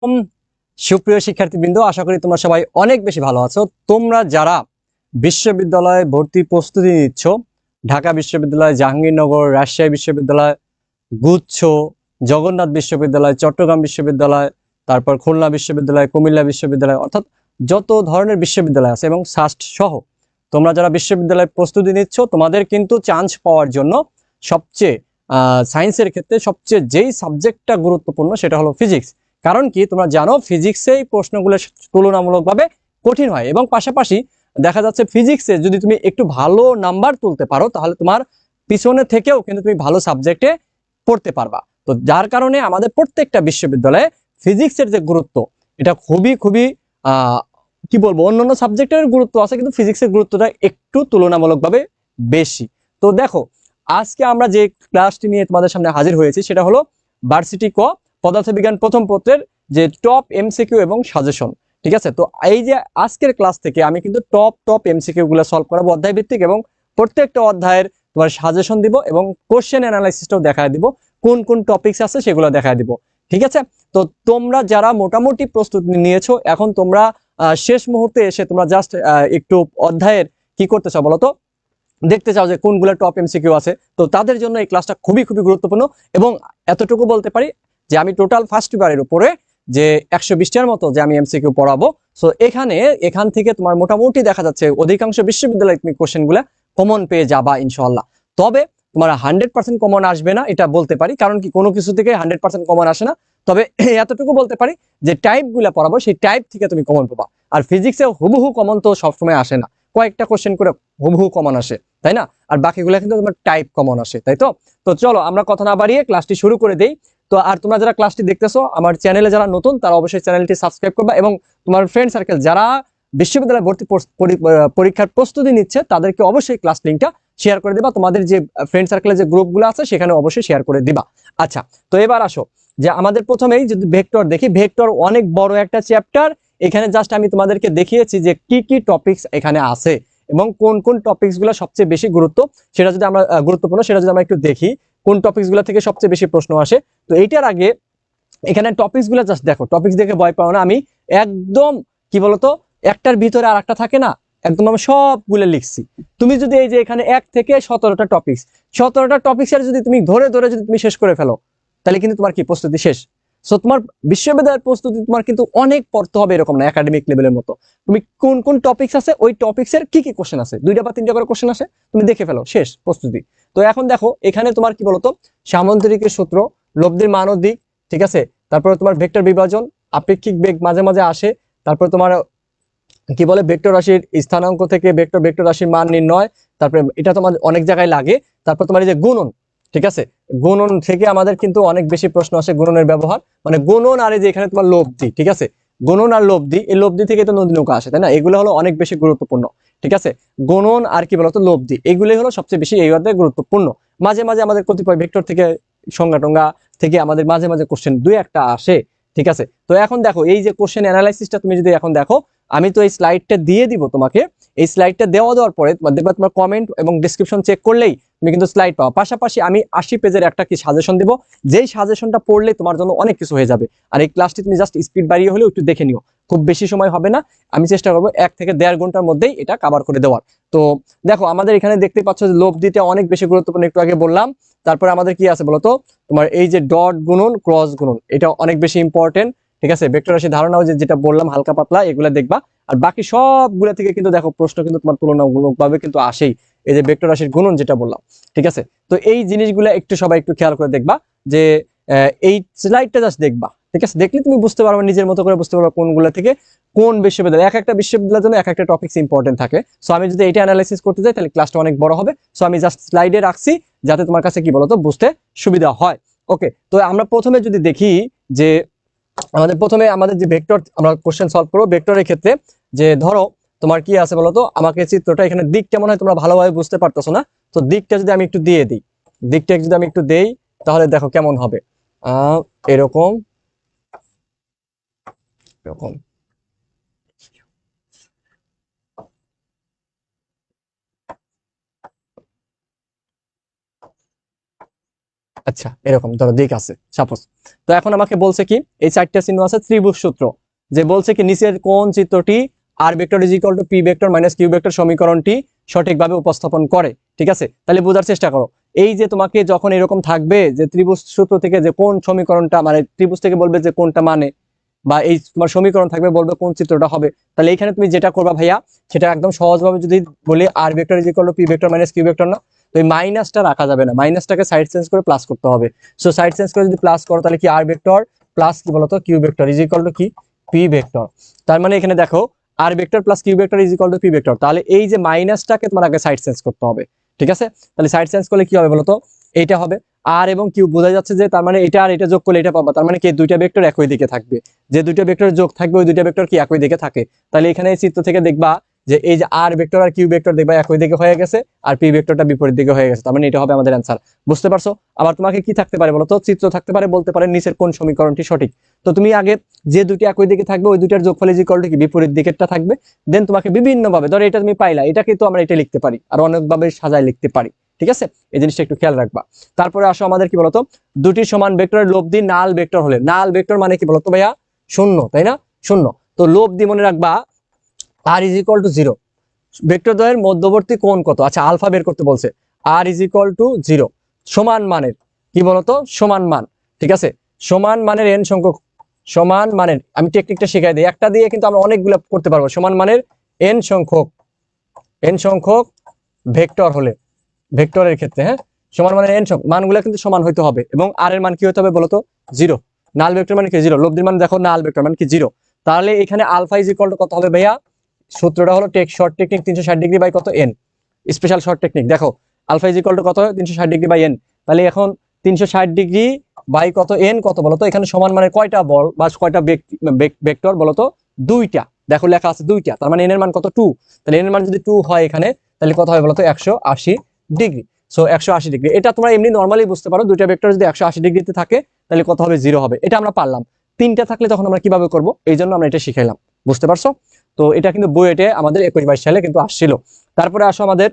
উম, সুপ্রিয় শিক্ষার্থীবৃন্দ, আশা করি তোমরা সবাই অনেক বেশি ভালো আছো। তোমরা যারা বিশ্ববিদ্যালয়ে ভর্তি প্রস্তুতি নিচ্ছ, ঢাকা বিশ্ববিদ্যালয়, জাহাঙ্গীরনগর, রাজশাহী বিশ্ববিদ্যালয়, গুচ্ছ, জগন্নাথ বিশ্ববিদ্যালয়, চট্টগ্রাম বিশ্ববিদ্যালয়, তারপর খুলনা বিশ্ববিদ্যালয়, কুমিল্লা বিশ্ববিদ্যালয়, অর্থাৎ যত ধরনের বিশ্ববিদ্যালয় আছে এবং সাস্ট সহ তোমরা যারা বিশ্ববিদ্যালয়ে প্রস্তুতি নিচ্ছ, তোমাদের কিন্তু চান্স পাওয়ার জন্য সবচেয়ে সায়েন্সের ক্ষেত্রে সবচেয়ে যেই সাবজেক্টটা গুরুত্বপূর্ণ সেটা হলো ফিজিক্স। কারণ কি তোমরা জানো ফিজিক্সেই প্রশ্নগুলো তুলনামূলকভাবে কঠিন হয়, এবং পাশাপাশি দেখা যাচ্ছে ফিজিক্সে যদি তুমি একটু ভালো নাম্বার তুলতে পারো তাহলে তোমার পিছনে থেকেও কিন্তু তুমি ভালো সাবজেক্টে পড়তে পারবা। তো যার কারণে আমাদের প্রত্যেকটা বিশ্ববিদ্যালয়ে ফিজিক্সের যে গুরুত্ব এটা খুবই খুবই কি বলবো, অন্যান্য সাবজেক্টের গুরুত্ব আছে কিন্তু ফিজিক্সের গুরুত্বটা একটু তুলনামূলকভাবে বেশি। তো দেখো, আজকে আমরা যে ক্লাসটি নিয়ে তোমাদের সামনে হাজির হয়েছি সেটা হলো ভার্সিটি ক পদার্থবিজ্ঞান প্রথম পত্রের যে টপ এমসিকিউ এবং সাজেশন। ঠিক আছে, তো এই যে আজকের ক্লাস থেকে আমি কিন্তু টপ এমসিকিউ গুলো সলভ করাবো অধ্যায় ভিত্তিক, এবং প্রত্যেকটা অধ্যায়ের তোমার সাজেশন দিব এবং কোশ্চেন অ্যানালাইসিসটাও দেখায় দিব, কোন কোন টপিকস আছে সেগুলো দেখায় দিব। ঠিক আছে, তো তোমরা যারা মোটামুটি প্রস্তুতি নিয়েছো, এখন তোমরা শেষ মুহূর্তে এসে তোমরা জাস্ট একটু অধ্যায়ের কি করতে চাও বলো তো, দেখতে চাও যে কোনগুলো টপ এমসিকিউ আছে, তো তাদের জন্য এই ক্লাসটা খুবই খুবই গুরুত্বপূর্ণ। এবং এতটুকু বলতে পারি যে আমি টোটাল ফার্স্ট পেপারের উপরে যে 120টার মতো যে আমি এমসিকিউ পড়াবো। সো এখান থেকে তোমার মোটামুটি দেখা যাচ্ছে অধিকাংশ বিশ্ববিদ্যালয়ে তুমি কোশ্চেনগুলো কমন পেয়ে যাবা ইনশাআল্লাহ। তবে তোমার 100% কমন আসবে না এটা বলতে পারি, কারণ কি কোনো কিছু থেকে 100% কমন আসে না। তবে এতটুকু বলতে পারি যে টাইপগুলো পড়াবো সেই টাইপ থেকে তুমি কমন পাবা। আর ফিজিক্সে হুবহু কমন তো সবসময় আসে না, কয়েকটা কোশ্চেন করে হুবহু কমন আসে, তাই না? আর বাকিগুলো কিন্তু তোমার টাইপ কমন আসে, তাই তো? তো চলো আমরা কথা না বাড়িয়ে ক্লাসটি শুরু করে দেই। তো আর তোমরা যারা ক্লাসটি দেখতেছো আমার চ্যানেলে যারা নতুন তারা অবশ্যই চ্যানেলটি সাবস্ক্রাইব করবা, এবং তোমার ফ্রেন্ড সার্কেল যারা বিশ্ববিদ্যালয় ভর্তি পরীক্ষার প্রস্তুতি নিচ্ছে তাদেরকে অবশ্যই ক্লাস লিঙ্কটা শেয়ার করে দিবা। তোমাদের যে ফ্রেন্ড সার্কেলের যে গ্রুপগুলো আছে সেখানে অবশ্যই শেয়ার করে দিবা। আচ্ছা, তো এবার আসো যে আমাদের প্রথমেই যদি ভেক্টর দেখি, ভেক্টর অনেক বড় একটা চ্যাপ্টার। এখানে জাস্ট আমি তোমাদেরকে দেখিয়েছি যে কি কি টপিকস এখানে আছে এবং কোন কোন টপিকস গুলো সবচেয়ে বেশি গুরুত্বপূর্ণ সেটা যদি আমরা একটু দেখি, কোন টপিকস গুলো থেকে সবচেয়ে বেশি প্রশ্ন আসে। তো এইটার আগে এখানে টপিকস গুলো জাস্ট দেখো, টপিকস দেখে ভয় পাও না, আমি একদম কি বলতো একটার ভিতরে আর একটা থাকে না, একদম আমি সবগুলো লিখছি। তুমি যদি এই যে এখানে 1 থেকে 17টা টপিকস, 17টা টপিক্সের যদি তুমি ধরে ধরে যদি তুমি শেষ করে ফেলো তাহলে কিন্তু তোমার কি প্রস্তুতি শেষ। সো তোমার বিশ্ববিদ্যালয়ের প্রস্তুতি তোমার কিন্তু অনেক পড়তে হবে, এরকম না একাডেমিক লেভেলের মতো। তুমি কোন কোন টপিকস আছে ওই টপিক্সের কি কি কোশ্চেন আছে, 2টা বা 3টা করে কোশ্চেন আছে, তুমি দেখে ফেলো, শেষ প্রস্তুতি। তো এখন দেখো এখানে তোমার কি বলতো সামান্তরিকের সূত্র, লব্ধির মান ও দিক, ঠিক আছে, তারপরে তোমার ভেক্টর বিভাজন, আপেক্ষিক বেগ মাঝে মাঝে আসে, তারপরে তোমার কি বলে ভেক্টর রাশির স্থানাঙ্ক থেকে ভেক্টর রাশির মান নির্ণয়, তারপরে এটা তোমার অনেক জায়গায় লাগে। তারপর তোমার এই যে গুণন, ঠিক আছে, গুণন থেকে আমাদের কিন্তু অনেক বেশি প্রশ্ন আসে, গুণনের ব্যবহার মানে গুণন, আর এই যে এখানে তোমার লব্ধি, ঠিক আছে, গুণন আর লব্ধি, এই লব্ধি থেকে তো নদী নৌকা আসে, তাই না? এগুলো হলো অনেক বেশি গুরুত্বপূর্ণ। ঠিক আছে, গুণন আর কি বলতো লব্ধি, এগুলোই হলো সবচেয়ে বেশি এই অধ্যায়ে গুরুত্বপূর্ণ। মাঝে মাঝে আমাদের কতিপয় ভেক্টর থেকে সংজ্ঞা টঙ্গা থেকে আমাদের মাঝে মাঝে কোশ্চেন 2-1টা আসে। ঠিক আছে, তো এখন দেখো এই যে কোশ্চেন অ্যানালাইসিসটা তুমি যদি এখন দেখো, আমি তো এই স্লাইডটা দিয়ে দিব তোমাকে। এই স্লাইডটা দেওয়ার পরে দেখবা তোমার কমেন্ট এবং ডিসক্রিপশন চেক করলেই তুমি কিন্তু স্লাইড পাও। পাশাপাশি আমি 80 পেজের একটা কি সাজেশন দিব, যেই সাজেশনটা পড়লে তোমার জন্য অনেক কিছু হয়ে যাবে। আর এই ক্লাসটি তুমি জাস্ট স্পিড বাড়িয়ে হলেও একটু দেখে নিও, খুব বেশি সময় হবে না, আমি চেষ্টা করবো 1 থেকে 1.5 ঘন্টার মধ্যেই এটা কভার করে দেওয়ার। তো দেখো আমাদের এখানে দেখতে পাচ্ছ যে লোভ দিতে অনেক বেশি গুরুত্বপূর্ণ, একটু আগে বললাম। তারপরে আমাদের কি আছে বলতো, তোমার এই যে ডট গুণন, ক্রস গুণন, এটা অনেক বেশি ইম্পর্টেন্ট। ঠিক আছে, ভেক্টর রাশি ধারণাও যেটা বললাম হালকা পাতলা, এগুলা দেখবা। আর বাকি সবগুলা থেকে কিন্তু দেখো প্রশ্ন কিন্তু তোমার তুলনামূলকভাবে কিন্তু আসেই, এই যে ভেক্টর রাশির গুণন যেটা বললাম। ঠিক আছে, তো এই জিনিসগুলো একটু সবাই একটু খেয়াল করে দেখবা যে এই স্লাইডটা জাস্ট দেখবা। ঠিক আছে, দেখলে তুমি বুঝতে পারবে, নিজের মতো করে বুঝতে পারবে কোনগুলো থেকে কোন বিশ্ববিদ্যালয়, এক একটা বিশ্ববিদ্যালয়ের জন্য এক একটা টপিকস ইম্পর্টেন্ট থাকে। সো আমি যদি এটা অ্যানালাইসিস করতে যাই তাহলে ক্লাসটা অনেক বড় হবে। সো আমি জাস্ট স্লাইডে রাখছি যাতে তোমার কাছে কি বলতো বুঝতে সুবিধা হয়। ওকে, তো আমরা প্রথমে যদি দেখি যে আমাদের যে ভেক্টর আমরা কোশ্চেন সলভ করবো ভেক্টরের ক্ষেত্রে, যে ধরো তোমার কি আছে বলতো, আমাকে চিত্রটা এখানে দিক কেমন হয় তোমরা ভালোভাবে বুঝতে পারতেছো না, তো দিকটা যদি আমি একটু দিয়ে দিই, দিকটা যদি আমি একটু দেই তাহলে দেখো কেমন হবে। এরকম এরকম আচ্ছা এরকম ধরো দিক আছে সাপোজ। তো এখন আমাকে বলছে কি এই চারটা চিহ্ন আছে ত্রিভুজ সূত্র, যে বলছে কি নিচের কোন চিত্রটি R vector is equal to P vector minus Q vector সমীকরণটি সঠিকভাবে উপস্থাপন করে। ঠিক আছে, তাহলে বোঝার চেষ্টা করো। এই যে তোমাকে যখন এরকম থাকবে যে ত্রিভুজ সূত্র থেকে যে কোন সমীকরণটা মানে ত্রিভুজ থেকে বলবে যে কোনটা মানে, বা এই তোমার সমীকরণ থাকবে বলবে কোন চিত্রটা হবে, তাহলে এইখানে তুমি যেটা করবা ভাইয়া সেটা একদম সহজভাবে যদি বলি R vector is equal to P vector minus Q vector না, তো এই মাইনাসটা রাখা যাবে না, মাইনাসটাকে সাইড চেঞ্জ করে প্লাস করতে হবে। সো সাইড চেঞ্জ করে যদি প্লাস করো তাহলে কি আর ভেক্টর প্লাস কি বলতো Q vector is equal to কি পি ভেক্টর। তার মানে এখানে দেখো R vector plus Q vector is equal to P vector, তাহলে এই যে মাইনাসটাকে তোমার আগে সাইড চেঞ্জ করতে হবে। ঠিক আছে, তাহলে সাইড চেঞ্জ করলে কি হবে বলতো, এইটা হবে আর এবং কিউ, বোঝা যাচ্ছে যে তার মানে এটা আর এটা যোগ করলে এটা পাবা, তার মানে কি দুইটা ভেক্টর একই দিকে থাকবে, যে দুইটা ভেক্টর যোগ থাকবে ওই দুইটা ভেক্টর কি একই দিকে থাকে। তাহলে এখানে এই চিত্র থেকে দেখবা যে এই যে আর ভেক্টর আর কিউ ভেক্টর দেখবা একই দিকে হয়ে গেছে আর পি ভেক্টরটা বিপরীত দিকে হয়ে গেছে, তার মানে এটা হবে আমাদের অ্যান্সার। বুঝতে পারছো? আবার তোমাকে কি থাকতে পারে বলতো, চিত্র থাকতে পারে, বলতে পারে নিচের কোন সমীকরণটি সঠিক। তো তুমি আগে যে দুটি একই দিকে থাকবে ওই দুইটার যোগফল ইজ ইকুয়াল টু কি বিপরীত দিকেরটা থাকবে, দেন তোমাকে বিভিন্ন ভাবে ধরো এটা তুমি পাইলা, এটাকে তো আমরা এটা লিখতে পারি আর অনেকভাবে সাজায় লিখতে পারি। ঠিক আছে, এই জিনিসটা একটু খেয়াল রাখবা। তারপরে আসো আমাদের কি বলতো, দুটি সমান ভেক্টরের লব্ধি নাল ভেক্টর হলে, নাল ভেক্টর মানে কি বলতো ভাইয়া, শূন্য, তাই না? শূন্য। তো লব্ধি মনে রাখবা R is equal to zero, vector দ্বয়ের মধ্যবর্তী কোণ কত, আচ্ছা আলফা বের করতে বলছে, R is equal to zero, সমান মানের কি বলতো, সমান মান। ঠিক আছে, সমান মানের এন সংখ্যক, সমান মানের আমি টেকনিকটা শিখাই দিই, একটা দিয়ে কিন্তু আমরা অনেকগুলো করতে পারবো। সমান মানের এন সংখ্যক ভেক্টর হলে, ভেক্টরের ক্ষেত্রে হ্যাঁ, সমান মানের এন মানগুলো কিন্তু সমান হইতে হবে এবং আর এর মান কি হতে হবে বলতো, জিরো। নাল ভেক্টর মানে কি জিরো, লব্ধির মান দেখো নাল ভেক্টর মানে কি জিরো, তাহলে এখানে আলফা ইজ ইকুয়াল টু কত হবে ভাইয়া, সূত্রটা হলো শর্ট টেকনিক 360 ডিগ্রি বাই কত এন, স্পেশাল শর্ট টেকনিক। দেখো আলফা ইজ ইকুয়াল টু কত, 360 ডিগ্রি বাই এন, তাহলে এখন 360 ডিগ্রি বাই কত এন কত বলতো, এখানে সমান মানে কয়টা বল বা কয়টা ভেক্টর বলতো, দুইটা। দেখো লেখা আছে দুইটা, তার মানে এন এর মান কত 2, তাহলে এন এর মান যদি 2 হয় এখানে তাহলে কত হবে বলতো 180 ডিগ্রি। সো 180 ডিগ্রি, এটা তোমরা এমনি নর্মালি বুঝতে পারো, দুইটা ভেক্টর যদি 180 ডিগ্রিতে থাকে তাহলে কত হবে, জিরো হবে, এটা আমরা পারলাম। তিনটা থাকলে তখন আমরা কিভাবে করব, এই জন্য আমরা এটা শিখাইলাম। বুঝতে পারছো? তো এটা কিন্তু বুয়েটে আমাদের 21-22 সালে কিন্তু আসছিল। তারপরে আসো আমাদের,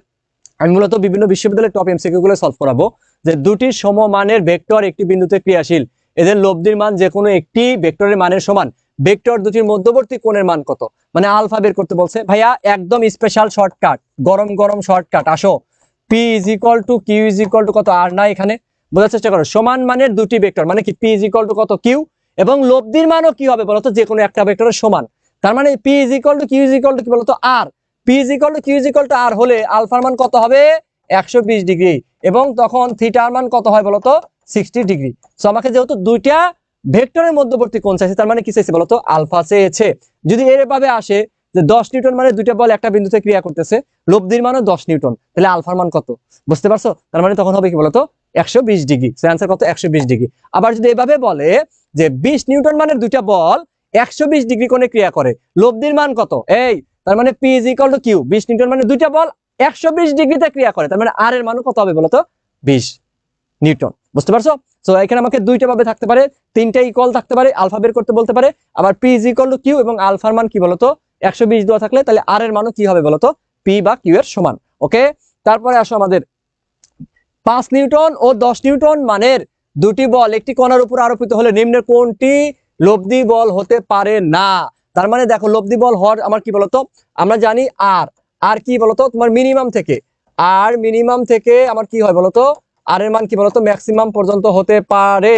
আমি মূলত বিভিন্ন বিশ্ববিদ্যালয়ের টপ এমসিকিউ গুলো সলভ করাবো, যে দুটি সমমানের ভেক্টর একটি বিন্দুতে ক্রিয়াশীল, এদের লব্ধির মান যে কোনো একটি ভেক্টরের মানের সমান, ভেক্টর দুটির মধ্যবর্তী কোণের মান কত, মানে আলফা বের করতে বলছে। ভাইয়া একদম স্পেশাল শর্টকাট, গরম গরম শর্টকাট, আসো P is equal to Q is equal to কত, আর না এখানে বোঝার চেষ্টা করো, সমান মানের দুটি ভেক্টর মানে কি পি ইজ ইকুয়াল টু কত কিউ, এবং লব্ধির মানও কি হবে বলতো, যে কোনো একটা ভেক্টরের সমান, তার মানে P is equal to Q is equal to কি বলতো R, P is equal to Q is equal to R হলে আলফার মান কত হবে 120 ডিগ্রি, এবং তখন থিটার মান কত হয় বলতো 60 ডিগ্রি। সো আমাকে যেহেতু দুইটা ভেক্টরের মধ্যবর্তী কোণ চাইছে, তার মানে কি চাইছে বলতো, আলফা চেয়েছে। যদি এভাবে আসে যে 10 নিউটন মানে দুইটা বল একটা বিন্দুতে ক্রিয়া করতেছে, লব্ধির মানও 10 নিউটন, তাহলে আলফার মান কত, বুঝতে পারছো? তার মানে তখন হবে কি বলতো 120 ডিগ্রি। সো অ্যান্সার কত, 120 ডিগ্রি। আবার যদি এভাবে বলে যে 20 নিউটন মানের দুইটা বল 120 ডিগ্রি কোণে ক্রিয়া করে, লব্ধির মান কত, এই তার মানে P is equal to Q, 20 newton মানে দুইটা বল 120 ডিগ্রিতে ক্রিয়া করে, তার মানে আর এর মানও কত হবে বলতো 20 নিউটন। বুঝতে পারছো? সো এখানে আমাকে দুইটা ভাবে থাকতে পারে, তিনটা ইকুয়াল থাকতে পারে, আলফা বের করতে বলতে পারে, আবার P is equal to Q এবং আলফার মান কি বলতো 120 দেওয়া থাকলে তাহলে আর এর মানও কি হবে বলতো পি বা কিউ এর সমান। ওকে, তারপরে আসো আমাদের 5 নিউটন ও 10 নিউটন মানের দুটি বল একটি কণার উপর আরোপিত হলে নিম্নের কোনটি লব্ধি বল হতে পারে না। তার মানে দেখো লব্ধি বল হওয়ার আমার কি বলতো, আমরা জানি আর কি বলতো তোমার মিনিমাম থেকে, আর মিনিমাম থেকে আমার কি হয় বলতো, আর এর মান কি বলতো ম্যাক্সিমাম পর্যন্ত হতে পারে।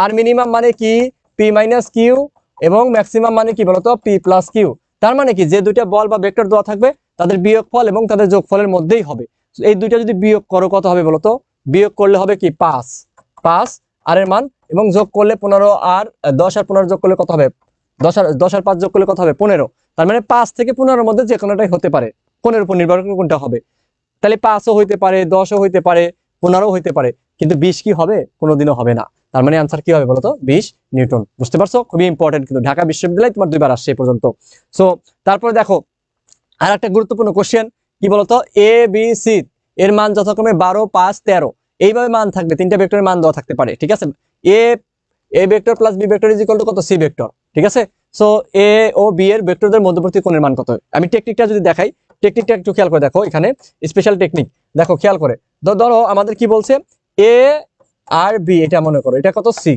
আর মিনিমাম মানে কি পি মাইনাস কিউ এবং ম্যাক্সিমাম মানে কি বলতো পি প্লাস কিউ। তার মানে কি যে দুইটা বল বা ভেক্টর দেওয়া থাকবে তাদের বিয়োগফল এবং তাদের যোগফলের মধ্যেই হবে। এই দুইটা যদি বিয়োগ করো কত হবে বলতো, বিয়োগ করলে হবে কি 5 আর এর মান, এবং যোগ করলে 15 আর 10 আর 15 যোগ করলে কত হবে, 10 আর 5 যোগ করলে কত হবে 15। তার মানে 5 থেকে 15 মধ্যে যে কোনোটাই হতে পারে, কোণের উপর নির্ভর করে কোনটা হবে। তাহলে 5ও হইতে পারে, 10ও হইতে পারে, 15ও হইতে পারে, কিন্তু 20 কি হবে, কোনোদিনও হবে না। তার মানে আনসার কি হবে বলতো 20 নিউটন। বুঝতে পারছো? খুবই ইম্পর্টেন্ট, কিন্তু ঢাকা বিশ্ববিদ্যালয় তোমার 2বার আসছে এ পর্যন্ত। সো তারপরে দেখো আর একটা গুরুত্বপূর্ণ কোশ্চেন কি বলতো, এ বি সি এর মান যথাক্রমে 12, 5, 13 এইভাবে মান থাকবে, তিনটা ভেক্টরের মান দেওয়া থাকতে পারে। ঠিক আছে, A vector plus B vector is equal to কত সি ভেক্টর। ঠিক আছে, সো এ ও বি এর ভেক্টরদের মধ্যবর্তী কোণের মান কত। আমি টেকনিকটা যদি দেখাই, টেকনিকটা একটু খেয়াল করে দেখো, এখানে স্পেশাল টেকনিক দেখো খেয়াল করে। ধরো আমাদের কি বলছে, এ আর বি, এটা মনে করো এটা কত সি।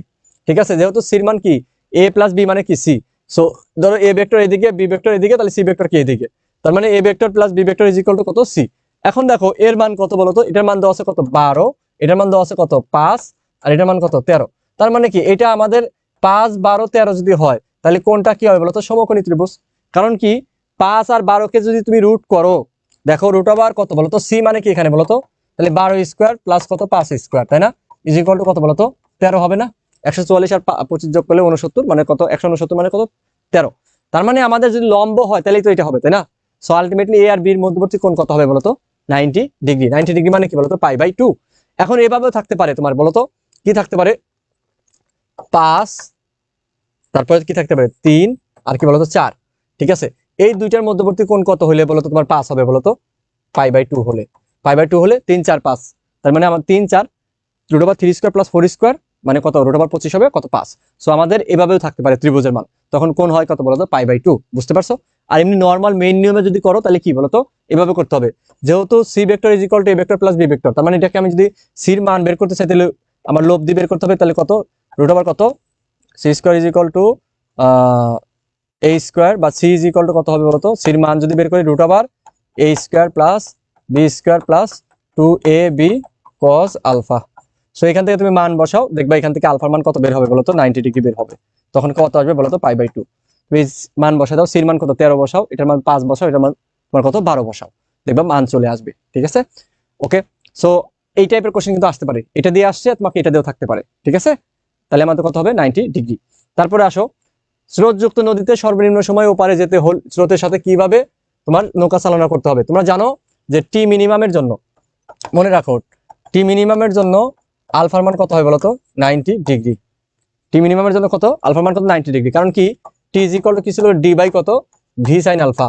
ঠিক আছে, যেহেতু সির মান কি এ প্লাস বি মানে কি সি, সো ধরো এ ভেক্টর এদিকে বি ভেক্টর এদিকে, তাহলে সি ভেক্টর কি এদিকে, তার মানে A vector plus B vector is equal to কত সি। এখন দেখো এর মান কত বলতো, এটার মান দেওয়া আছে কত 12, এটার মান দেওয়া আছে কত 5, আর এটার মান কত 13। তার মানে কি এটা আমাদের 5, 12, 13 যদি হয় তাহলে কোনটা কি হবে বলতো, সমকোণী ত্রিভুজ। কারণ কি 5 আর 12 কে যদি তুমি রুট করো, দেখো রুট ওভার কত বলতো সি মানে কি এখানে বলতো, তাহলে 12 স্কোয়ার প্লাস কত 5 স্কোয়ার, তাই না, ইজ ইকুয়াল টু কত বলতো 13 হবে না। 144 আর 25 যোগ করলে 69 মানে কত, 169 মানে কত 13। তার মানে আমাদের যদি লম্ব হয় তাহলে তো এটা হবে, তাই না। সো আলটিমেটলি এ আর বি এর মধ্যবর্তী কোণ কত হবে বলতো 90 ডিগ্রি। 90 ডিগ্রি মানে কি বলতো পাই/2। এখন এভাবেও থাকতে পারে তোমার বলতো, কি থাকতে পারে 5, তারপরে কি থাকতে পারে 3, আর কি বলতো 4। ঠিক আছে, এই দুইটার মধ্যবর্তী কোণ কত হলে বলতো তোমার 5 হবে বলতো পাই/2 হলে। পাই/2 হলে 3, 4, 5, তার মানে আমার 3, 4 √3 স্কোয়ার প্লাস 4 স্কোয়ার মানে কত √25 হবে কত 5। সো আমাদের এভাবেও থাকতে পারে ত্রিভুজের মান, তখন কোণ হয় কত বলতো পাই/2। বুঝতে পারছো। আর এমনি নর্মাল মেইন নিয়মে যদি করো তাহলে কি বলতো এভাবে করতে হবে, যেহেতু C vector is equal to A vector plus B vector, তার মানে এটাকে আমি যদি সির মান বের করতে চাই তাহলে আমার লব দিয়ে বের করতে হবে, তাহলে কত √ কত C square is equal to A square, বা সি ইজ ইকুয়াল টু কত হবে বলতো, সির মান যদি বের করি √a square plus B square plus 2ab cos alpha. So এখান থেকে তুমি মান বসাও, দেখবা এখান থেকে আলফার মান কত বের হবে বলতো 90 ডিগ্রি বের হবে। তখন কত আসবে বলতো পাই/2। তুমি মান বসা দাও, সির মান কত 13 বসাও, এটার মান 5 বসাও, এটার মান তোমার কত 12 বসাও, দেখবা মান চলে আসবে। ঠিক আছে, ওকে। সো এই টাইপের কোশ্চেন কিন্তু আসতে পারে, এটা দিয়ে আসছে তোমাকে এটা দিয়েও থাকতে পারে। ঠিক আছে, তাহলে আমাদের কত হবে 90 ডিগ্রি। তারপরে আসো, স্রোতযুক্ত নদীতে সর্বনিম্ন সময় ওপারে যেতে হল স্রোতের সাথে কিভাবে তোমার নৌকা চালনা করতে হবে। তোমরা জানো যে টি মিনিমামের জন্য, মনে রাখো টি মিনিমামের জন্য আলফার মান কত হয় বলতো 90 ডিগ্রি। টি মিনিমামের জন্য কত আলফার মান কত 90 ডিগ্রি, কারণ কি টি ইজ ইকুয়াল টু কি ছিল ডি বাই কত ভি সাইন আলফা।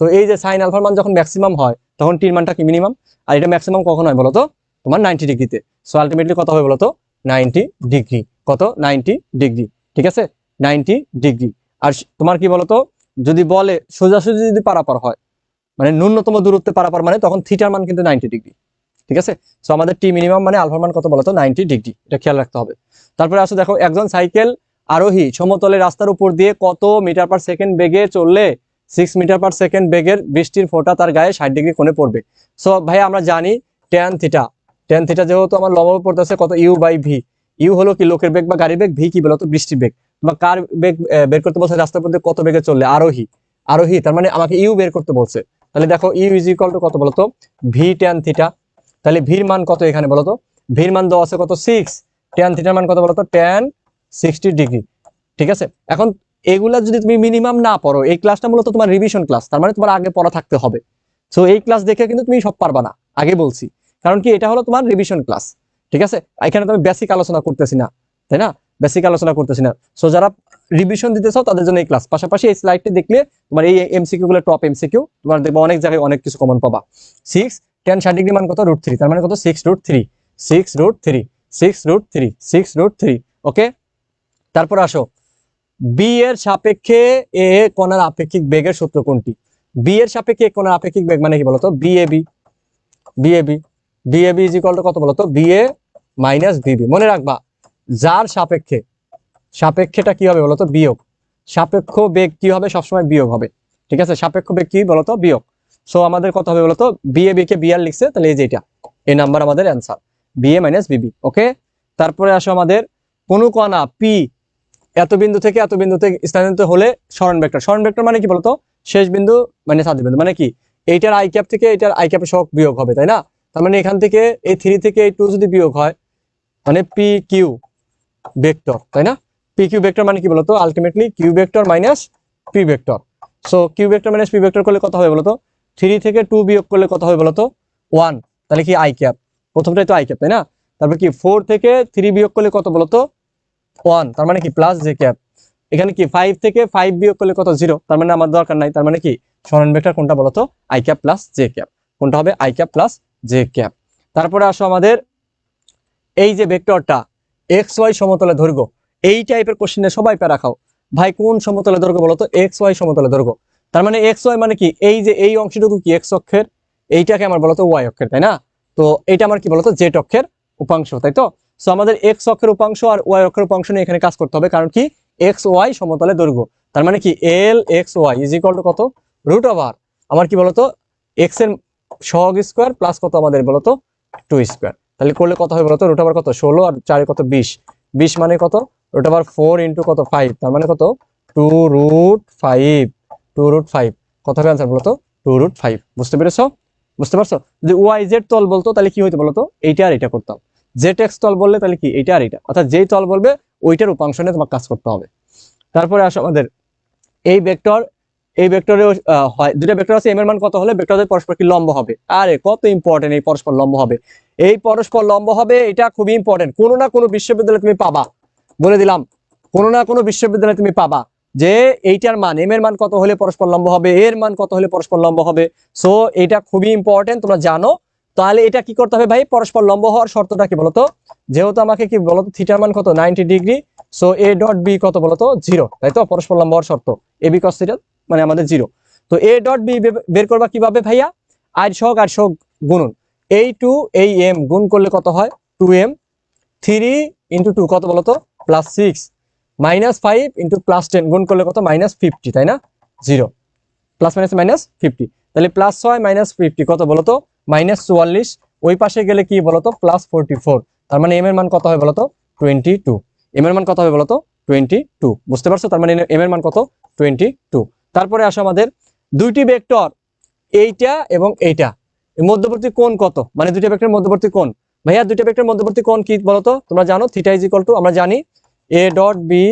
তো এই যে সাইন আলফার মান যখন ম্যাক্সিমাম হয় তখন টির মানটা কি মিনিমাম, আর এটা ম্যাক্সিমাম কখন হয় বলতো তোমার 90 ডিগ্রিতে। সো আলটিমেটলি কত হবে বলতো 90 ডিগ্রি, কত 90 ডিগ্রি। ঠিক আছে, 90 ডিগ্রি। আর তোমার কি বলতো যদি বলে সোজাসুজি যদি পারাপার হয়, মানে ন্যূনতম দূরত্বে পারাপার, মানে তখন থিটার মান কিন্তু 90 ডিগ্রি। ঠিক আছে, সো আমাদের টি মিনিমাম মানে আলফার মান কত বলতো 90 ডিগ্রি, এটা খেয়াল রাখতে হবে। তারপরে আসো দেখো, একজন সাইকেল আরোহী সমতলের রাস্তার উপর দিয়ে কত মিটার পার সেকেন্ড বেগে চললে 6 মিটার পার সেকেন্ড বেগের বৃষ্টির ফোঁটা তার গায়ে 60 ডিগ্রি কোণে পড়বে। সো ভাই আমরা জানি ট্যান থিটা, ট্যান থিটা যেহেতু আমার লম্ব পড়তেছে কত ইউ/ভি। ইউ হলো কি লোকের বেগ বা গাড়ির বেগ, ভি কি বলতো বৃষ্টির বেগ। বা কার বেগ বের করতে বলছে রাস্তার উপর দিয়ে কত বেগে চললে, আরোহী। আরোহী তার মানে আমাকে ইউ বের করতে বলছে, তাহলে দেখো ইউ ইজ ইকুয়াল টু কত বলতো ভি ট্যান থিটা। তাহলে ভির মান কত এখানে বলতো, ভির মান দেওয়া আছে কত 6, ট্যান থিটার মান কত বলতো ট্যান 60 ডিগ্রি। ঠিক আছে, এখন এগুলা যদি তুমি মিনিমাম না পড়ো, এই ক্লাসটা মূলত তোমার রিভিশন ক্লাস, তার মানে তোমার আগে পড়া থাকতে হবে। সো এই ক্লাস দেখে কিন্তু তুমি সব পারবা না, আগে বলছি, কারণ কি এটা হলো তোমার রিভিশন ক্লাস। ঠিক আছে, এখানে তুমি বেসিক আলোচনা করতেছি না, তাই না, বেসিক আলোচনা করতেছি না। সো যারা রিভিশন দিতে চাও তাদের জন্য এই ক্লাস, পাশাপাশি এই স্লাইডটি দেখলে তোমার এই এমসিকিউ গুলো টপ এমসিকিউ তোমার দেখবে অনেক জায়গায় অনেক কিছু কমন পাবা। 6 tan 60 ডিগ্রি মান কত √3, তার মানে কত 6√3, 6√3, 6√3, 6√3। ওকে, তারপর আসো বি এর সাপেক্ষে এ কণার আপেক্ষিক বেগের সূত্র কোনটি। বি এর সাপেক্ষে এ কণার আপেক্ষিক বেগ মানে কি বলতো বিএবি। বিএবি বিএবি ইজ ইকুয়াল টু কত বলতো বিএ মাইনাস বিবি। মনে রাখবা যার সাপেক্ষে, সাপেক্ষেটা কি হবে বলতো বিয়োগ, সাপেক্ষ বেগ কি হবে সবসময় বিয়োগ হবে। ঠিক আছে, সাপেক্ষ বেগ কি বলতো বিয়োগ। সো আমাদের কত হবে বলতো বিএবি কে বিআর লিখছে, তাহলে এই যে এটা এই নাম্বার আমাদের অ্যান্সার বিএ মাইনাস বিবি। ওকে, তারপরে আসো আমাদের কোন কণা পি এত বিন্দু থেকে এত বিন্দুতে স্থানান্তরিত হলে সরণ ভেক্টর। সরণ ভেক্টর মানে কি বলতো শেষ বিন্দু মানে আদি বিন্দু, মানে কি এইটার আই ক্যাপ থেকে এটার আই ক্যাপের সহগ বিয়োগ হবে, তাই না। তার মানে এখান থেকে এই 3 থেকে এই 2 যদি বিয়োগ হয় মানে পি কিউ ভেক্টর, তাই না। পি কিউ ভেক্টর মানে কি বলতো ultimately Q vector minus P vector. So Q vector minus P vector করলে কত হবে বলতো 3 থেকে 2 বিয়োগ করলে কত হবে বলতো 1, তাহলে কি আই ক্যাপ, প্রথমটাই তো আই ক্যাপ, তাই না। তারপর কি 4 থেকে 3 বিয়োগ করলে কত বলতো 1, তার মানে কি প্লাস জে ক্যাপ। এখানে কি 5 থেকে 5 বিয়োগ করলে কত 0, তার মানে আমার দরকার নাই, তার মানে কি সরণ ভেক্টর কোনটা বলতো I cap plus J cap, কোনটা হবে I cap plus J cap. তারপরে আসো আমাদের এই যে ভেক্টরটা এক্স ওয়াই সমতলে দৈর্ঘ্য, এই টাইপের কোশ্চেনে সবাই প্যারা খাও ভাই কোন সমতলে দৈর্ঘ্য বলতো এক্স ওয়াই সমতলে দৈর্ঘ্য। তার মানে এক্স ওয়াই মানে কি এই যে এই অংশটুকু কি এক্স অক্ষের, এইটাকে আমার বলতো ওয়াই অক্ষের, তাই না। তো এইটা আমার কি বলতো জেড অক্ষের উপাংশ, তাই তো। সো আমাদের এক্স অক্ষের উপাংশ আর ওয়াই অক্ষের উপাংশ নিয়ে এখানে কাজ করতে হবে, কারণ কি এক্স ওয়াই সমতলে দৈর্ঘ্য, তার মানে কি L X Y is equal to কত রুট ওভার আমার কি বলতো এক্স এর সহগ স্কোয়ার প্লাস কত আমাদের বলতো 2 স্কোয়ার। তাহলে করলে কত হবে বলতো রুট ওভার কত 16 আর 4 কত 20, 20 মানে কত রুট ওভার 4 ইন্টু কত 5, তার মানে কত 2√5, 2√5 কত হবে आंसर বলতো 2√5। বুঝতে পেরেছো? বুঝতে পারছো? যদি ওয়াই জেড তল বলতো তাহলে কি হইতো বলতো এইটা আর এটা করতাম, জেড এক্স তল বললে তাহলে কি এইটা আর এটা, অর্থাৎ যেই তল বলবে ওইটার উপাংশ নিয়ে তোমার কাজ করতে হবে। তারপরে আসো আমাদের এই ভেক্টর, এই ভেক্টরে হয় দুটো ভেক্টর আছে, এম এর মান কত হলে ভেক্টরদের পরস্পর কি লম্ব হবে। আরে কত ইম্পর্টেন্ট এই পরস্পর লম্ব হবে, এই পরস্পর লম্ব হবে, এটা খুবই ইম্পর্টেন্ট। কোনো না কোনো বিশ্ববিদ্যালয়ে তুমি পাবা, বলে দিলাম, কোনো না কোনো বিশ্ববিদ্যালয়ে তুমি পাবা যে এইটার মান এম এর মান কত হলে পরস্পর লম্ব হবে, এর মান কত হলে পরস্পর লম্ব হবে। সো এটা খুবই ইম্পর্টেন্ট, তোমরা জানো। তাহলে এটা কি করতে হবে ভাই, পরস্পর লম্ব হওয়ার শর্তটা কি বলতো, যেহেতু আমাকে কি বলতো থিটার মান কত 90 degree, so A dot B কত বলতো 0, তাই তো পরস্পর লম্ব হওয়ার শর্ত এ বি কস থিটা মানে আমাদের 0। তো এ ডট বি বের করবা কিভাবে ভাইয়া, আর সহগ গুণন এই টু এই এম গুণ করলে কত হয় 2m, 3 ইন্টু 2 কত বলতো +6, -5 ইন্টু +10 গুণ করলে কত -50, তাই না 0 প্লাস মাইনাস -50, তাহলে +6 -50 কত বলতো -44, ওই পাশে গেলে কি বলতো +44, তার মানে এম এর মান কত হয় বলতো 22, এম এর মান কত হবে বলতো 22। বুঝতে পারছো? তার মানে এম এর মান কত 22। তারপরে আসো আমাদের দুইটি ভেক্টর এইটা এবং এইটা, মধ্যবর্তী কোণ কত, মানে দুইটা ভেক্টরের মধ্যবর্তী কোণ। ভাইয়া দুইটা ভেক্টরের মধ্যবর্তী কোণ কি বলতো, তোমরা জানো থিটা ইজ ইকুয়াল টু, আমরা জানি A dot B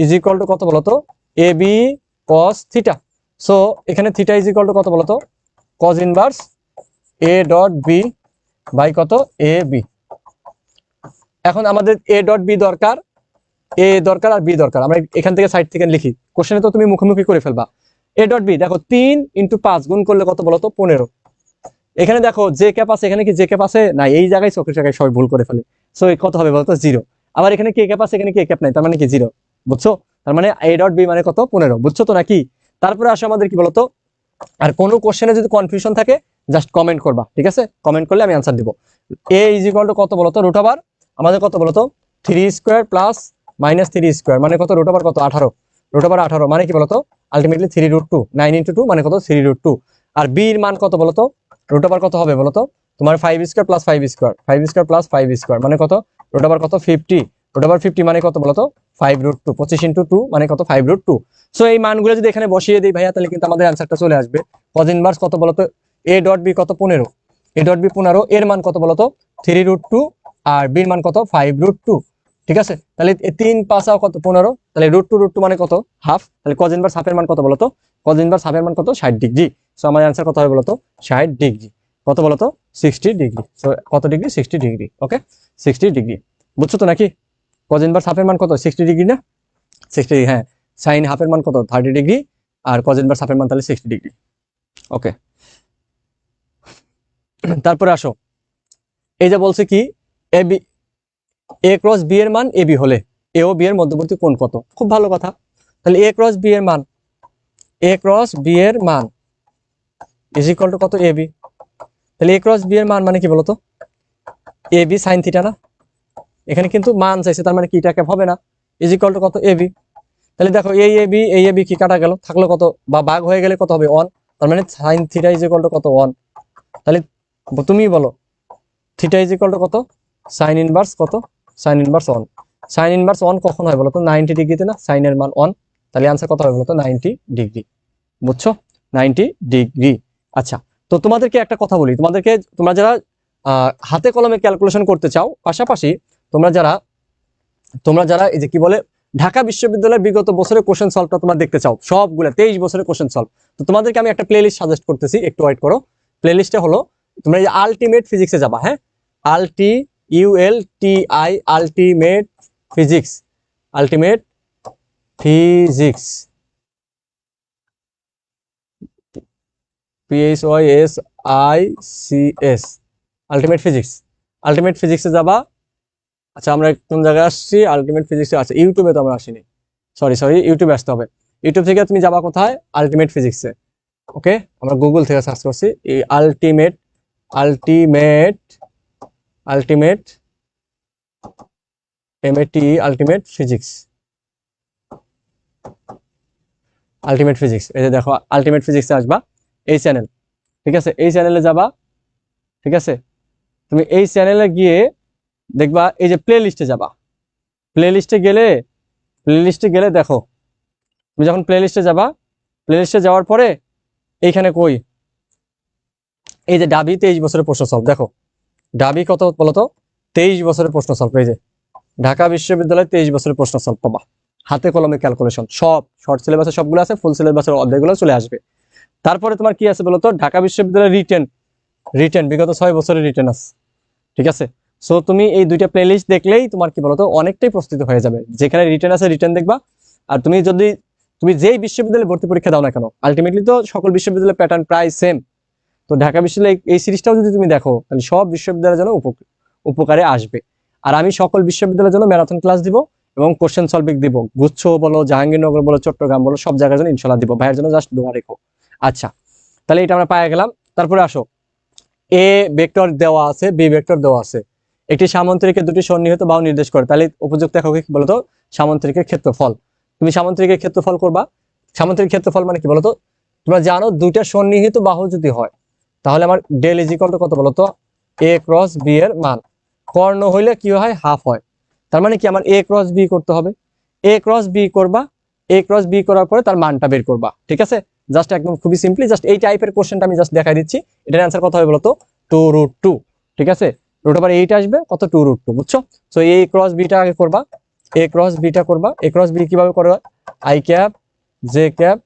is equal to কত বলতো A B cos theta. So এখানে থিটা ইজ ইকুয়াল টু কত বলতো cos inverse A dot B by কত এ বি। এখন আমাদের এ ডট বি দরকার, এ দরকার আর বি দরকার, আমরা এখান থেকে সাইড থেকে লিখি, কোশ্চেনে তো তুমি মুখোমুখি করে ফেলবা। এ ডট বি দেখো 3 ইন্টু 5 গুণ করলে কত বলতো 15, এখানে দেখো যে ক্যাপ আছে, এখানে কি যে ক্যাপ আছে না, এই জায়গায় চোখের জায়গায় সবাই ভুল করে ফেলে। সো কত হবে বলতো 0, আবার এখানে কে ক্যাপ আছে, এখানে কে ক্যাপ নাই, তার মানে কি 0। বুঝছো? তার মানে এ ডট বি মানে কত 15। বুঝছো তো নাকি? তারপরে আসে আমাদের কি বলতো, আর কোনো কোশ্চেনে যদি কনফিউশন থাকে জাস্ট কমেন্ট করবা, ঠিক আছে? কমেন্ট করলে আমি আনসার দিব। এ ইজ ইকুয়াল টু কত বলতো রুট ওভার আমাদের কত বলতো 3 স্কোয়ার প্লাস -3 স্কোয়ার মানে কত রুট ওভার কত 18, রুট ওভার 18 মানে কি বলতো আলটিমেটলি 3√2, 9 ইন্টু 2 মানে কত 3√2। আর বি এর মান কত বলতো রুট ওভার কত হবে বলতো তোমার 5 square plus 5 square, 5 square plus 5 square মানে কত রুট ওভার কত 50, রুট ওভার 50 মানে কত বলতো 5√2, 25 ইন্টু 2 মানে কত 5√2। সো এই মানগুলো যদি এখানে বসিয়ে দিই ভাইয়া তাহলে কিন্তু আমাদের অ্যান্সারটা চলে আসবে। কজ ইনভার্স কত বলতো এ ডট বি কত 15, এ ডট বি 15, এর মান কত বলতো 3√2 আর বির মান কত 5√2। ঠিক আছে? তাহলে 3 5 কত 15, তাহলে √2 মানে কত হাফ, তাহলে কজ ইনভার্স হাফের মান কত বলতো কজ ইনভার্স হাফের মান কত 60 ডিগ্রি। সো আমার অ্যান্সার কত হবে বলতো 60 ডিগ্রি, কত বলতো 60 ডিগ্রি। সো কত ডিগ্রি 60 ডিগ্রি, ওকে 60 ডিগ্রি। বুঝছো তো নাকি? কজ ইনভার্স হাফের মান কত 60 ডিগ্রি না, 60 ডিগ্রি, হ্যাঁ। সাইন হাফের মান কত 30 ডিগ্রি আর কজ ইনভার্স হাফের মান তাহলে 60 ডিগ্রি, ওকে। তারপরে আসো এই যে বলছে কি A B A cross B এর মান এ বি হলে এ ও বি এর মধ্যবর্তী কোণ কত। খুব ভালো কথা। তাহলে এ ক্রস বি এর মান, এ ক্রস বি এর মান ইজ ইকুয়াল টু কত এ বি। তাহলে এ ক্রস বি এর মান মানে কি বলতো এ বি সাইন থিটা না, এখানে কিন্তু মান চাইছে তার মানে কি এটা ক্যাপ হবে না, ইজ ইকুয়াল টু কত এ বি। তাহলে দেখো এই এ বি কি কাটা গেল, থাকলো কত বা ভাগ হয়ে গেলে কত হবে 1, তার মানে sine theta is equal to কত 1। তাহলে তুমি বলো থিটা ইজ ইকুয়াল টু কত সাইন ইনভার্স কত সাইন ইনভার্স 1, সাইন ইনভার্স 1 কখন হয় বলতো 90 ডিগ্রিতে না, সাইনের মান 1, তাহলে আনসার কত হবে বলতো 90 ডিগ্রি। বুঝছো 90 ডিগ্রি। আচ্ছা, তো তোমাদেরকে একটা কথা বলি, তোমাদেরকে তোমরা যারা হাতে কলমে ক্যালকুলেশন করতে চাও, পাশাপাশি তোমরা যারা এই যে কি বলে ঢাকা বিশ্ববিদ্যালয়ের বিগত বছরের কোশ্চেন সলভটা তোমরা দেখতে চাও, সবগুলা 23 বছরের কোশ্চেন সলভ, তো তোমাদেরকে আমি একটা প্লেলিস্ট সাজেস্ট করতেছি, একটু ওয়েট করো। প্লেলিস্টে হলো তোমরা এই আলটিমেট ফিজিক্সে যাবা, হ্যাঁ, ULTI ultimate physics, ultimate physics PHYSICS ultimate physics, ultimate ফিজিক্সে যাবা। আচ্ছা আমরা কোন জায়গায় আসছি, আলটিমেট ফিজিক্সে আছে, ইউটিউবে তো আমরা আসিনি, সরি ইউটিউবে আসতে হবে। ইউটিউব থেকে তুমি যাবা কোথায় আলটিমেট ফিজিক্সে, ওকে। আমরা গুগল থেকে সার্চ করছি এই ultimate MAT ultimate physics, ultimate physics, এই যে দেখো আলটিমেট ফিজিক্সে আসবা, এই চ্যানেল, ঠিক আছে, এই চ্যানেলে যাবা, ঠিক আছে, তুমি এই চ্যানেলে গিয়ে দেখবা এই যে প্লে লিস্টে যাবা, প্লে লিস্টে গেলে দেখো, তুমি যখন প্লে লিস্টে যাবা, প্লে লিস্টে যাওয়ার পরে এইখানে কই এই যে ডাবি 23 বছরের প্রশ্ন সলভ, দেখো ডাবি কত বলতো, 23 বছরের প্রশ্ন সলভ, এই যে ঢাকা বিশ্ববিদ্যালয় 23 বছরের প্রশ্ন সলভ পাবা, হাতে কলমে ক্যালকুলেশন, সব শর্ট সিলেবাসে সবগুলো আছে, ফুল সিলেবাসের অধ্যায়গুলো চলে আসবে। তারপরে তোমার কি আছে বলতো, ঢাকা বিশ্ববিদ্যালয়ের রিটেন বিগত 6 বছরের রিটেন আছে, ঠিক আছে। সো তুমি এই দুইটা প্লেলিস্ট দেখলেই তোমার কি বলতো অনেকটাই প্রস্তুত হয়ে যাবে, যেখানে রিটেন আছে রিটেন দেখবা। আর তুমি যেই বিশ্ববিদ্যালয়ে ভর্তি পরীক্ষা দাও না কেন, আলটিমেটলি তো সকল বিশ্ববিদ্যালয়ের প্যাটার্ন প্রায় সেম। তো ঢাকা বিশ্ববিদ্যালয় এই সিরিজটাও যদি তুমি দেখো, তাহলে সব বিশ্ববিদ্যালয়ের জন্য উপকারে আসবে। আর আমি সকল বিশ্ববিদ্যালয়ের জন্য ম্যারাথন ক্লাস দিব এবং কোশ্চেন সলভিং দিব, গুচ্ছ বলো, জাহাঙ্গীরনগর বলো, চট্টগ্রাম বলো, সব জায়গার জন্য ইনশাল্লাহ দিব, ভাইয়ের জন্য জাস্ট দোয়া রেখো। আচ্ছা, তাহলে এটা আমরা পায়ে গেলাম। তারপরে আসো, এ ভেক্টর দেওয়া আছে, বি ভেক্টর দেওয়া আছে, একটি সামান্তরিকের দুটি সন্নিহিত বাহু নির্দেশ করে, তাহলে উপযুক্ত একক কি বলতো, সামান্তরিকের ক্ষেত্রফল। তুমি সামান্তরিকের ক্ষেত্রফল করবা, সামান্তরিক ক্ষেত্রফল মানে কি বলতো, তোমরা জানো দুইটা সন্নিহিত বাহু যদি হয়, তাহলে আমার ডেল ইজ ইকুয়াল টু কত বলতো, এ ক্রস বি এর মান, কর্ণ হইলে কি হয়, হাফ হয়। তার মানে কি আমার এ ক্রস বি করতে হবে, এ ক্রস বি করবা, এ ক্রস বি করার পরে তার মানটা বের করবা, ঠিক আছে। জাস্ট একদম খুবই সিম্পলি, জাস্ট এই টাইপের কোশ্চেনটা আমি জাস্ট দেখাই দিচ্ছি। এটার অ্যান্সার কত হবে বলতো, 2√2, ঠিক আছে। রুট ওভার 8 আসবে কত, 2√2, বুঝছো। সো এ ক্রস বিটা আগে করবা, এ ক্রস বিটা করবা, এ ক্রস বি কিভাবে করবা, I cap J cap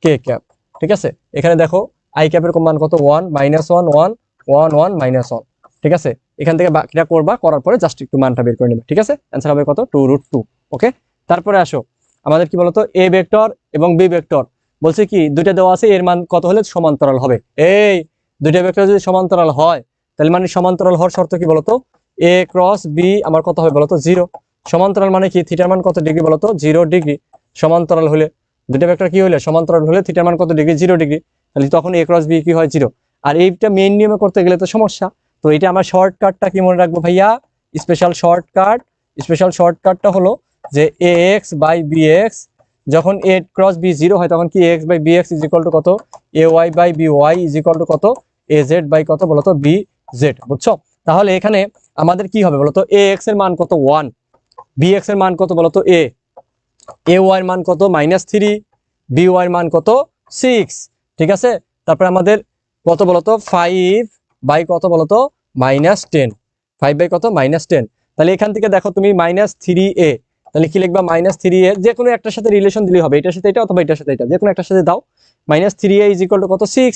K cap, ঠিক আছে। এখানে দেখো আই ক্যাপের মান কত, 1 -1 1 1 1 -1, ঠিক আছে। এখান থেকে বাকিটা করবা, করার পরে জাস্ট একটু মানটা বের করে নেবে, ঠিক আছে। অ্যান্সার হবে কত, 2√2, ওকে। তারপরে আসো, আমাদের কি বলতো, এ ভেক্টর এবং বি ভেক্টর বলছে কি দুইটা দেওয়া আছে, এর মান কত হলে সমান্তরাল হবে। এই দুইটা ভেক্টর যদি সমান্তরাল হয়, তাহলে মানে সমান্তরাল হওয়ার শর্ত কি বলতো, এ ক্রস বি আমার কত হবে বলতো, 0। সমান্তরাল মানে কি, থিটার মান কত ডিগ্রি বলতো, 0 ডিগ্রি। সমান্তরাল হলে দুইটা ভেক্টর কি হলে সমান্তরাল হলে থিটার মান কত ডিগ্রি, 0 ডিগ্রি, তাহলে তখন এ ক্রস বি কি হয়, 0। আর এইটা মেইন নিয়মে করতে গেলে তো সমস্যা, তো এটা আমার শর্টকাটটা কি মনে রাখবো ভাইয়া, স্পেশাল শর্টকাটটা হলো যে A X by B X, যখন এ ক্রস বি 0 হয় তখন কি X by B X is equal to কত, A Y by B Y is equal to কত, এ জেড বাই কত বলতো, বি জেড, বুঝছো। তাহলে এখানে আমাদের কি হবে বলতো, এ এক্স এর মান কত 1, বি এক্স এর মান কত বলতো এ ওয়াই এর মান কত -3, বি ওয়াই এর মান কত 6, ঠিক আছে। তারপরে আমাদের কত বলতো 5 বাই কত বলতো -10, 5 বাই কত -10। তাহলে এখান থেকে দেখো তুমি -3a, তাহলে কি লিখবা, -3a, যে কোনো একটার সাথে রিলেশন দিলেই হবে, এটার সাথে এটা অথবা এটার সাথে এটা, যে কোনো একটার সাথে দাও। -3a ইজ ইকুয়াল টু কত, 6।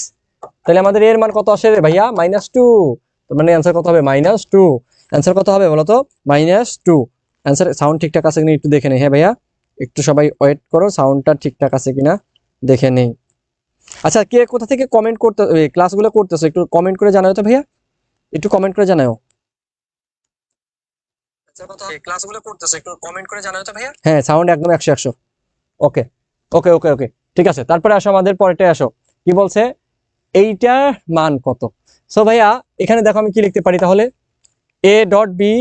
তাহলে আমাদের এর মান কত আসে রে ভাইয়া, -2, তার মানে অ্যান্সার কত হবে, -2। অ্যান্সার কত হবে বলতো, -2। অ্যান্সার সাউন্ড ঠিকঠাক আছে কিনা একটু দেখে নেই, হ্যাঁ ভাইয়া একটু সবাই ওয়েট করো, সাউন্ডটা ঠিকঠাক আছে কিনা দেখে নেই। আচ্ছা, কে কোথা থেকে কমেন্ট করতে, ক্লাসগুলো করতেছো একটু কমেন্ট করে জানাও তো ভাইয়া, একটু কমেন্ট করে জানাও। ক্লাসগুলো করতেছো একটু কমেন্ট করে জানাও তো ভাইয়া। হ্যাঁ, সাউন্ড একদম 100 ওকে ওকে ওকে ওকে, ঠিক আছে। তারপরে আসো আমাদের পরেরটায় আসো, কি বলছে, এইটার মান কত। সো ভাইয়া এখানে দেখো আমি কি লিখতে পারি, তাহলে এ ডট বি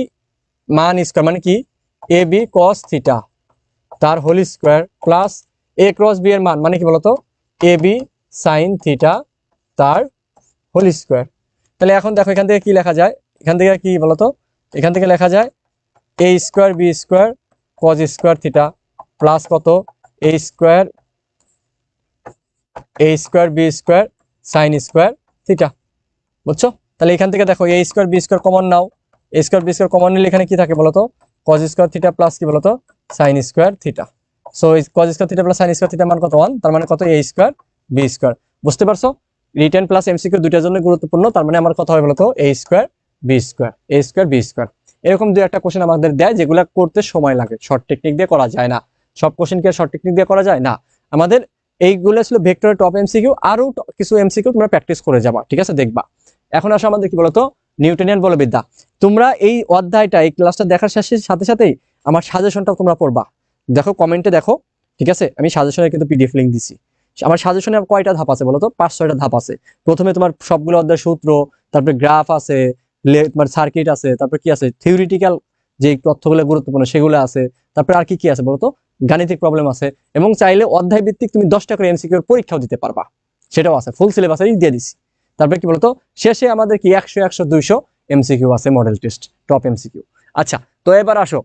মান স্কয়ার মানে কি, এ বি কস থিটা তার হোল স্কোয়ার প্লাস এ ক্রস বি এর মান মানে কি বলতো, এ বি সাইন থিটা তার হোল স্কোয়ার। তাহলে এখন দেখো এখান থেকে কি লেখা যায়, এখান থেকে কি বলতো, এখান থেকে লেখা যায় A square B square cos square theta plus কত, A square B square sine square theta, বুঝছো। তাহলে এখান থেকে দেখো A square B square common নাও, A square B square common নিলে এখানে কি থাকে বলতো, কজ স্কোয়ার থিটা প্লাস কি বলতো, sign square theta. So cos square theta plus sign square theta মান কত, 1, তার মানে কত, এ স্কোয়ার বি স্কোয়ার। বুঝতে পারছো, রিটেন প্লাস এমসিকিউ দুইটার জন্য গুরুত্বপূর্ণ, তার মানে আমার কথা হয় বলতো এ স্কোয়ার বি স্কোয়ার। এরকম দুই একটা কোশ্চেন আমাদের দেয় যেগুলো করতে সময় লাগে, শর্ট টেকনিক দিয়ে করা যায় না। সব কোশ্চেনকে শর্ট টেকনিক দিয়ে করা যায় না। আমাদের এইগুলো ছিল ভেক্টরের টপ এমসিকিউ, আরো কিছু এমসিকিউ তোমরা প্র্যাকটিস করে যাবা, ঠিক আছে, দেখবা। এখন আসো আমাদের কি বলতো, নিউটনিয়ান বলবিদ্যা। তোমরা এই অধ্যায়টা, এই ক্লাসটা দেখার সাথে সাথেই আমার সাজেশনটা তোমরা পড়বা, দেখো কমেন্টে দেখো, ঠিক আছে। আমি সাজেশনে কিন্তু পিডিএফ লিংক দিছি। আমার সাজেশনে কয়টা ধাপ আছে বলতো, 5-6টা ধাপ আছে। প্রথমে তোমার সবগুলো অধ্যায় সূত্র, তারপরে গ্রাফ আছে, তোমার সার্কিট আছে, তারপর কি আছে, থিওরিটিক্যাল যে তথ্যগুলো গুরুত্বপূর্ণ সেগুলো আছে। তারপরে আর কি কি আছে বলতো, গাণিতিক প্রবলেম আছে, এবং চাইলে অধ্যায় ভিত্তিক তুমি 10টা করে এমসিকিউর পরীক্ষাও দিতে পারবা, সেটাও আছে, ফুল সিলেবাসে দিয়ে দিছি। তারপরে কি বলতো, শেষে আমাদের কি 100 100 200 এমসিকিউ আছে, মডেল টেস্ট, টপ এমসিকিউ। আচ্ছা, তো এবার আসো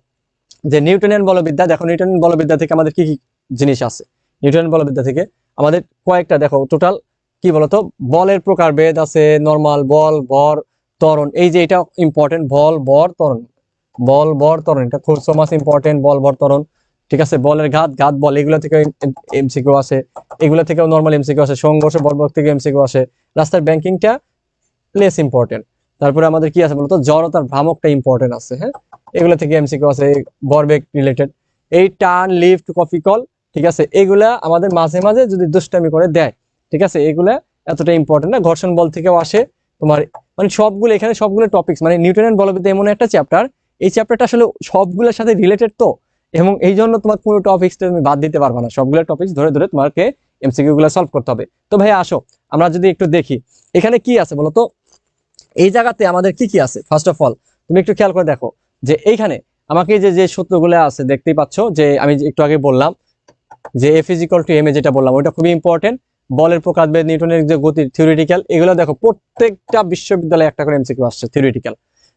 যে নিউটনিয়ান বলবিদ্যা। দেখো নিউটনিয়ান বলবিদ্যা থেকে আমাদের কি কি জিনিস আছে। নিউটনিয়ান বলবিদ্যা থেকে আমাদের কয়েকটা দেখো টোটাল কি বলতো, বলের প্রকারভেদ আছে, নরমাল বল, ভর, ত্বরণ। এই যে এটা ইম্পর্টেন্ট, বল, ভর, ত্বরণ। বল, ভর, ত্বরণ, এটা খুব সো মাচ ইম্পর্টেন্ট, বল, ভর, ত্বরণ। ঠিক আছে, বলের ঘাত, ঘাত বল, এগুলো থেকে এমসিকিউ আছে, এগুলো থেকেও নরমাল এমসিকিউ আছে, সংঘর্ষ বলবৎ থেকে এমসিকিউ আসে। রাস্তার ব্যাংকিংটা লেস ইম্পর্টেন্ট। তারপরে আমাদের কি আছে বলতো, জড়তার ভ্রামকটা ইম্পর্টেন্ট আছে, হ্যাঁ, এগুলো থেকে এমসিকিউ আছে, ভরবেগ রিলেটেড। এই টার্ন, লিফট, কপি কল, ঠিক আছে, এগুলা আমাদের মাঝে মাঝে যদি দুষ্টামি করে দেয়, ঠিক আছে, এগুলা এতটা ইম্পর্টেন্ট না। ঘর্ষণ বল থেকেও আসে তোমার, মানে সবগুলো এখানে সবগুলো টপিকস, মানে নিউটনের বলবিদ্যা এমন একটা চ্যাপ্টার, এই চ্যাপ্টারটা আসলে সবগুলোর সাথে রিলেটেড তো, এবং এই জন্য তোমার কোনো টপিক্সটা তুমি বাদ দিতে পারবে না, সবগুলো টপিক্স ধরে ধরে তোমাকে এমসিকিউ গুলো সলভ করতে হবে। তো ভাই আসো আমরা যদি একটু দেখি এখানে কি আছে বলতো, এই জায়গাতে আমাদের কি কি আছে। ফার্স্ট অফ অল তুমি একটু খেয়াল করে দেখো যে এইখানে আমাকে যে যে সূত্রগুলো আছে দেখতেই পাচ্ছ, যে আমি একটু আগে বললাম যে F is equal to M A, যেটা বললাম ওইটা খুবই ইম্পর্টেন্ট। বলের প্রকারভেদ, নিউটনের যে গতির থিওরিটিক্যাল, এগুলো দেখো প্রত্যেকটা বিশ্ববিদ্যালয়ে একটা করে এমসিকিউ আসছে থিওরিটিক্যাল।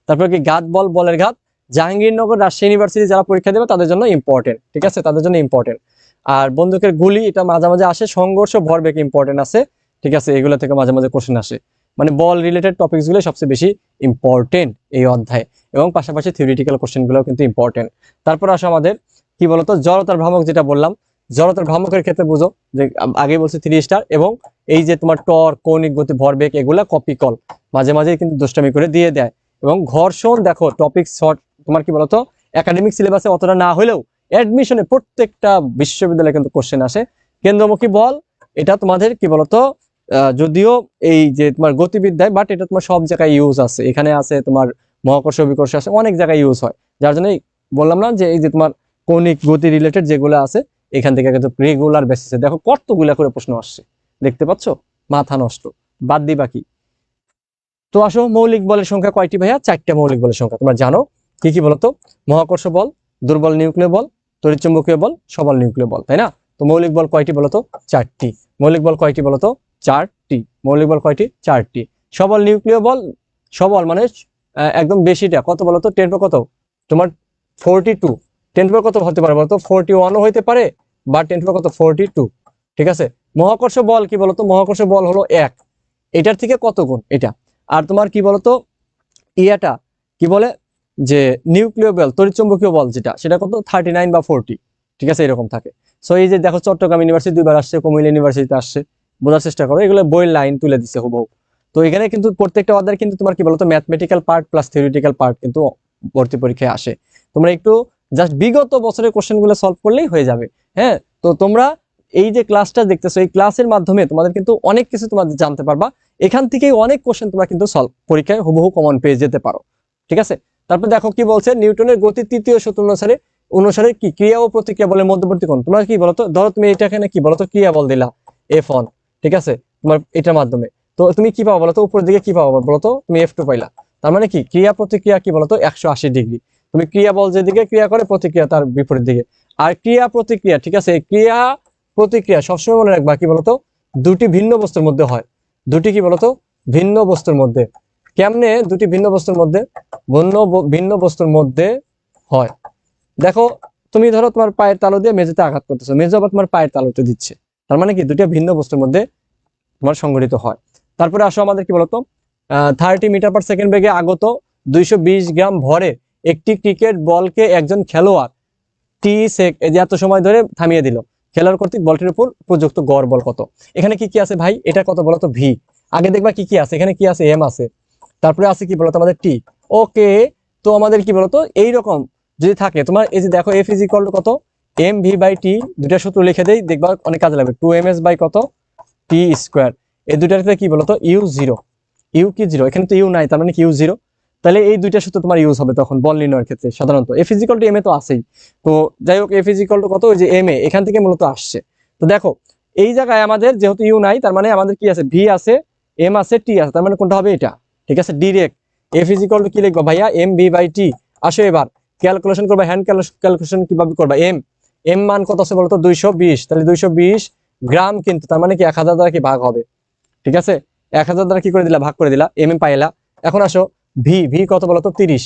তারপর কি ঘাত বল, বলের ঘাত, জাহাঙ্গীরনগর, রাজশাহী ইউনিভার্সিটি যারা পরীক্ষা দেবে তাদের জন্য ইম্পর্টেন্ট, ঠিক আছে, তাদের জন্য ইম্পর্টেন্ট। আর বন্দুকের গুলি, এটা মাঝে মাঝে আসে। সংঘর্ষ, ভরবেগ ইম্পর্টেন্ট আছে, ঠিক আছে, এগুলো থেকে মাঝে মাঝে কোশ্চেন আসে। মানে বল রিলেটেড টপিকস গুলো সবচেয়ে বেশি ইম্পর্টেন্ট এই অধ্যায়, এবং পাশাপাশি থিওরিটিক্যাল কোশ্চেন গুলো কিন্তু ইম্পর্টেন্ট। তারপর আসো আমাদের কি বলতো, জড়তার ভ্রামক, যেটা বললাম, জড়তার ভ্রামকের ক্ষেত্রে বুঝো যে আগে বলছি 3 স্টার, এবং এই যে তোমার টর্ক, কৌণিক গতি, ভরবেগ, এগুলা কপি কল, মাঝে মাঝে কিন্তু দুষ্টামি করে দিয়ে দেয়। এবং ঘর্ষণ দেখো টপিক শর্ট, তোমার কি বলতো একাডেমিক সিলেবাসে অতটা না হলেও অ্যাডমিশনে প্রত্যেকটা বিশ্ববিদ্যালয়ে কিন্তু কোশ্চেন আসে। কেন্দ্রমুখী বল, এটা তোমাদের কি বলতো যদিও এই যে তোমার গতিবিদ্যায়, বাট এটা তোমার সব জায়গায় ইউজ আছে, এখানে আছে তোমার মহাকর্ষ বিকর্ষ আছে, অনেক জায়গায় ইউজ হয়। যার জন্য বললাম না যে এই যে তোমার কৌণিক গতি রিলেটেড যেগুলো আছে এখান থেকে কিন্তু রেগুলার বেসিসে দেখো কতগুলা করে প্রশ্ন আসছে, দেখতে পাচ্ছ, মাথা নষ্ট, বাদ দিবা কি। তো আসো, মৌলিক বলের সংখ্যা কয়টি ভাইয়া? 4টা মৌলিক বলের সংখ্যা তোমরা জানো, কি কি বলতো, মহাকর্ষ বল, দুর্বল নিউক্লিয় বল, তড়িৎচুম্বকীয় বল, সবল নিউক্লিয় বল, তাই না? তো মৌলিক বল কয়টি বলতো? 4টি। মৌলিক বল কয়টি বলতো? 4টি। মৌলিক বল কয়টি? 4টি। সবল নিউক্লিয় বল, সবল মানে একদম বেশিটা, কত বলতো? 10 কত তোমার 42। 10 কত হতে পারে বলতো? 41ও হইতে পারে, বা 10 কত 42, ঠিক আছে। মহাকর্ষ বল কি বলতো? মহাকর্ষ বল হলো 1, এটার থেকে কত গুণ এটা। আর তোমার কি বলতো ইয়াটা কি বলে, যে নিউক্লিয় বল, তড়িৎচুম্বকীয় বল যেটা, সেটা কত 39 বা 40, ঠিক আছে, এরকম থাকে। সো এই যে দেখো চট্টগ্রাম ইউনিভার্সিটি 2বার আসছে, কুমিল্লা ইউনিভার্সিটিতে আসছে, বোঝার চেষ্টা করো, এগুলো বইয়ের লাইন তুলে দিচ্ছে হুবহু। তো এখানে কিন্তু প্রত্যেকটা অধ্যায় কিন্তু তোমার কি বলতো mathematical part plus theoretical part কিন্তু ভর্তি পরীক্ষায় আসে। তোমরা একটু জাস্ট বিগত বছরের কোশ্চেনগুলো সলভ করলেই হয়ে যাবে। হ্যাঁ, তো তোমরা এই যে ক্লাসটা দেখতেছো, এই ক্লাসের মাধ্যমে তোমাদের কিন্তু অনেক কিছু তোমাদের জানতে পারবা। এখান থেকেই অনেক কোশ্চেন তোমরা কিন্তু সলভ পরীক্ষায় হুবহু কমন পেয়ে যেতে পারো, ঠিক আছে। তারপর দেখো কি বলছে, নিউটনের গতির তৃতীয় সূত্র অনুসারে কি ক্রিয়া ও প্রতিক্রিয়া বলের মধ্যবর্তী কোণ। তোমরা কি বলতো, ধরো তুমি এটা এখানে কি বলতো ক্রিয়া বল দিলা F1, ঠিক আছে, তোমার এটার মাধ্যমে, তো তুমি কি পাবো বলতো, উপরের দিকে কি পাবো বলতো, তুমি F2 পাইলা। তার মানে কি ক্রিয়া প্রতিক্রিয়া কি বলতো 180 ডিগ্রি। তুমি ক্রিয়া বল যেদিকে ক্রিয়া করে, প্রতিক্রিয়া তার বিপরীত দিকে। আর ক্রিয়া প্রতিক্রিয়া, ঠিক আছে, ক্রিয়া প্রতিক্রিয়া সবসময় মনে রাখবা কি বলতো দুটি ভিন্ন বস্তুর মধ্যে হয়। দুটি কি বলতো ভিন্ন বস্তুর মধ্যে। কেমনে দুটি ভিন্ন বস্তুর মধ্যে? ভিন্ন বস্তুর মধ্যে হয়। দেখো তুমি ধরো তোমার পায়ের তালু দিয়ে মেঝেতে আঘাত করতেছো, মেঝে আবার তোমার পায়ের তালুতে দিচ্ছে, তার মানে কি দুটো ভিন্ন বস্তুর মধ্যে তোমার সংঘটিত হয়। তারপরে আসো আমাদের কি বলতো 30 মিটার পার সেকেন্ড বেগে আগত 220 গ্রাম ভরে একটি ক্রিকেট বলকে একজন খেলোয়াড় এত সময় ধরে থামিয়ে দিল, খেলোয়াড় কর্তৃক বলটির উপর প্রযুক্ত গড় বল কত। এখানে কি কি আছে ভাই, এটা কত বলতো ভি। আগে দেখবা কি কি আছে, এখানে কি আছে, এম আছে, তারপরে আছে কি বলতো আমাদের টি। ওকে, তো আমাদের কি বলতো এইরকম যদি থাকে তোমার, এই যে দেখো এফ ইজ ইকুয়াল টু কত, এম ভি বাই টি, দুটা সূত্র লিখে দেই, দেখবা অনেক কাজে লাগবে। 2ms বাই কত, টি স্কোয়ার। এই দুটার ক্ষেত্রে কি বলতো ইউ জিরো, ইউ কি জিরো, এখানে তো ইউ নাই, তার মানে কি ইউ জিরো। তাহলে এই দুইটা সূত্র তোমার ইউজ হবে তখন বল নির্ণয়ের ক্ষেত্রে সাধারণত। F is equal to M A তো আছেই, তো যাই হোক এফ ইজ ইকুয়াল টু কত, ওই যে এম এ এখান থেকে মূলত আসছে। তো দেখো এই জায়গায় আমাদের যেহেতু ইউ নাই, তার মানে আমাদের কি আছে, ভি আছে, এম আছে, টি আছে, তার মানে কোনটা হবে এটা, ঠিক আছে, direct F is equal to কি লিখবো ভাইয়া, এম ভি বাই টি। আসো এবার ক্যালকুলেশন করবা, হ্যান্ড ক্যালকুলেশন কিভাবে করবা, এম মান কত আছে বলতো 220, তাহলে 220 গ্রাম, কিন্তু তার মানে কি 1000 দ্বারা কি ভাগ হবে, ঠিক আছে, 1000 দ্বারা কি করে দিলা, ভাগ করে দিলা, পাইলা। এখন আসো ভি কত বলতো 30,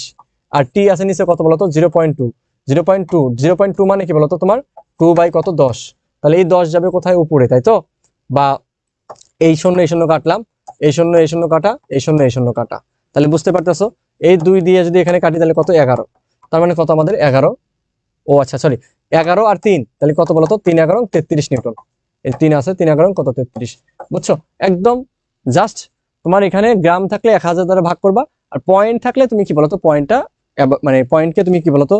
আর টি আছে নিচে কত বলতো 0.2, 0.2 মানে কি বলতো তোমার 2 বাই কত 10, তাহলে এই 10 যাবে কোথায়, উপরে, তাই তো, বা এই শূন্য কাটলাম, এই শূন্য কাটা, এই শূন্য কাটা, তাহলে বুঝতে পারতেছো এই 2 দিয়ে যদি এখানে কাটি তাহলে কত 11, তার মানে কত আমাদের 11, ও আচ্ছা সরি 11 আর 3, তাহলে কত বলতো 3 11 33 নিউটন, এই 3 আছে 3 11 কত 33, বুঝছো, একদম জাস্ট তোমার এখানে গ্রাম থাকলে 1000 দ্বারা ভাগ করবা, আর পয়েন্ট থাকলে তুমি কি বলতো পয়েন্টটা, মানে পয়েন্টকে তুমি কি বলতো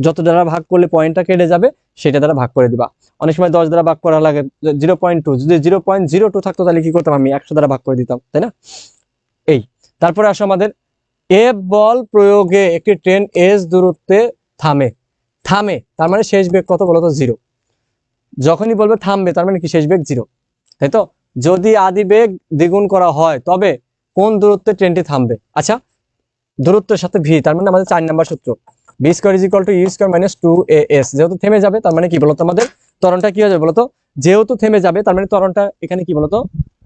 যত দ্বারা ভাগ করলে পয়েন্টটা কেটে যাবে সেটা দ্বারা ভাগ করে দিবা। অনেক সময় 10 দ্বারা ভাগ করা লাগে, 0.2, যদি 0.02 থাকতো তাহলে কি করতাম, আমি 100 দ্বারা ভাগ করে দিতাম, তাই না। এই তারপরে আসো আমাদের এফ বল প্রয়োগে একটি ট্রেন এস দূরত্বে থামে, তার মানে শেষ বেগ কত বলতো 0, যখনই বলবে থামবে তার মানে কি শেষ বেগ 0, তাই তো। যদি আদি বেগ দ্বিগুণ করা হয় তবে কোন দূরত্বে ট্রেনটি থামবে, আচ্ছা দূরত্বের সাথে ভি, তার মানে আমাদের 4 নাম্বার সূত্র, B square is equal to U square minus 2as, যেহেতু থেমে যাবে তার মানে কি বলতো আমাদের ত্বরণটা কি হয়ে যাবে বলতো, যেহেতু থেমে যাবে তার মানে ত্বরণটা এখানে কি বলতো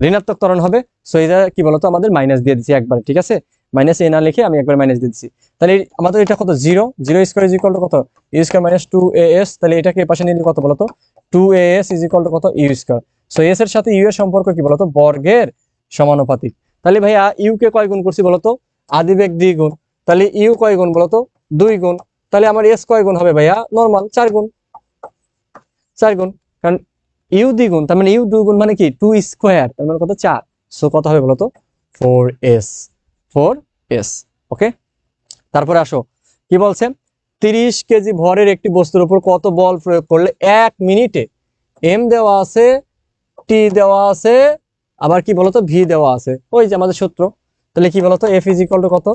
ঋণাত্মক ত্বরণ হবে, সো এটা কি বলতো আমাদের মাইনাস দিয়ে দিচ্ছি একবার, ঠিক আছে, মাইনাস এ না লিখে আমি একবার মাইনাস দিয়ে দিচ্ছি, তাহলে আমাদের এটা কত 0 স্কোয়ার ইজ ইকুয়াল টু কত ইউ স্কোয়ার মাইনাস 2as, তাহলে এটাকে এ পাশে নিলে কত বলতো 2as ইজ ইকুয়াল টু কত ইউ স্কোয়ার, সো এস এর সাথে ইউ এর সম্পর্ক কি বলতো বর্গের সমানুপাতিক, তাহলে ভাইয়া ইউ কে কয় গুণ করছি বলতো আদিবেগ দ্বিগুণ, তাহলে ইউ কয় গুণ বলতো 2 গুণ, তাহলে আমার এস কয় গুণ হবে ভাইয়া নরমাল 4 গুণ, 4 গুণ, কারণ ইউ দ্বিগুণ তার মানে ইউ 2 গুণ মানে কি 2 স্কোয়ার, তার মানে কত 4, সো কত হবে বলতো 4s, ওকে। তারপরে আসো কি বলছে, 30 কেজি ভরের একটি বস্তুর উপর কত বল প্রয়োগ করলে 1 মিনিটে এম দেওয়া আছে, টি দেওয়া আছে, আবার কি বলতো ভি দেওয়া আছে, ওই যে আমাদের সূত্র, তাহলে কি বলতো এফ ইজ ইকুয়াল টু কত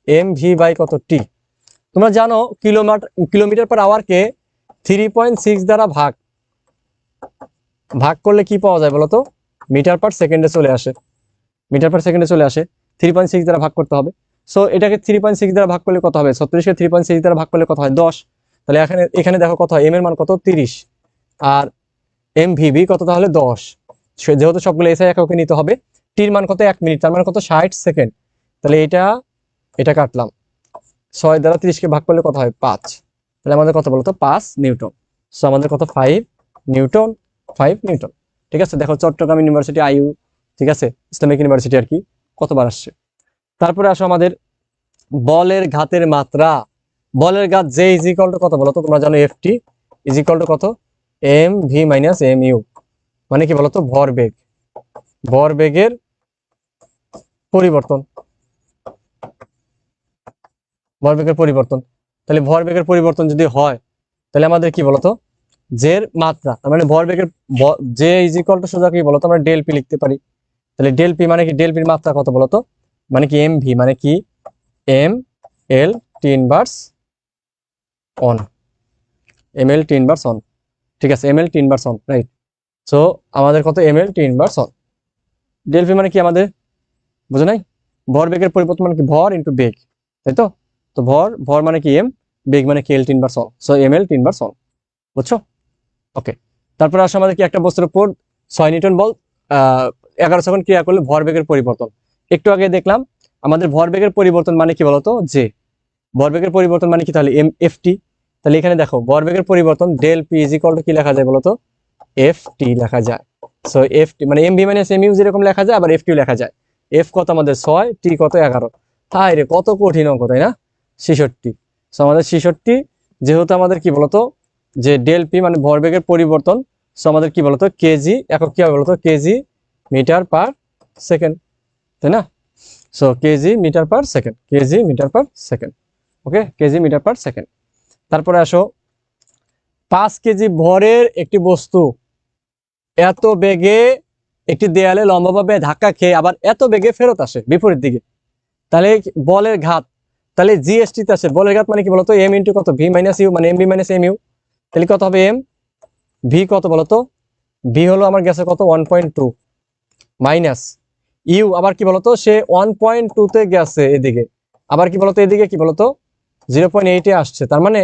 এম ভি বাই কত টি, তোমরা জানো কিলোমিটার পার আওয়ারকে 3.6 দ্বারা ভাগ করলে কি পাওয়া যায় বলতো মিটার পার সেকেন্ডে চলে আসে, 3.6 দ্বারা ভাগ করতে হবে, সো এটাকে 3.6 দ্বারা ভাগ করলে কত হবে, 36কে 3.6 দ্বারা ভাগ করলে কত হয় 10, তাহলে এখানে দেখো কত হয় এম এর মান কত 30, আর এম ভি কত তাহলে 10, যেহেতু সবগুলো এসআই এককে নিতে হবে, টির মান কত 1 মিনিট, তার মানে কত 60 সেকেন্ড, তাহলে এটা কাটলাম, 6 দ্বারা 30কে ভাগ করলে কত হয় 5, তাহলে আমাদের কত বলতো 5 নিউটন, সো আমাদের কত 5 নিউটন, ঠিক আছে। দেখো চট্টগ্রাম ইউনিভার্সিটি আইইউ, ঠিক আছে, ইসলামিক ইউনিভার্সিটি আর কি কতবার আসছে। তারপরে আসো আমাদের বলের ঘাতের মাত্রা, বলের ঘাত জে ইজ ইকুয়াল টু কত বলতো তোমরা জানো এফটি ইজ ইকুয়াল টু কত M V minus M U, মানে কি বলতো ভরবেগের পরিবর্তন, তাহলে ভরবেগের পরিবর্তন যদি হয় তাহলে আমাদের কি বলতো জের মাত্রা, তার মানে ভরবেগের জে ইজ ইকুয়াল টু সোজা কি বলতো আমরা ডেল পি লিখতে পারি, তাহলে ডেল পি মানে কি ডেল পির মাত্রা কত বলতো, মানে কি এম ভি মানে কি M L T inverse one, ঠিক আছে, M L T inverse one, right, so আমাদের কত M L T inverse one, del P মানে কি আমাদের বুঝো নাই, ভরবেগের পরিবর্তন মানে কি ভর ইন্টু বেগ, তাই তো, তো ভর মানে কি এম, বেগ মানে কি L T inverse on, so M L T inverse on, বুঝছো, ওকে। তারপরে আসলে আমাদের কি একটা বস্তুর উপর 6 নিউটন বল 11 সেকেন্ড ক্রিয়া করলে ভরবেগের পরিবর্তন, একটু আগে দেখলাম আমাদের ভরবেগের পরিবর্তন মানে কি বলতো যে, ভরবেগের পরিবর্তন মানে কি তাহলে এম এফ টি, তাহলে এখানে দেখো ভরবেগের পরিবর্তন del P is equal to কি লেখা যায় বলতো এফ টি লেখা যায়, সো এফ টি মানে M V minus M U যেরকম লেখা যায় আবার এফ টিও লেখা যায়, এফ কত আমাদের 6, টি কত 11, তাই রে কত কঠিন অঙ্ক তাই না, 66, সো আমাদের 66, যেহেতু আমাদের কি বলতো যে ডেল পি মানে ভরবেগের পরিবর্তন, সো আমাদের কি বলতো কেজি একক কি হবে বলতো কেজি মিটার পার সেকেন্ড, তাই না, so KG metre per second, okay, KG metre per second. তারপরে আসো 5 কেজি ভরের একটি বস্তু এত বেগে একটি দেয়ালে লম্বাভাবে ধাক্কা খেয়ে আবার এত বেগে ফেরত আসে বিপরীত দিকে, তাহলে বলের ঘাত, তাহলে জিএসটি তে আসে বলের ঘাত মানে কি বলতো এম ইন্টু কত ভি মাইনাস ইউ, মানে M V minus M U, তাহলে কত হবে এম ভি কত বলতো ভি হলো আমার গেছে কত 1.2 মাইনাস ইউ আবার কি বলতো সে 1.2 তে গেছে এদিকে, আবার কি বলতো এদিকে কি বলতো 0.8 আসছে, তার মানে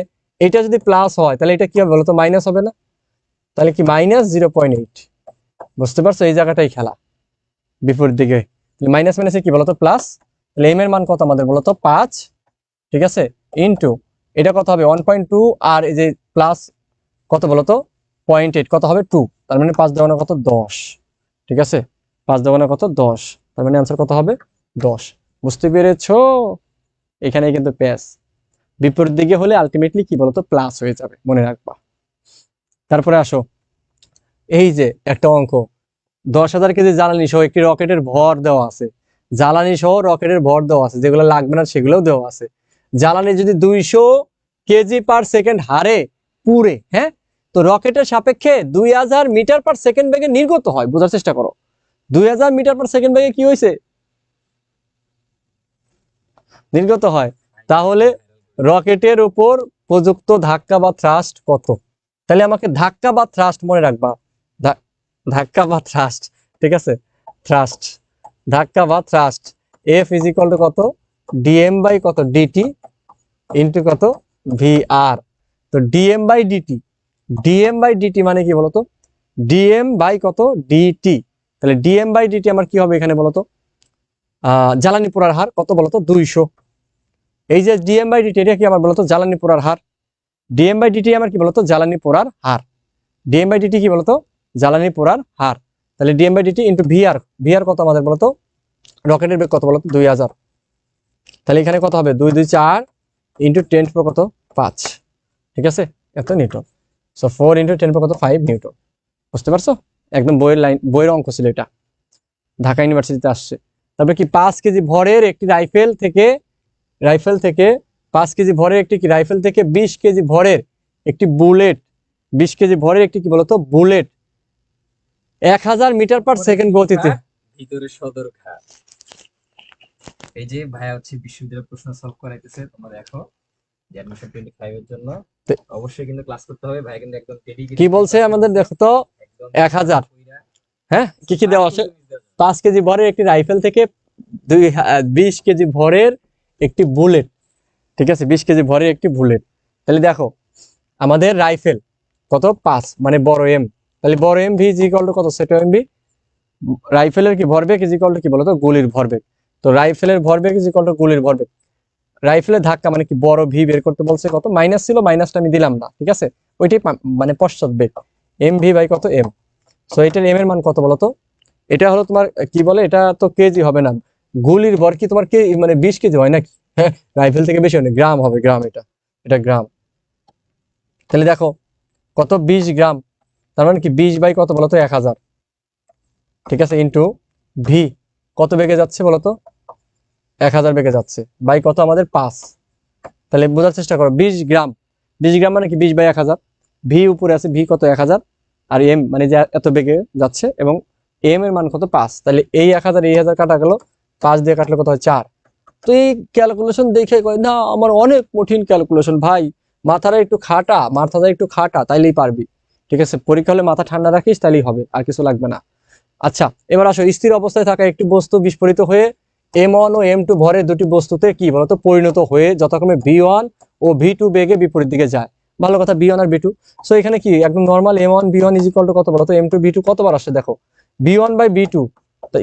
এটা যদি প্লাস হয় তাহলে এটা কি হবে বলতো, মাইনাস হবে না? তাহলে কি -0.8। বুঝতে পারছো, এই জায়গাটাই খেলা বিপরীত দিকে। মাইনাস মাইনাসে কি বলতো, প্লাস। তাহলে এম এর মান কত আমাদের বলতো, 5, ঠিক আছে, ইনটু এটা কত হবে 1.2, আর এই যে প্লাস কত বলতো 0.8, কত হবে 2, তার মানে 5 দেওয়ানো কত 10, ঠিক আছে, 5 দেওয়ানো কত 10, তার মানে আনসার কত হবে 10। বুঝতে পেরেছো? এখানে কিন্তু প্যাস বিপরীত দিকে হলে আলটিমেটলি কি বলতো, প্লাস হয়ে যাবে, মনে রাখবা। তারপরে আসো, এই যে একটা অঙ্ক, 10,000 কেজি জ্বালানি সহ একটি রকেটের ভর দেওয়া আছে। জ্বালানি সহ রকেটের ভর দেওয়া আছে, যেগুলো লাগবে না সেগুলোও দেওয়া আছে। জ্বালানি যদি 200 কেজি পার সেকেন্ড হারে পুড়ে, হ্যাঁ, তো রকেটের সাপেক্ষে 2000 মিটার পার সেকেন্ড বেগে নির্গত হয়। বোঝার চেষ্টা করো, 2000 মিটার পার সেকেন্ড বেগে কি হয়েছে, নির্গত হয়। তাহলে রকেটের উপর প্রযুক্ত ধাক্কা বা থ্রাস্ট কত? তাহলে আমাকে ধাক্কা বা থ্রাস্ট মনে রাখবা, ধাক্কা বা থ্রাস্ট, ঠিক আছে, থ্রাস্ট, ধাক্কা বা thrust, F is equal to কত, ডিএম বাই কত ডিটি ইন্টু কত ভিআর। তো DM by DT, DM by DT মানে কি বলতো, ডিএম বাই কত ডিটি। তাহলে ডিএম বাই ডিটি আমার কি হবে এখানে বলতো, জ্বালানি পোড়ার হার কত বলতো 200। এই যে ডিএম বাই ডিটি, এটা কি আমার বলতো জ্বালানি পোড়ার হার। ডিএম বাই ডিটি আমার কি বলতো, জ্বালানি পোড়ার হার। ডিএম বাই ডিটি কি বলতো, জ্বালানি পোড়ার হার। তাহলে DM by DT into VR, VR কত আমাদের বলতো, রকেটের বেগ কত বলতো 2000। তাহলে এখানে কত হবে 2 2 4 ইন্টু 10 কত 5, ঠিক আছে, এত নিউটন। সো 4 ইন্টু 10 কত 5 নিউটন। বুঝতে পারছো, একদম বইয়ের লাইন, বইয়ের অঙ্ক ছিল এটা, ঢাকা ইউনিভার্সিটিতে আসছে। তারপরে কি 5 কেজি ভরের একটি রাইফেল থেকে 5 কেজি ভরের একটি কি রাইফেল থেকে 20 কেজি ভরের একটি বুলেট, 20 কেজি ভরের একটি কি বলতো বুলেট 1000 মিটার পার সেকেন্ড গতিতে, ভিতরে সদর ঘাট। এই যে ভাইয়া হচ্ছে বিশ্ববিদ্যালয়ের প্রশ্ন সলভ করাইতেছে, তোমরা দেখো যে অ্যাডমিশন 25 এর জন্য অবশ্যই কিন্তু ক্লাস করতে হবে। ভাই কিন্তু একদম ডেডিকেটেড। কি বলছে আমাদের দেখো তো, 1000, হ্যাঁ, কি কি দেওয়া আছে, 5 কেজি ভরের একটি রাইফেল থেকে 20 কেজি ভরের একটি বুলেট, ঠিক আছে, 20 কেজি ভরের একটি বুলেট। তাহলে দেখো আমাদের রাইফেল কত 5, মানে বড় এম, তাহলে বড় M V is equal to কত, ছোট এম ভি। রাইফেলের কি ভরবেগ ইজ ইকুয়াল টু কি বলতো, গুলির ভরবেগ। তো রাইফেলের ভরবেগ ইজ ইকুয়াল টু গুলির ভরবেগ। রাইফেলের ধাক্কা মানে কি, বড় ভি বের করতে বলছে, কত মাইনাস ছিল, মাইনাসটা আমি দিলাম না, ঠিক আছে, ওইটাই মানে পশ্চাৎ বেগ, এম ভি বাই কত এম। সো এটার এম এর মান কত বলতো, এটা হলো তোমার কি বলে, এটা তো কেজি হবে না, গুলির ভর কি তোমার কে মানে 20 কেজি হয় নাকি, হ্যাঁ, রাইফেল থেকে বেশি হয় না, গ্রাম হবে, গ্রাম, এটা গ্রাম। তাহলে দেখো কত 20 গ্রাম, তার মানে কি 20 বাই কত বলতো 1000, ঠিক আছে, ইন্টু ভি কত বেগে যাচ্ছে বলতো 1000 বেগে যাচ্ছে, বাই কত আমাদের 5। তাহলে বোঝার চেষ্টা করো, 20 গ্রাম, 20 গ্রাম মানে কি 20 বাই 1000, ভি উপরে আছে, ভি কত 1000, আর এম মানে যে এত বেগে যাচ্ছে, এবং এম এর মান কত 5। তাহলে এই 1000 এই 1000 কাটা গেল, 5 দিয়ে কাটলে কত হয় 4। তো এই ক্যালকুলেশন দেখে কয় না আমার অনেক কঠিন ক্যালকুলেশন, ভাই মাথাটা একটু খাটা তাইলেই পারবি, ঠিক আছে, পরীক্ষা হলে মাথা ঠান্ডা রাখিস তাইলেই হবে, আর কিছু লাগবে না। আচ্ছা, এবার আসো, স্থির অবস্থায় থাকা একটি বস্তু বিস্ফোরিত হয়ে M1 ও M2 ভরের দুটি বস্তুতে কি বলতো পরিণত হয়ে যথাক্রমে V1 ও V2 বেগে বিপরীত দিকে যায়। ভালো কথা, V1 আর V2। সো এখানে কি একদম normal M1 V1 is equal to কত বলতো, M2 V2 কতবার আসছে দেখো, V1 by V2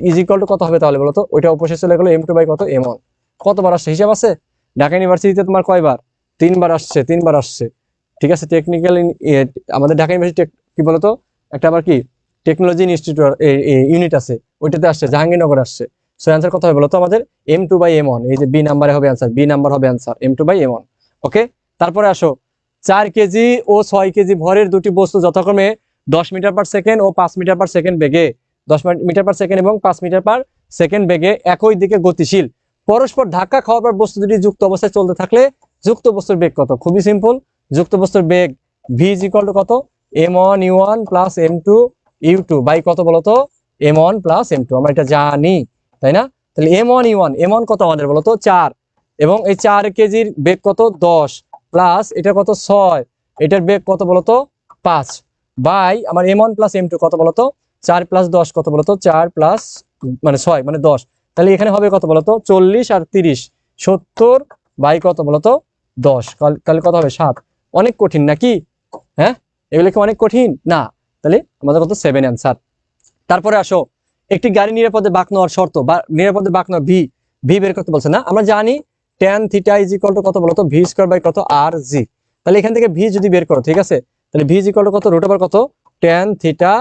is equal to কত হবে তাহলে বলতো, ওইটা অবশ্যই চলে গেলো M2 বাই কত M1। কতবার আসছে হিসাব আছে, ঢাকা ইউনিভার্সিটিতে তোমার কয়বার, 3বার আসছে, 3বার আসছে, ঠিক আছে। টেকনিক্যাল আমাদের ঢাকা ইউনিভার্সিটি কি বলতো একটা আবার কি টেকনোলজি ইনস্টিটিউট ইউনিট আছে, ওইটাতে আসছে, জাহাঙ্গীরনগর আসছে। সো অ্যান্সার কত হবে বলতো আমাদের M2 বাই M1, এই যে বি নাম্বারে হবে অ্যান্সার, বি নাম্বার হবে অ্যান্সার M2 বাই M1। ওকে, তারপরে আসো, 4 কেজি ও 6 কেজি ভরের দুটি বস্তু যথাক্রমে 10 মিটার পার সেকেন্ড ও 5 মিটার পার সেকেন্ড বেগে, 10 মিটার পার সেকেন্ড এবং 5 মিটার পার সেকেন্ড বেগে একই দিকে গতিশীল, পরস্পর ধাক্কা খাওয়ার পর বস্তু দুটি যুক্ত অবস্থায় চলতে থাকলে যুক্ত বস্তুর বেগ কত। খুবই সিম্পল, যুক্ত বস্তুর বেগ ভি ইজ ইকুয়াল টু কত, M1 U1 plus M2 U2 by কত বলতো M1 প্লাস M2, আমরা এটা জানি তাই না। তাহলে M1 U1, M1 কত আমাদের বলতো 4, এবং এই 4 কেজির বেগ কত 10, প্লাস এটা কত 6, এটার বেগ কত বলতো 5, বাই আমার M1 প্লাস M2 কত বলতো 4 প্লাস 10 কত বলতো 4 প্লাস মানে 6 মানে 10। তাহলে এখানে হবে কত বলতো 40 আর 30, 70 বাই কত বলতো 10, তাহলে কত হবে 7। অনেক কঠিন নাকি? হ্যাঁ, এগুলো কি অনেক কঠিন না? তাহলে আমাদের কত 7 অ্যান্সার। তারপরে আসো, একটি গাড়ি নিরাপদে বাঁক নেওয়ার শর্ত বা নিরাপদে বাঁক নেওয়া ভি বের করতে বলছে না? আমরা জানি tan theta is equal to কত বলতো, ভি স্কয়ার বাই কত আর জি। তাহলে এখান থেকে ভি যদি বের করো, ঠিক আছে, তাহলে ভি ইজ ইকুয়াল টু কত, রুট ওভার কত tan থিটা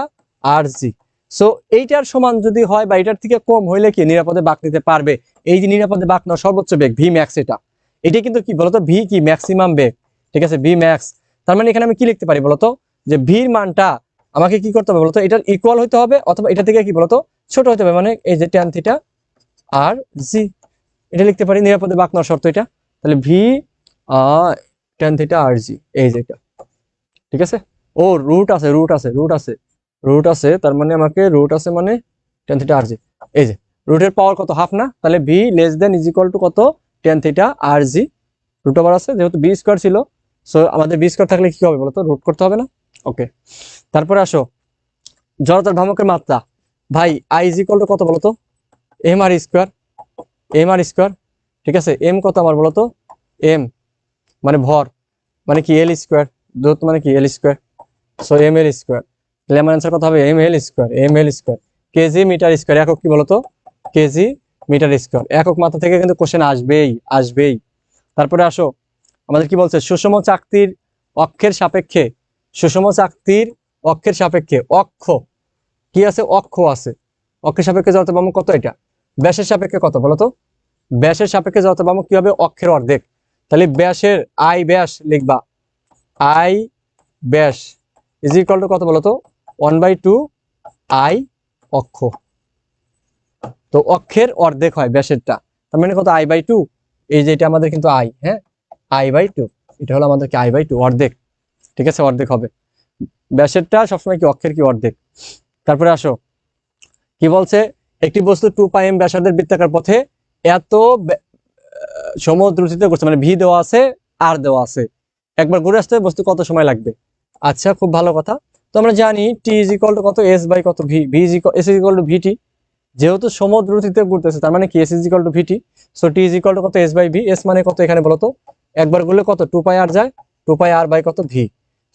আর জি। সো এইটার সমান যদি হয় বা এটার থেকে কম হইলে কি নিরাপদে বাঁক নিতে পারবে। এই যে নিরাপদে বাঁক নেওয়ার সর্বোচ্চ বেগ ভি ম্যাক্স, এটা কিন্তু কি বলতো, ভি কি ম্যাক্সিমাম বেগ, ঠিক আছে, ভি ম্যাক্স। তার মানে এখানে আমি কি লিখতে পারি বলতো, যে ভির মানটা আমাকে কি করতে হবে বলতো, এটার ইকুয়াল হইতে হবে অথবা এটা থেকে কি বলতো ছোট হতে হবে, মানে এই যে tan থিটা আর জি, এটা লিখতে পারি নিরাপদে বাঁক নেওয়ার শর্ত এটা। তাহলে ভি tan থিটা আর জি, এই যে এটা, ঠিক আছে। ও রুট আছে, তার মানে আমাকে রুট আছে মানে tan থিটা আর জি, এই যে রুটের পাওয়ার কত, হাফ না? তাহলে V less than is equal to কত, tan থিটা আর জি, রুট ওভার আছে, যেহেতু বি স্কোয়ার ছিল, সো আমাদের বি স্কোয়ার থাকলে কি হবে বলতো, রুট করতে হবে না? ওকে। তারপরে আসো, জড়তার ভ্রামকের মাত্রা, ভাই আই ইজ ইকুয়াল টু কত বলতো, এম আর স্কোয়ার, ঠিক আছে। এম কত আমার বলতো, এম মানে ভর, মানে কি এল স্কোয়ার, দূরত্ব মানে কি L square, so M L square. তাহলে আমার অ্যান্সার কত হবে, M L square, KG metre square, একক কি বলতো, কেজি মিটার স্কোয়ার। একক মাত্রা থেকে কিন্তু কোশ্চেন আসবেই। তারপরে আসো, আমাদের কি বলছে, সুষম চাকতির অক্ষের সাপেক্ষে, অক্ষ কি আছে, অক্ষ আছে, অক্ষের সাপেক্ষে জড়তা ভ্রামক কত, এটা ব্যাসের সাপেক্ষে কত বলতো, ব্যাসের সাপেক্ষে জড়তা ভ্রামক কি হবে, অক্ষের অর্ধেক। তাহলে ব্যাসের ব্যাস লিখবা, আই ব্যাস ইজ ইকুয়াল টু কত বলতো, 1/2 আই অক্ষ। তো অক্ষের অর্ধেক হয় ব্যাসেরটা, তার মানে কত, I/2। এই যে এটা আমাদের কিন্তু আই, হ্যাঁ, I/2, এটা হলো আমাদের কি I/2, অর্ধেক, ঠিক আছে, অর্ধেক হবে ব্যাসেরটা সবসময় কি অক্ষের কি অর্ধেক। তারপরে আসো, কি বলছে, একটি বস্তু 2πm ব্যাসার্ধের বৃত্তাকার পথে এত সমদ্রুতিতে ঘুরছে, মানে ভি দেওয়া আছে আর দেওয়া আছে, একবার ঘুরে আসতে বস্তু কত সময় লাগবে। আচ্ছা, খুব ভালো কথা। তো আমরা জানি টি ইজ ইকুয়াল টু কত, এস বাই কত V, S is equal to VT, যেহেতু সমদ্রুতিতে ঘুরতেছে তার মানে কি S is equal to VT. So T is equal to কত, এস বাই ভি। এস মানে কত এখানে বলতো, একবার ঘুরলে কত, 2π আর যায়, 2π আর বাই কত ভি।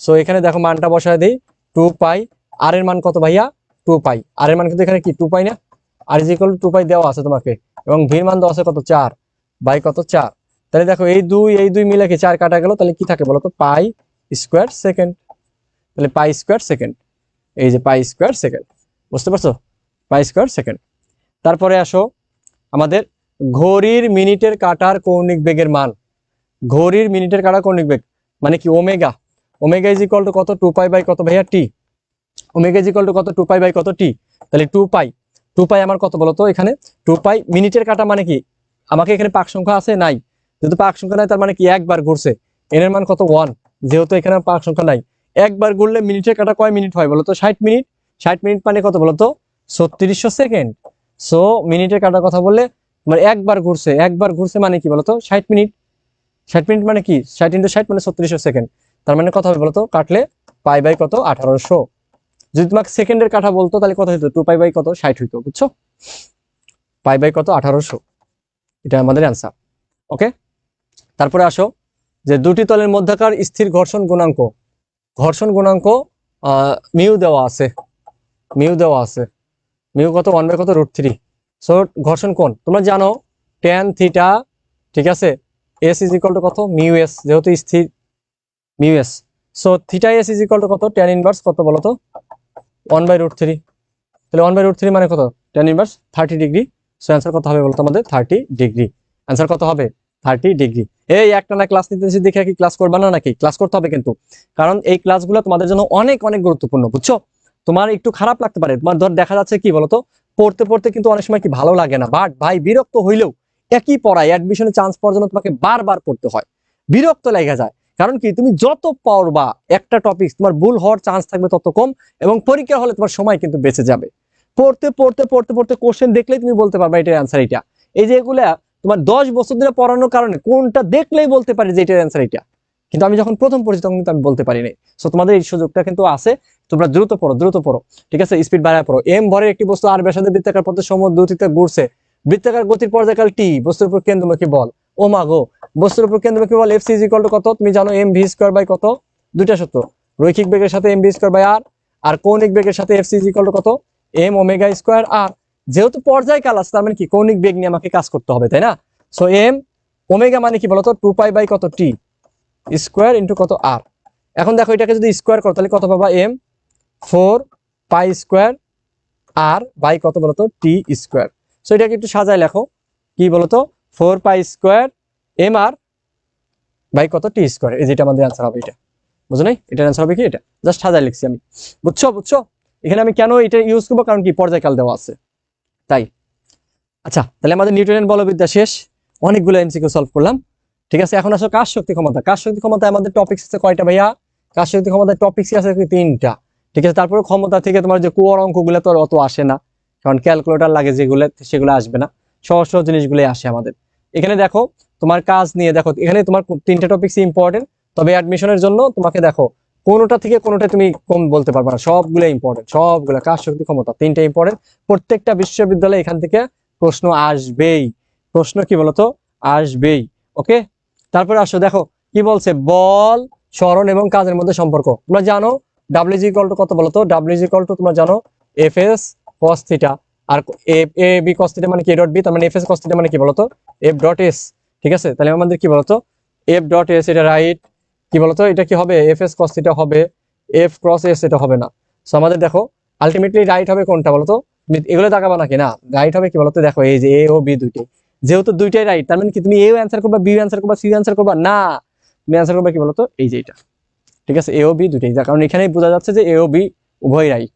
সো এখানে দেখো মানটা বসায় দিই, 2π, আর এর মান কত ভাইয়া, 2π, আর এর মান কিন্তু এখানে কি 2π না, আর ইজ ইকুয়াল টু 2π দেওয়া আছে তোমাকে, এবং ভির মান দেওয়া আছে কত, 4 বাই কত 4। তাহলে দেখো এই দুই মিলে কি 4 কাটা গেল, তাহলে কি থাকে বলতো, পাই স্কোয়ার সেকেন্ড। তাহলে পাই স্কোয়ার সেকেন্ড, এই যে পাই স্কোয়ার সেকেন্ড, বুঝতে পারছো, পাই স্কোয়ার সেকেন্ড। তারপরে আসো, আমাদের ঘড়ির মিনিটের কাটার কৌণিক বেগের মান, ঘড়ির মিনিটের কাটার কৌণিক বেগ মানে কি, ওমেগা ইজ ইকুয়াল টু কত, 2π বাই কত ভাইয়া টি, ওমেগা ইজ ইকুয়াল টু কত, 2π বাই কত টি। তাহলে 2π আমার কত বলতো, এখানে 2π মিনিটের কাটা মানে কি, আমাকে এখানে পাক সংখ্যা আছে নাই, যেহেতু পাক সংখ্যা নাই তার মানে কি একবার ঘুরছে, এন এর মান কত 1, যেহেতু এখানে পাক সংখ্যা নাই, একবার ঘুরলে মিনিটের কাটা কয় মিনিট হয় বলতো, 60 মিনিট। 60 মিনিট মানে কত বলতো, 3600 সেকেন্ড। সো মিনিটের কাটার কথা বললে তোমার একবার ঘুরছে মানে কি বলতো, 60 মিনিট। 60 মিনিট মানে কি, 60 × 60 মানে 3600 সেকেন্ড। তার মানে কত হবে বলতো, কাটলে পাই বাই কত, 1800। যদি তোমাকে সেকেন্ডের কাঠা বলতো তাহলে কত হইতো, 2π বাই কত, 60 হইতো, বুঝছো, পাই বাই কত, 1800, এটা আমাদের অ্যান্সার। ওকে। তারপরে আসো, যে দুটি তলের মধ্যকার স্থির ঘর্ষণ গুণাঙ্ক, মিউ দেওয়া আছে, মিউ কত, 1 বাই কত, √3। সো ঘর্ষণ কোণ তোমরা জানো tan থিটা, ঠিক আছে, এস ইজ ইকুয়াল টু কত, মিউ এস, যেহেতু স্থির mu S. So theta S is equal to কত, tan ইনভার্স কত বলতো, 1 বাই √3। তাহলে 1 বাই √3 মানে কত, tan inverse 30 degree. So answer কত হবে বলতো আমাদের, 30 ডিগ্রি। অ্যান্সার কত হবে, 30 ডিগ্রি। এই একটা না ক্লাস নিতে দেখে কি ক্লাস করবা না নাকি, ক্লাস করতে হবে কিন্তু, কারণ এই ক্লাসগুলো তোমাদের জন্য অনেক অনেক গুরুত্বপূর্ণ, বুঝছো। তোমার একটু খারাপ লাগতে পারে, তোমার ধর দেখা যাচ্ছে কি বলতো, পড়তে কিন্তু অনেক সময় কি ভালো লাগে না, বাট ভাই বিরক্ত হইলেও একই পড়ায় অ্যাডমিশনে চান্স পাওয়ার জন্য তোমাকে বারবার পড়তে হয়, বিরক্ত লেগে যায়। কারণ কি, তুমি যত পড়বা একটা টপিক তোমার ভুল হওয়ার চান্স থাকবে তত কম, এবং পরীক্ষা হলে তোমার সময় কিন্তু বেঁচে যাবে। পড়তে কোশ্চেন দেখলেই তুমি বলতে পারবা এটার অ্যান্সার এটা। এই যে এগুলা তোমার 10 বছর ধরে পড়ানোর কারণে কোনটা দেখলেই বলতে পারি যে এটার অ্যান্সার এটা, কিন্তু আমি যখন প্রথম পড়ছি তখন কিন্তু আমি বলতে পারিনি। সো তোমাদের এই সুযোগটা কিন্তু আছে, তোমরা দ্রুত পড়ো, ঠিক আছে, স্পিড বাড়ায় পড়ো। এম ভরের একটি বস্তু আর ব্যাসার্ধের বৃত্তাকার পথে সমদ্রুতিতে ঘুরছে, বৃত্তাকার গতির পর্যায়কাল টি, বস্তুর উপর কেন্দ্রমুখী বল। ও মা গো, বস্তুর উপর কেন্দ্রবিন্দু বল এফসি ইজ ইকুয়াল টু কত, তুমি জানো এম ভি স্কোয়ার বাই কত, দুইটা সূত্র, রৈখিক বেগের সাথে এম ভি স্কোয়ার বাই আর, আর কৌণিক বেগের সাথে এফসি ইজ ইকুয়াল টু কত, এম ওমেগা স্কোয়ার আর। যেহেতু পর্যায়কাল আছে তার মানে কি কৌণিক বেগ নিয়ে আমাকে কাজ করতে হবে, তাই না? সো এম ওমেগা মানে কি বলতো, 2 পাই বাই কত টি স্কোয়ার ইন্টু কত আর। এখন দেখো এটাকে যদি স্কোয়ার করো তাহলে কত পাবা, M 4 pi square R by কত বলতো, টি স্কোয়ার। সো এটাকে একটু সাজায় লেখো, কি বলতো, 4 pi square M R by কত টি স্কোয়ার। এই যেটা আমাদের অ্যান্সার হবে, এটা বুঝো নাই? এটার অ্যান্সার হবে কি, এটা জাস্ট সাজায় লিখছি আমি, বুঝছো? এখানে আমি কেন এটা ইউজ করবো, কারণ কি পর্যায়কাল দেওয়া আছে তাই। আচ্ছা, তাহলে আমাদের নিউটনের বলবিদ্যা শেষ, অনেকগুলো এমসিকিউ সলভ করলাম। ঠিক আছে, এখন আসলে কাজ শক্তি ক্ষমতা। কাজ শক্তি ক্ষমতা আমাদের টপিকস আছে কয়টা ভাইয়া? কাজ শক্তি ক্ষমতার টপিকস আছে 3টা। ঠিক আছে, তারপরে ক্ষমতা থেকে তোমার যে কোয়ার অঙ্কগুলো তো অত আসে না, কারণ ক্যালকুলেটর লাগে যেগুলো, সেগুলো আসবে না, সহজ সহজ জিনিসগুলোই আসে আমাদের। এখানে দেখো তোমার কাজ নিয়ে দেখো, এখানে তোমার 3টা টপিকস ইম্পর্টেন্ট, তবে অ্যাডমিশনের জন্য তোমাকে দেখো কোনোটা থেকে কোনোটা তুমি কম বলতে পারবে না, সবগুলো ইম্পর্টেন্ট, সবগুলো কাজ শক্তি ক্ষমতা 3টা ইম্পর্টেন্ট। প্রত্যেকটা বিশ্ববিদ্যালয়ে এখান থেকে প্রশ্ন আসবেই, প্রশ্ন কি বলতো আসবেই। ওকে, তারপরে আসো দেখো কি বলছে, বল, সরণ এবং কাজের মধ্যে সম্পর্ক। তোমরা জানো ডাব্লিউ জি ইকুয়াল টু কত বলতো, ডাব্লিউ জি ইকুয়াল টু তোমরা জানো এফ এস কস থিটা, আর এ বি কস থিটা মানে কি এ ডট বি, তার মানে এফ এস কস থিটা মানে কি বলতো এফ ডট এস। ঠিক আছে, তাহলে আমাদের কি বলতো এফ ডট এস, এটা রাইট। কি বলতো এটা কি হবে, এফ এস কস থিটা হবে, এফ ক্রস এস এটা হবে না। সো আমাদের দেখো আলটিমেটলি রাইট হবে কোনটা বলতো, এগুলো তাকাবা নাকি না, রাইট হবে কি বলতো, দেখো এই যে এ ও বি দুইটি, যেহেতু দুইটাই রাইট তার মানে কি তুমি এও অ্যান্সার করবা, বি অ্যান্সার করবা, সি অ্যান্সার করবা না, তুমি অ্যান্সার করবা কি বলতো এই যে এটা। ঠিক আছে, এ ও বি দুইটাই, কারণ এখানেই বোঝা যাচ্ছে যে এ ও বি উভয় রাইট।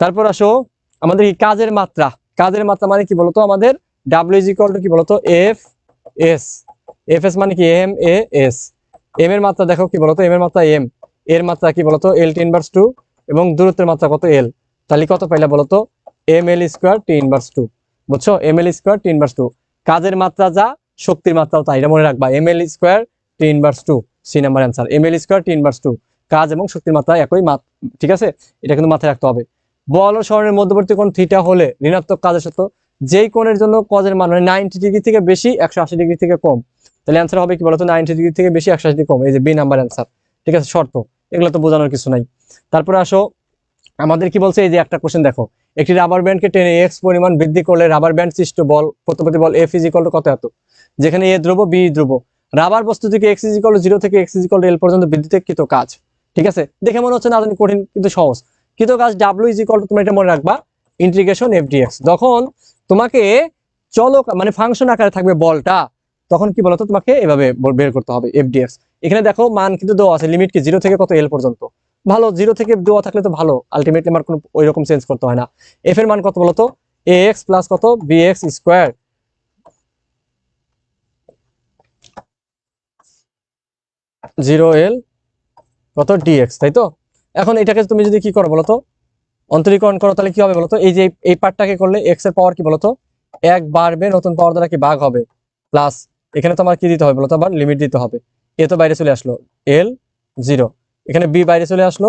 তারপর আসো আমাদের কি কাজের মাত্রা। কাজের মাত্রা মানে কি বলতো, আমাদের ডাব্লিউ ইজ ইকুয়াল টু কি বলতো এফ এস, এফ এস মানে কি এম এ এস। এম এর মাত্রা দেখো কি বলতো, এম এর মাত্রা এম, এর মাত্রা কি বলতো এল টি ইনভার্স 2, এবং দূরত্বের মাত্রা কত এল, তাহলে কত পাইলা বলতো M L square T inverse 2। বুঝছো, M L square T inverse 2, কাজের মাত্রা যা শক্তির মাত্রাও তাই, এটা মনে রাখবা, M L square T inverse 2, C number answer, M L square T inverse 2, কাজ এবং শক্তির মাত্রা একই মাত্রা। ঠিক আছে, এটা কিন্তু মাথায় রাখতে হবে। বল ও সরণের মধ্যবর্তী কোণ থিটা হলে ঋণাত্মক কাজের সাথে যেই কোণের জন্য কজের মান মানে 90 ডিগ্রি থেকে বেশি 180 ডিগ্রি থেকে কম, তাহলে অ্যান্সার হবে কি বলতো 90 ডিগ্রি থেকে বেশি 180 ডিগ্রি কম, এই যে বি নাম্বার অ্যান্সার। ঠিক আছে, শর্ত, এগুলো তো বোঝানোর কিছু নাই। তারপরে আসো আমাদের কি বলছে, এই যে একটা কোশ্চেন দেখো, একটি রাবার ব্যান্ডকে টেনে এক্স পরিমাণ বৃদ্ধি করলে রাবার ব্যান্ড সৃষ্ট বল প্রতিপতি বল এফ ইজ ইকুয়াল টু কত এত, যেখানে এ ধ্রুব বি ধ্রুব, রাবার বস্তু থেকে এক্স ইজ ইকুয়াল টু 0 থেকে এক্স ইজ ইকুয়াল টু এল পর্যন্ত বৃদ্ধিতে কৃত কাজ। ঠিক আছে, দেখে মনে হচ্ছে না জানি কঠিন, কিন্তু সহজ। কৃত কাজ ডাব্লিউ ইজ ইকুয়াল টু, তুমি এটা মনে রাখবা, ইন্টিগ্রেশন এফ ডিএক্স। যখন তোমাকে চলক মানে ফাংশন আকারে থাকবে বলটা, তখন কি বলতো তোমাকে এভাবে বের করতে হবে এফ ডিএক্স। এখানে দেখো মান কিন্তু দেওয়া আছে, লিমিট কি 0 থেকে কত এল পর্যন্ত, ভালো, 0 থেকে দেওয়া থাকলে তো ভালো, আলটিমেটলি আমার কোনো ওই রকম চেঞ্জ করতে হয় না। এফ এর মান কত বলতো, এ এক্স প্লাস কত বি এক্স স্কোয়ার 0 এল কত ডিএক্স, তাই তো। এখন এটাকে তুমি যদি কি করো বলতো, অন্তরীকরণ করো, তাহলে কি হবে বলতো, এই যে এই পার্টটাকে করলে এক্স এর পাওয়ার কি বলতো 1 বাড়বে, নতুন পাওয়ার দ্বারা কি ভাগ হবে, প্লাস এখানে তোমার কি দিতে হবে বলতো, আবার লিমিট দিতে হবে। এ তো বাইরে চলে আসলো এল 0, এখানে বি বাইরে চলে আসলো,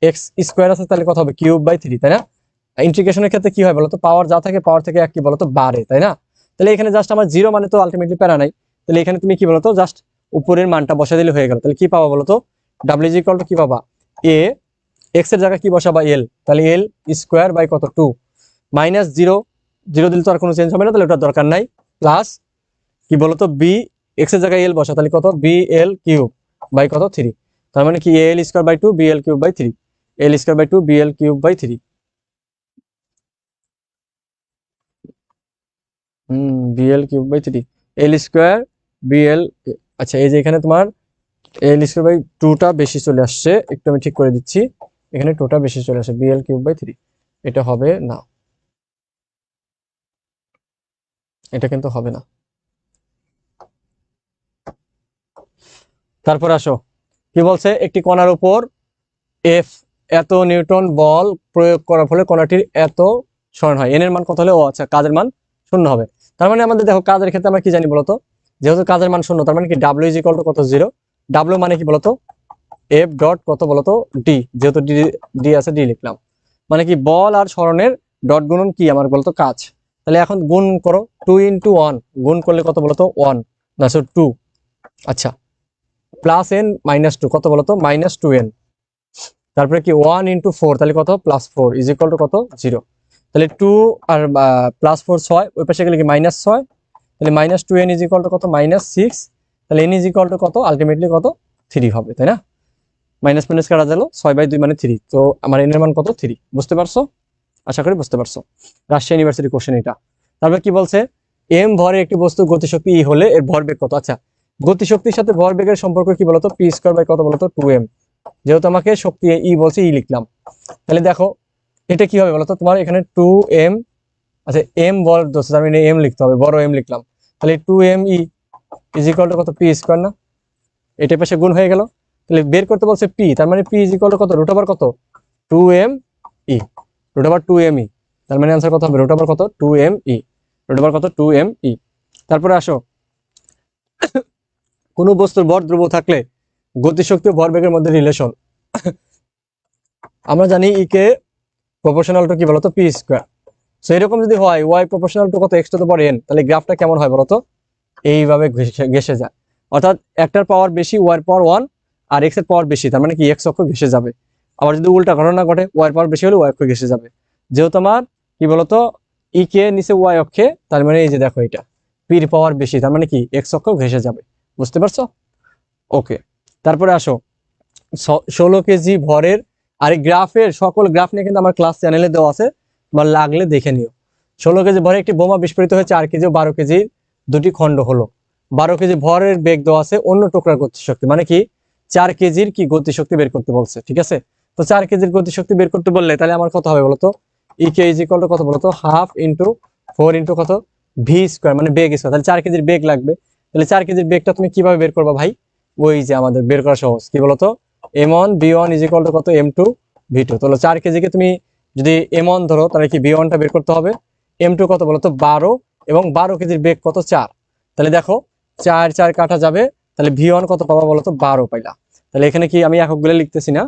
এক্স স্কোয়ার আছে, তাহলে কত হবে কিউব বাই 3, তাই না। ইন্টিগ্রেশনের ক্ষেত্রে কি হয় বলতো, পাওয়ার যা থাকে পাওয়ার থেকে 1 কি বলতো বাড়ে, তাই না। তাহলে এখানে জাস্ট আমার 0 মানে তো আলটিমেটলি প্যারা নাই, তাহলে এখানে তুমি কি বলতো জাস্ট উপরের মানটা বসা দিলে হয়ে গেল। তাহলে কি পাবা বলতো, ডাব্লিউ ইজ ইকুয়াল টু কি পাবা, এ এক্স এর জায়গায় কি বসাবা এল, তাহলে এল স্কোয়ার বাই কত 2 মাইনাস 0, 0 দিলে তো আর কোনো চেঞ্জ হবে না, তাহলে ওটার দরকার নাই, প্লাস কি বলতো বি এক্স এর জায়গায় এল বসা, তাহলে কত বি এল কিউব বাই কত 3, তার মানে কি L square by 2 B L cube by 3, L square by 2 B L cube by 3, BL cube by 3, L square BL. আচ্ছা, এই যে এখানে তোমার এল স্কোয়ার বাই 2টা বেশি চলে আসছে, একটু আমি ঠিক করে দিচ্ছি, এখানে 2টা বেশি চলে আসে, বিএল কিউব বাই 3, এটা হবে না, এটা কিন্তু হবে না। তারপর আসো কি বলছে, একটি কণার উপর এফ এত নিউটন বল প্রয়োগ করার ফলে কণাটির এত সরণ হয়, এন এর মান কত হলে, ও আচ্ছা কাজের মান 0 হবে। তার মানে আমাদের দেখো কাজের ক্ষেত্রে আমরা কি জানি বলতো, যেহেতু কাজের মান 0, তার মানে কি ডাব্লিউ ইজ ইকুয়াল টু কত 0, ডাব্লিউ মানে কি বলতো এফ ডট কত বলতো ডি, যেহেতু ডি ডি আছে ডি লিখলাম, মানে কি বল আর সরণের ডট গুণন কি আমার বলতো কাজ। তাহলে এখন গুণ করো 2 into 1, গুণ করলে কত বলতো 1, না সো 2, আচ্ছা প্লাস n মাইনাস 2 কত বলো তো মাইনাস 2n, তারপরে কি 1 ইন্টু 4 তাহলে কত প্লাস 4 ইজ ইকুয়াল টু কত 0, তাহলে 2 আর প্লাস 4 6, ওই পাশে গেলে কি মাইনাস 6, তাহলে minus 2n is equal to কত মাইনাস 6, তাহলে n ইজ ইকুয়াল টু কত আলটিমেটলি কত 3 হবে, তাই না? মাইনাস মাইনাস কাটা গেল 6/2 মানে 3, তো আমার n এর মান কত 3, বুঝতে পারছো? আশা করি বুঝতে পারছো। রাজশাহী ইউনিভার্সিটি কোশ্চেন এটা। তারপর কি বলছে, m ভরে একটি বস্তু গতিশক্তি e হলে এর ভরবেগ কত? আচ্ছা গতিশক্তির সাথে ভরবেগের সম্পর্ক কি বলতো p² কত বলতো 2m, যেহেতু আমাকে শক্তি e বলছে e লিখলাম, তাহলে দেখো এটা কি হবে বলতো তোমার এখানে 2m, আচ্ছা m বল দোস্ত আমি m লিখতে হবে, বড় m লিখলাম, তাহলে 2me ইজ ইকুয়াল টু কত p², না এটা পাশে গুণ হয়ে গেল, তাহলে বের করতে বলছে p, তার মানে p ইজ ইকুয়াল টু কত রুট ওভার কত 2me, রুট ওভার 2me, তার মানে आंसर কত হবে রুট ওভার কত 2me, রুট ওভার কত 2me। তারপরে আসো কোন বস্তুর ভর ধ্রুব থাকলে গতিশক্তি ও ভরবেগের মধ্যে রিলেশন, আমরা জানি e কে প্রপোর্শনাল টু কি বলতো p², সো এরকম যদি হয় y প্রপোর্শনাল টু কত x to the power n, তাহলে গ্রাফটা কেমন হয় বলতো এইভাবে ঘেঁষে যায়, অর্থাৎ একটার পাওয়ার বেশি y এর পাওয়ার 1 আর x এর পাওয়ার বেশি, তার মানে কি x অক্ষ ঘেঁষে যাবে। আবার যদি উল্টা ঘটনা ঘটে y এর পাওয়ার বেশি হলে y অক্ষ ঘেঁষে যাবে, যেহেতু আমার কি বলতো e কে নিচে y অক্ষে, তার মানে এই যে দেখো এটা p এর পাওয়ার বেশি, তার মানে কি x অক্ষ ঘেঁষে যাবে, বুঝতে পারছো? ওকে, তারপরে আসো 16 কেজি ভরের, আর এই গ্রাফের সকল গ্রাফ নিয়ে কিন্তু আমার ক্লাস চ্যানেলে দেওয়া আছে, বা লাগলে দেখে নিও। 16 কেজি ভরে একটি বোমা বিস্ফোরিত হয়ে 4 কেজি ও 12 কেজির দুটি খণ্ড হলো, 12 কেজি ভরের বেগ দেওয়া আছে, অন্য টুকরার গতিশক্তি, মানে কি 4 কেজির কি গতিশক্তি বের করতে বলছে, ঠিক আছে? তো 4 কেজির গতিশক্তি বের করতে বললে তাহলে আমার কত হবে বলতো e K is equal to কত বলতো হাফ ইন্টু 4 ইন্টু কত v², মানে বেগ স্কয়ার, তাহলে 4 কেজির বেগ লাগবে, তাহলে 4 কেজির বেগটা তুমি কিভাবে বের করবা ভাই? ওই যে আমাদের বের করা সহজ, কি বলতো m1 v1 is equal to কত m2 v2, তাহলে 4 কেজিকে তুমি যদি m1 ধরো তাহলে কি v1টা বের করতে হবে, m2 কত বলতো 12, এবং 12 কেজির বেগ কত 4, তাহলে দেখো 4 4 কাটা যাবে, তাহলে v1 কত পাবা বলতো 12 পাইলা, তাহলে এখানে কি আমি এককগুলো লিখতেছি না,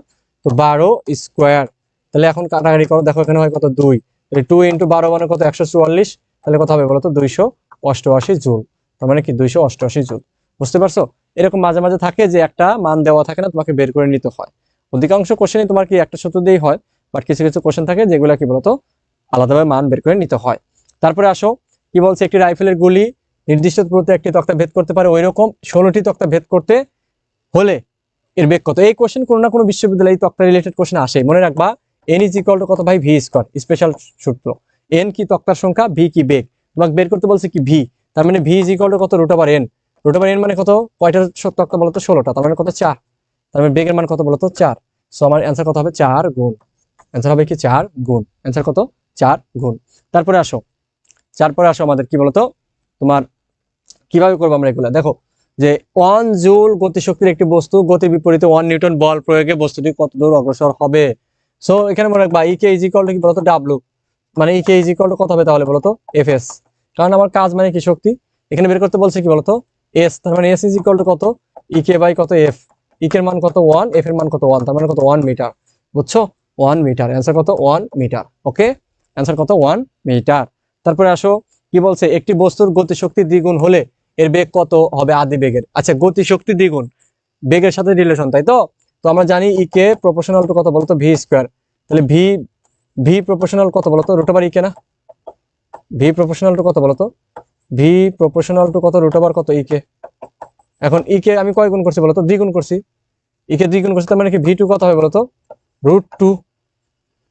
তো 12 স্কয়ার, তাহলে এখন কাটাকাটি করো, দেখো এখানে হয় কত 2, তাহলে 2 ইন্টু 12 মানে কত 144, তাহলে কত হবে বলতো 288 জুল, তার মানে কি 288 জুল, বুঝতে পারছো? এরকম মাঝে মাঝে থাকে যে একটা মান দেওয়া থাকে না, তোমাকে বের করে নিতে হয়। অধিকাংশ কোশ্চেনই তোমার কি একটা সূত্র দিয়েই হয়, বাট কিছু কিছু কোশ্চেন থাকে যেগুলো কি বলতো আলাদাভাবে মান বের করে নিতে হয়। তারপরে আসো কি বলছে, একটি রাইফেলের গুলি নির্দিষ্ট দূরত্বে একটি তক্তা ভেদ করতে পারে, ওইরকম 16টি তক্তা ভেদ করতে হলে এর বেগ কত? এই কোশ্চেন কোনো না কোনো বিশ্ববিদ্যালয়ে তক্তা রিলেটেড কোশ্চেন আসে, মনে রাখবা n ইজ ইকুয়াল টু কত ভাই v², স্পেশাল সূত্র, n কি তক্তার সংখ্যা, v কি বেগ, তোমাকে বের করতে বলছে কি v, তার মানে v ইজ ইকুয়াল টু কত root over n, root over n মানে কত কয়টা তক্তা বলতো 16টা, তার মানে কত 4, তার মানে বেগের মান কত বলতো 4, সো আমার অ্যান্সার কত হবে 4 গুণ, অ্যান্সার হবে কি 4 গুণ, অ্যান্সার কত 4 গুণ। তারপরে আসো আমাদের কি বলতো তোমার কিভাবে করবো আমরা এগুলা, দেখো যে 1 জুল গতিশক্তির একটি বস্তু গতির বিপরীতে 1 নিউটন বল প্রয়োগে বস্তুটি কত দূর অগ্রসর হবে, সো এখানে মনে রাখবা ই কে ইজ ইকুয়াল টু কি বলতো ডাব্লিউ, মানে ই কে ইজ ইকুয়াল টু কত হবে তাহলে বলতো এফএস, কারণ আমার কাজ মানে কি শক্তি, এখানে বের করতে বলছে কি বলতো এস, তার মানে এস ইজ ইকুয়াল টু কত ই কে বাই কত এফ, ই কে এর মান কত 1, এফ এর মান কত 1, তার মানে কত 1 মিটার, বুঝছো 1 মিটার, অ্যান্সার কত 1 মিটার, ওকে অ্যান্সার কত 1 মিটার। তারপরে আসো কি বলছে, একটি বস্তুর গতিশক্তি দ্বিগুণ হলে এর বেগ কত হবে আদি বেগের, আচ্ছা গতিশক্তি দ্বিগুণ বেগের সাথে রিলেশন, তাই তো? তো আমরা জানি ই কে প্রপোর্শনাল টু কত বলতো v², তাহলে ভি প্রপোর্শনাল কত বলতো রুট ওভার ই কে, না ভি প্রপোর্শনাল টু কত বলতো ভি প্রপোর্শনাল টু কত রুট ওভার কত ই কে, এখন ই কে আমি কয় গুণ করছি বলতো দ্বিগুণ করছি, ই কে দ্বিগুণ করছি, তার মানে কি v2 কত হবে বলতো √2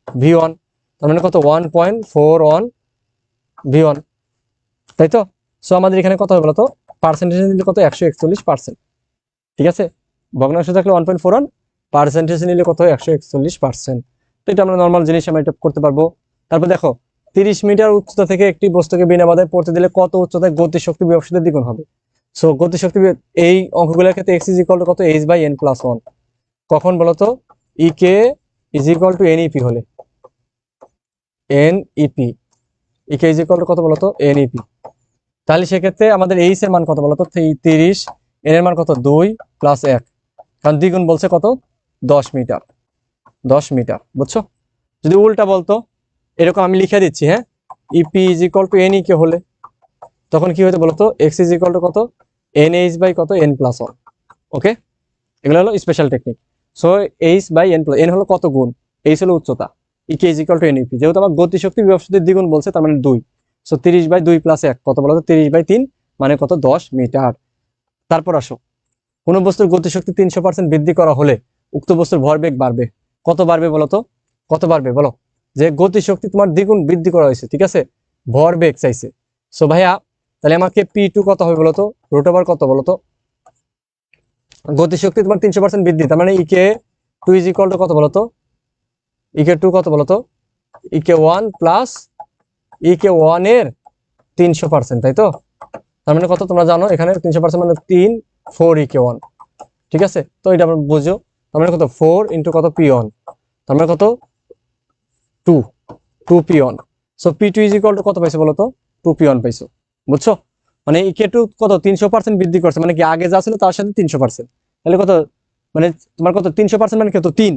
v1, তার মানে কত 1.41 v1, তাই তো? সো আমাদের এখানে কত হবে বলতো পার্সেন্টেজ নিলে কত 141%, ঠিক আছে? ভগ্নাংশ থাকলে 1.41, পার্সেন্টেজ নিলে কত হয় 141%, তো এটা আমরা নর্মাল জিনিস আমরা এটা করতে পারবো। তারপর দেখো 30 মিটার উচ্চতা থেকে একটি বস্তুকে বিনা বাধায় পড়তে দিলে কত উচ্চতায় গতিশক্তি বিভক্ত দ্বিগুণ হবে, সো গতিশক্তি এই অঙ্কগুলোর ক্ষেত্রে x ইজ ইকুয়াল টু কত h/n+1, কখন বলতো ই K is equal two NEP হলে, NEP E K is equal to কত বলতো NEP, তাহলে সেক্ষেত্রে আমাদের এইচ এর মান কত বলতো 30, এন এর মান কত 2 + 1, কারণ দ্বিগুণ বলছে কত 10 মিটার, 10 মিটার, বুঝছো? যদি উল্টা বলতো এরকম আমি লিখে দিচ্ছি, হ্যাঁ EP is equal to N E K হলে তখন কি হতো বলতো এক্স ইজ ইকুয়াল টু কত এন এইচ বাই কত এন প্লাস ওয়ান। ওকে, এগুলো হলো special technique. So H by N plus N হলো কত গুণ, এইচ হলো উচ্চতা, EK is equal to N EP. যেহেতু আমার গতিশক্তি বিভব শক্তির দ্বিগুণ বলছে, তার মানে 2। সো 30/2 প্লাস 1 কত বলতো, 30/3 মানে কত, 10 মিটার। তারপর আসো, কোন বস্তুর গতিশক্তি 300% বৃদ্ধি করা হলে উক্ত বস্তুর ভরবেগ বাড়বে। কত বাড়বে বলতো, কত বাড়বে বলো? যে গতিশক্তি তোমার দ্বিগুণ বৃদ্ধি করা হয়েছে, ঠিক আছে, ভরবেগ চাইছে। সো ভাইয়া তাহলে আমাকে P2 কত হবে বলতো, রুট ওভার কত বলতো, গতিশক্তি তোমার 300% বৃদ্ধি, তার মানে ইকে 2 ইজ ইকুয়াল টু কত বলতো, ইকে 2 কত বলতো, ইকে 1 প্লাস ইকে 1 এর 300%, তাই তো? তার মানে কত তোমরা জানো, এখানে 300% মানে 3, 4 ইকে 1, ঠিক আছে? তো এটা আমরা বুঝো, তার মানে কত 4 ইন্টু কত P1, তার মানে কত 2 P1। So P2 is equal to কত পাইছো বলতো, 2 P1 পাইছো, বুঝছো? মানে ইকে 2 কত 300% বৃদ্ধি করছে, মানে কি আগে যা ছিল তার সাথে 300%, তাহলে কত, মানে তোমার কত 300% মানে কত 3,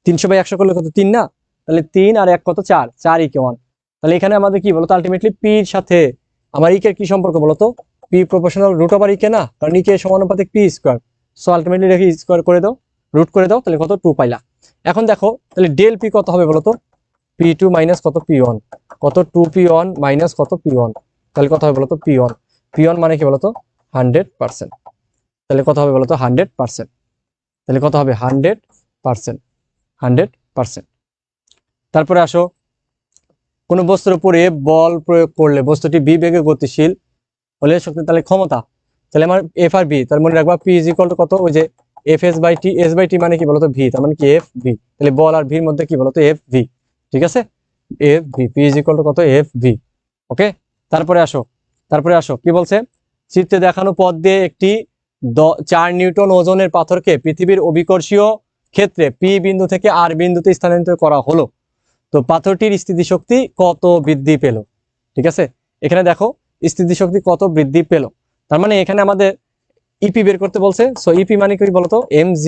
300/100 করলে কত 3 না, তাহলে 3 আর 1 কত 4, 4 ইকে 1। তাহলে এখানে আমাদের কি বলতো, আলটিমেটলি পি এর সাথে আমার ইকে কি সম্পর্ক বলতো, পি প্রপোর্শনাল রুট ওভার ইকে না, কারণ ইকে সমানুপাতিক পি স্কয়ার। সো আলটিমেটলি রেখে স্কয়ার করে দাও, রুট করে দাও, তাহলে কত 2 পাইলা। এখন দেখো তাহলে ডেল পি কত হবে বলতো, P2 মাইনাস কত P1, কত 2P1 মাইনাস কত P1, তাহলে কত হবে বলতো P1, P1 মানে কি বলতো 100%, তাহলে কত হবে বলতো 100%, তাহলে কত হবে 100%, 100%। তারপরে আসো, কোন বস্তুর উপরে বল প্রয়োগ করলে বস্তুটি বি বেগে গতিশীল হলে শক্তি, তাহলে ক্ষমতা, তাহলে আমার এফ আর বি, তার মনে রাখবা পি ইজ ইকুয়াল টু কত, ওই যে F S by T, S by T মানে কি বলতো ভি, তার মানে কি এফ ভি, তাহলে বল আর ভির মধ্যে কি বলতো এফ ভি, ঠিক আছে, F V, P is equal to কত এফ ভি। ওকে, তারপরে আসো, তারপরে আসো কি বলছে, চিত্রে দেখানো পথ দিয়ে একটি 4 নিউটন ওজনের পাথরকে পৃথিবীর অভিকর্ষীয় ক্ষেত্রে পি বিন্দু থেকে আর বিন্দুতে স্থানান্তর করা হলো, তো পাথরটির স্থিতিশক্তি কত বৃদ্ধি পেল, ঠিক আছে? এখানে দেখো স্থিতিশক্তি কত বৃদ্ধি পেল, তার মানে এখানে আমাদের ইপি বের করতে বলছে। সো ইপি মানে কি বলতো, mgh,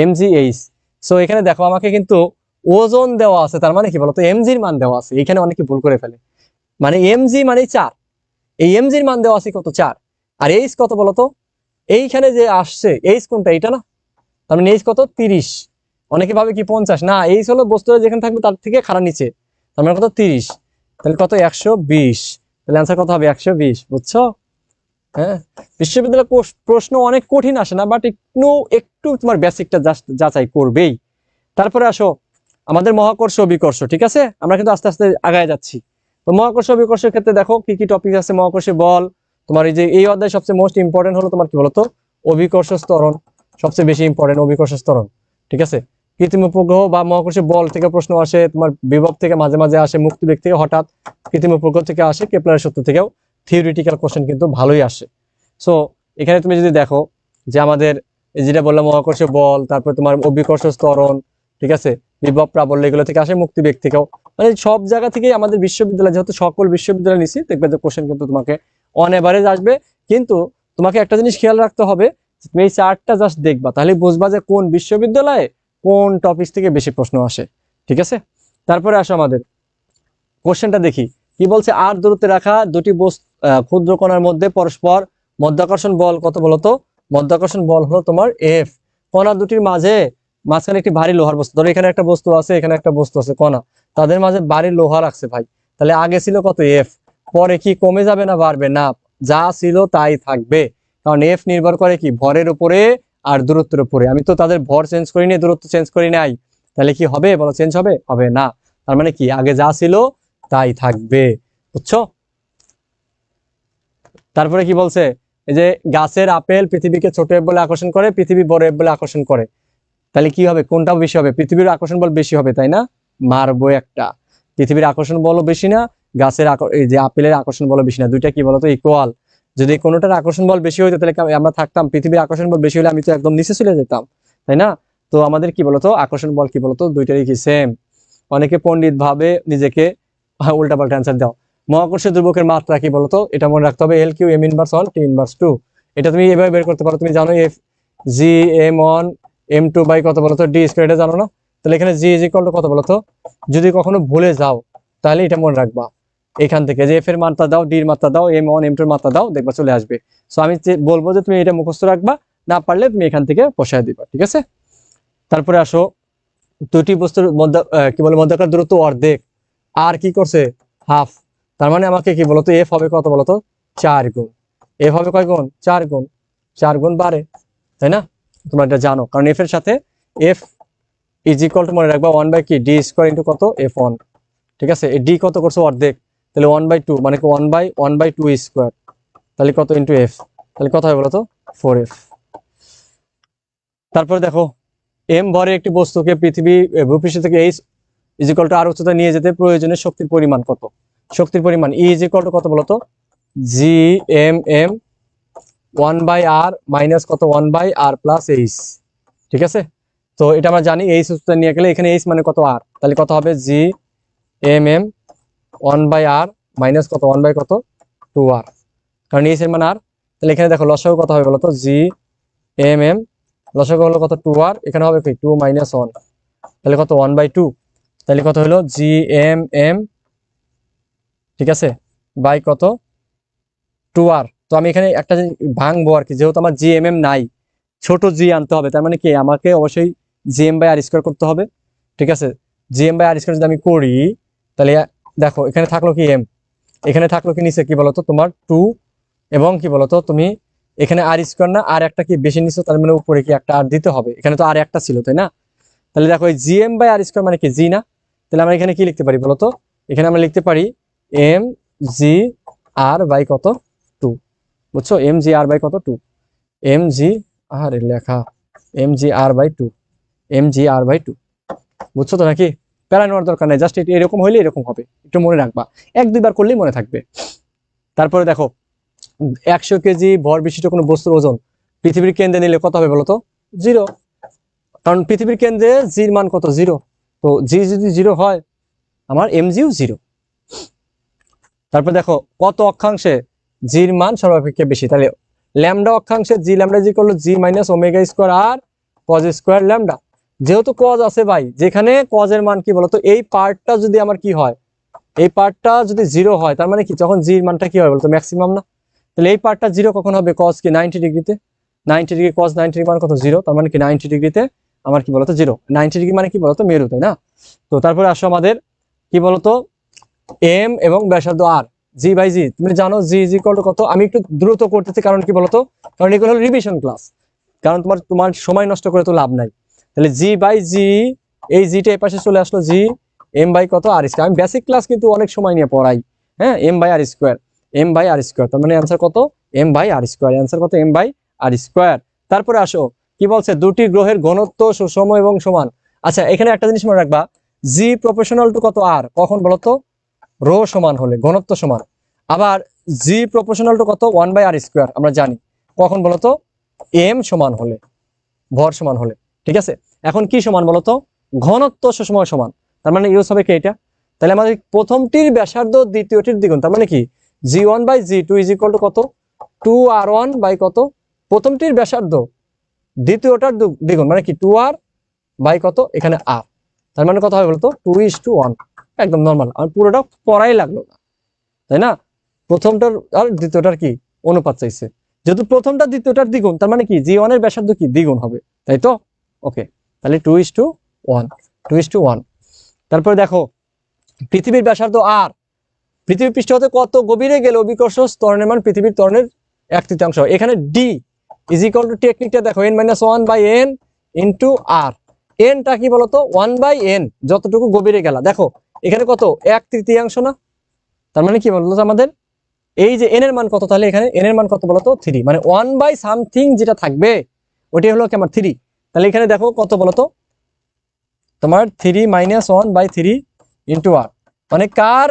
mgh। সো এখানে দেখো আমাকে কিন্তু ওজন দেওয়া আছে, তার মানে কি বলতো এমজির মান দেওয়া আছে, এখানে অনেকে ভুল করে ফেলে, মানে এমজি মানে 4, এই এমজির মান দেওয়া আছে কত 4, আর এইচ কত বলতো, এইখানে যে আসছে এইচ কোনটা, এটা না, তার মানে এইচ কত 30, অনেকে ভাবে কি 50, না এইচ হলো বস্তুটা যেখানে থাকবে তার থেকে খাড়া নিচে, তার মানে কত 30, তাহলে কত 120, তাহলে অ্যান্সার কত হবে 120, বুঝছো? হ্যাঁ, বিশ্ববিদ্যালয় প্রশ্ন অনেক কঠিন আসে না, বাট একটু একটু তোমার বেসিকটা যাচাই করবেই। তারপরে আসো আমাদের মহাকর্ষ বিকর্ষ, ঠিক আছে, আমরা কিন্তু আস্তে আস্তে আগায় যাচ্ছি। তো মহাকর্ষ বিকর্ষের ক্ষেত্রে দেখো কি কি টপিক আছে, মহাকর্ষে বল, তোমার এই যে এই অধ্যায় সবচেয়ে মোস্ট ইম্পর্টেন্ট হলো তোমার কি বলতো অভিকর্ষ স্তরণ, সবচেয়ে বেশি ইম্পর্টেন্ট অভিকর্ষ স্তরণ, ঠিক আছে। কৃত্রিম উপগ্রহ বা মহাকর্ষে বল থেকে প্রশ্ন আসে, তোমার বিভব থেকে মাঝে মাঝে আসে, মুক্তিবেগ থেকে হঠাৎ, কৃত্রিম উপগ্রহ থেকে আসে, কেপলারের সূত্র থেকেও থিওরিটিক্যাল কোশ্চেন কিন্তু ভালোই আসে। সো এখানে তুমি যদি দেখো যে আমাদের যেটা বললাম মহাকর্ষে বল, তারপর তোমার অভিকর্ষ স্তরণ, ঠিক আছে, বিভব প্রাবল্য, এগুলো থেকে আসে, মুক্তিবেগ থেকেও, মানে সব জায়গা থেকেই আমাদের বিশ্ববিদ্যালয়, যেহেতু সকল বিশ্ববিদ্যালয় নিচ্ছি, দেখবে যে কোশ্চেন কিন্তু তোমাকে অন এভারেজ আসবে। কিন্তু তোমাকে একটা জিনিস খেয়াল রাখতে হবে, তুমি এই চার্টটা জাস্ট দেখবা, তাহলে বুঝবা যে কোন বিশ্ববিদ্যালয়ে কোন টপিক থেকে বেশি প্রশ্ন আসে, ঠিক আছে। তারপরে আসো আমাদের কোশ্চেনটা দেখি কি বলছে, আর দূরত্বে রাখা দুটি ক্ষুদ্র কণার মধ্যে পরস্পর মধ্যাকর্ষণ বল কত বলতো, মধ্যাকর্ষণ বল হলো তোমার এফ। কণা দুটির মাঝখানে একটি ভারী লোহার বস্তু, ধরো এখানে একটা বস্তু আছে, এখানে একটা বস্তু আছে, কণা, তাদের মাঝে ভারী লোহা রাখছে ভাই, তাহলে আগে ছিল কত এফ, পরে কি কমে যাবে না বাড়বে, না যা ছিল তাই থাকবে, কারণ এফ নির্ভর করে কি ভরের উপরে আর দূরত্বের উপরে। আমি তো তাদের ভর চেঞ্জ করি নাই, দূরত্ব চেঞ্জ করি নাই, তাহলে কি হবে বলো, চেঞ্জ হবে, হবে না। তার মানে কি আগে যা ছিল তাই থাকবে, বুঝছো? তারপরে কি বলছে, এই যে গাছের আপেল পৃথিবীকে ছোট এফ বলে আকর্ষণ করে, পৃথিবী বড় এফ বলে আকর্ষণ করে, তাহলে কি হবে, কোনটা বেশি হবে, পৃথিবীর আকর্ষণ বল বেশি হবে, তাই না, মারবো একটা, পৃথিবীর আকর্ষণ বলও বেশি না, গাছের এই যে আপেলের আকর্ষণ বল বেশি না, দুইটা কি বলতো ইকুয়াল। যদি কোনোটার আকর্ষণ বল বেশি হইতো তাহলে আমরা থাকতাম, পৃথিবীর আকর্ষণ বল বেশি হলে আমি তো একদম নিচে চলে যেতাম, তাই না। তো আমাদের কি বলতো আকর্ষণ বল কি বলতো দুইটারই কি সেম। অনেকে পণ্ডিত ভাবে নিজেকে, উল্টাপাল্টা অ্যান্সার দাও। মহাকর্ষীয় ধ্রুবকের মাত্রা কি বলতো, এটা মনে রাখতে হবে, L Q M inverse 1 T inverse 2, এটা তুমি এভাবে বের করতে পারো, তুমি জানো F G m1 m2 by কত বলতো ডি স্কয়ার, এটা জানো না, তাহলে এখানে জি ইজ ইকুয়াল টু কত বলতো, যদি কখনো ভুলে যাও তাহলে এটা মনে রাখবা, এখান থেকে যে এফ এর মাত্রা দাও, ডি এর মাত্রা দাও, M1 M2 এর মাত্রা দাও, দেখবা চলে আসবে। সো আমি বলবো যে তুমি এটা মুখস্থ রাখবা, না পারলে তুমি এখান থেকে বসায় দিবা, ঠিক আছে। তারপরে আসো, দুটি বস্তুর মধ্যে কি বলে মধ্যকার দূরত্ব অর্ধেক, আর কি করছে হাফ, তার মানে আমাকে কি বলতো এফ হবে কত বলতো 4 গুণ, এফ হবে কয় গুণ 4 গুণ, 4 গুণ বাড়ে, তাই না? তোমরা এটা জানো, কারণ এফ এর সাথে এফ ইজ ইকুয়াল টু মনে রাখবা 1 বাই কি ডি স্কোয়ার ইন্টু কত F1, ঠিক আছে। এই ডি কত করছো অর্ধেক, তাহলে 1/2 মানে কি 1/2 স্কোয়ার, তাহলে কত ইন্টু এফ, তাহলে কত হয় বলতো 4F। তারপরে দেখো, এম ভরে একটি বস্তুকে পৃথিবী ভূপৃষ্ঠ থেকে এইচ ইজ ইকুয়াল টু আর উচ্চতা নিয়ে যেতে প্রয়োজনীয় শক্তির পরিমাণ কত? শক্তির পরিমাণ ই ইজ ইকুয়াল টু কত বলতো GMM 1/r মাইনাস কত 1/r প্লাস এইচ, ঠিক আছে। তো এটা আমরা জানি এইচ উচ্চতা নিয়ে গেলে এখানে এইচ মানে কত আর, তাহলে কত হবে GMM 1/r মাইনাস কত 1 বাই কত 2r, কারণ এইচ এর মান আর। তাহলে এখানে দেখো লসাগু কত হবে বলতো GMM, লসাগু হলো কত 2r, এখানে হবে কি 2 মাইনাস 1, তাহলে কত 1/2, তাহলে কত হলো GMM, ঠিক আছে, বাই কত 2r। তো আমি এখানে একটা ভাঙবো আর কি, যেহেতু আমার GMM নাই, ছোট জি আনতে হবে, তার মানে কি আমাকে অবশ্যই GM/r স্কোয়ার করতে হবে, ঠিক আছে। GM/r স্কোয়ার যদি আমি করি, তাহলে দেখো এখানে থাকলো কি এম, এখানে থাকলো কি নিচে কি বলতো তোমার 2, এবং কি বলতো তুমি এখানে আর স্কোয়ার না আর একটা কি বেশি নিচে, তার মানে উপরে কি একটা আর দিতে হবে, এখানে তো আর একটা ছিল, তাই না? তাহলে দেখো এই GM/r স্কোয়ার মানে কি জি না, তাহলে আমরা এখানে কি লিখতে পারি বলতো, এখানে আমরা লিখতে পারি MGR বাই কত 2, বুঝছো, MGR বাই কত 2, MGR লেখা MGR/2, MGR/2, বুঝছো তো নাকি? প্যারা নেওয়ার দরকার নেই, জাস্ট এরকম হইলে এরকম হবে, একটু মনে রাখবা, 1-2 বার করলেই মনে থাকবে। তারপরে দেখো, 100 কেজি ভর বিশিষ্ট কোনো বস্তুর ওজন পৃথিবীর কেন্দ্রে নিলে কত হবে বলতো 0, কারণ পৃথিবীর কেন্দ্রে জির মান কত 0, তো জি যদি 0 হয় আমার MGও 0। তারপর দেখো কত অক্ষাংশে জির মান সর্বাপেক্ষা বেশি, তাহলে ল্যামডা অক্ষাংশে জি ল্যামডা জি করলো জি মাইনাস ওমেগা স্কোয়ার আর কজ স্কোয়ার ল্যামডা, যেহেতু কজ আছে ভাই, যেখানে কজের মান কি বলতো এই পার্টটা যদি আমার কি হয়, এই পার্টটা যদি 0 হয়, তার মানে কি যখন জির মানটা কি হয় বলতো ম্যাক্সিমাম না, তাহলে এই পার্টটা 0 কখন হবে, কজ কি 90 ডিগ্রিতে, 90 ডিগ্রি কজ 90 ডিগ্রি মান কত 0, তার মানে কি 90 ডিগ্রিতে আমার কি বলতো 0, 90 ডিগ্রি মানে কি বলতো মেরু, তাই না? তো তারপরে আসো আমাদের কি বলতো এম এবং ব্যাসার্ধ আর, জি/জি তুমি জানো জি ইজ ইকুয়াল টু কত, আমি একটু দ্রুত করতেছি কারণ কি বলতো, কারণ এগুলো হলো রিভিশন ক্লাস, কারণ তোমার সময় নষ্ট করে তো লাভ নাই। তাহলে জি/জি, এই জিটা এই পাশে চলে আসলো M/r স্কয়ার, আমি বেসিক ক্লাস কিন্তু অনেক সময় নিয়ে পড়াই, হ্যাঁ, M/r স্কয়ার, M/r স্কয়ার, তার মানে অ্যান্সার কত M/r স্কয়ার, অ্যান্সার কত M/r স্কয়ার। তারপরে আসো কি বলছে, দুটি গ্রহের ঘনত্ব সুষম এবং সমান। আচ্ছা এখানে একটা জিনিস মনে রাখবা, জি প্রপোর্শনাল টু কত আর, কখন বলতো রো সমান হলে, ঘনত্ব সমান। আবার জি প্রপোর্শনাল টু কত 1/r স্কয়ার, আমরা জানি কখন বলতো এম সমান হলে, ভর সমান হলে, ঠিক আছে। এখন কি সমান বলতো, ঘনত্ব সবসময় সমান, তার মানে ইউজ হবে কি এটা, তাহলে আমাদের প্রথমটির ব্যাসার্ধ দ্বিতীয়টির দ্বিগুণ, তার মানে কি G1/G2 ইজ ইকুয়াল টু কত 2r1 বাই কত, প্রথমটির ব্যাসার্ধ দ্বিতীয়টার দ্বিগুণ মানে কি 2r বাই কত এখানে r, তার মানে কত হবে বলতো 2:1, একদম নর্মাল, আর পুরোটা পড়াই লাগলো না, তাই না? প্রথমটার আর দ্বিতীয়টার কি অনুপাত চাইছে, যেহেতু প্রথমটা দ্বিতীয়টার দ্বিগুণ, তার মানে কি G1 এর ব্যাসার্ধ কি দ্বিগুণ হবে, তাই তো? ওকে, তাহলে 2:1। তারপরে দেখো পৃথিবীর ব্যাসার্ধ আর, পৃথিবী পৃষ্ঠ হতে কত গভীরে গেলে অভিকর্ষ ত্বরণের মান পৃথিবীর ত্বরণের 1/3, এখানে ডি ইজ ইকুয়াল টু টেকনিকটা দেখো n-1/n ইন্টু আর, এনটা কি বলতো 1/n, যতটুকু গভীরে গেলা, দেখো এখানে কত 1/3 না, তার মানে কি বলতো আমাদের এই যে এন এর মান কত, তাহলে এখানে এন এর মান কত বলতো 3, মানে 1/something যেটা থাকবে ওটাই হলো কি আমার 3, তাহলে এখানে দেখো কত বলতো তোমার 3 - 1/3 ইন্টু আর, মানে কার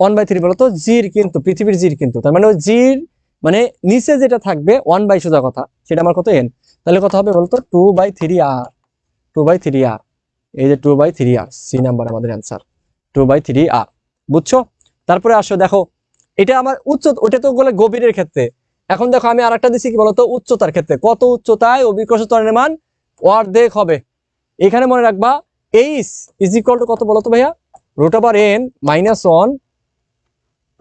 1/3 বলতো জির, কিন্তু পৃথিবীর জির, কিন্তু তার মানে ওই জির মানে নিচে যেটা থাকবে 1/, সোজা কথা সেটা আমার কত এন, তাহলে কত হবে বলতো 2/3r, 2/3r, এই যে 2/3r, সি নাম্বার আমাদের অ্যান্সার 2/3r, বুঝছো? তারপরে আসো দেখো এটা আমার ওটা তো বলে গভীরের ক্ষেত্রে, এখন দেখো আমি আরেকটা দিছি কি বলতো উচ্চতার ক্ষেত্রে, কত উচ্চতায় অভিকর্ষ ত্বরণের মান অর্ধেক হবে, এখানে মনে রাখবা এইচ ইজ ইকুয়াল টু কত বলতো ভাইয়া √n - 1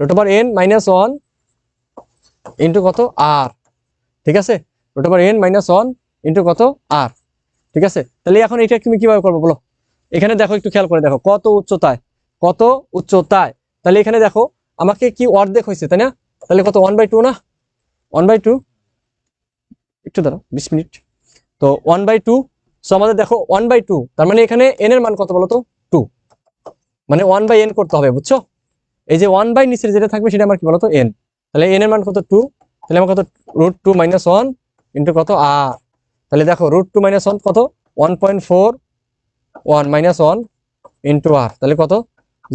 root over n minus one into কত আর, ঠিক আছে, root over n minus one into কত আর, ঠিক আছে। তাহলে এখন এটা তুমি কিভাবে করবো বলো, এখানে দেখো একটু খেয়াল করে দেখো কত উচ্চতায়, কত উচ্চতায়, তাহলে এখানে দেখো আমাকে কি অর্ধেক হয়েছে তাই না, তাহলে কত 1/2 না, 1/2, একটু দাঁড়াও 20 মিনিট, তো 1/2, সো আমাদের দেখো 1/2, তার মানে এখানে n এর মান কত বলো তো 2, মানে 1/n করতে হবে, বুঝছো, এই যে 1 বাই নিচের যেটা থাকবে সেটা আমার কি বলতো n, তাহলে n এর মান কত 2, তাহলে আমার কত রুট 2 মাইনাস 1 ইন্টু কত আর, তাহলে দেখো রুট 2 মাইনাস 1 কত 1.41 মাইনাস 1 ইন্টু আর, তাহলে কত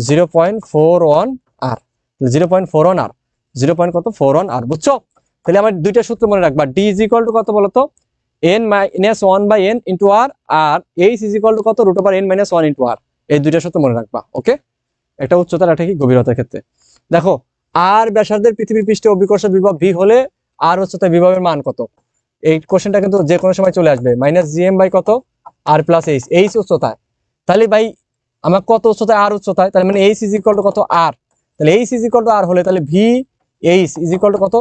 0.41 আর, 0.41 আর, 0.41 আর, বুঝছো। তাহলে আমার দুইটা সূত্র মনে রাখবা, d ইজ ইকুয়াল টু কত বলতো n minus 1/n into R, আর h ইজ ইকুয়াল টু কত root over n minus 1 into R, এই দুইটা সূত্র মনে রাখবা। ওকে, একটা উচ্চতার একটা কি গভীরতার ক্ষেত্রে দেখো আর ব্যাসার্ধের পৃথিবীর পৃষ্ঠে অভিকর্ষ বিভব ভি হলে আর উচ্চতা বিভবের মান কত, এই কোশ্চেনটা কিন্তু যে কোনো সময় চলে আসবে, মাইনাস জিএম বাই কত আর প্লাস এইচ, এইচ উচ্চতায়, তাহলে ভাই আমার কত উচ্চতায় আর উচ্চতায়, তাহলে মানে এইচ ইজ ইকুয়াল টু কত আর, তাহলে H is equal to R হলে তাহলে V H is equal to কত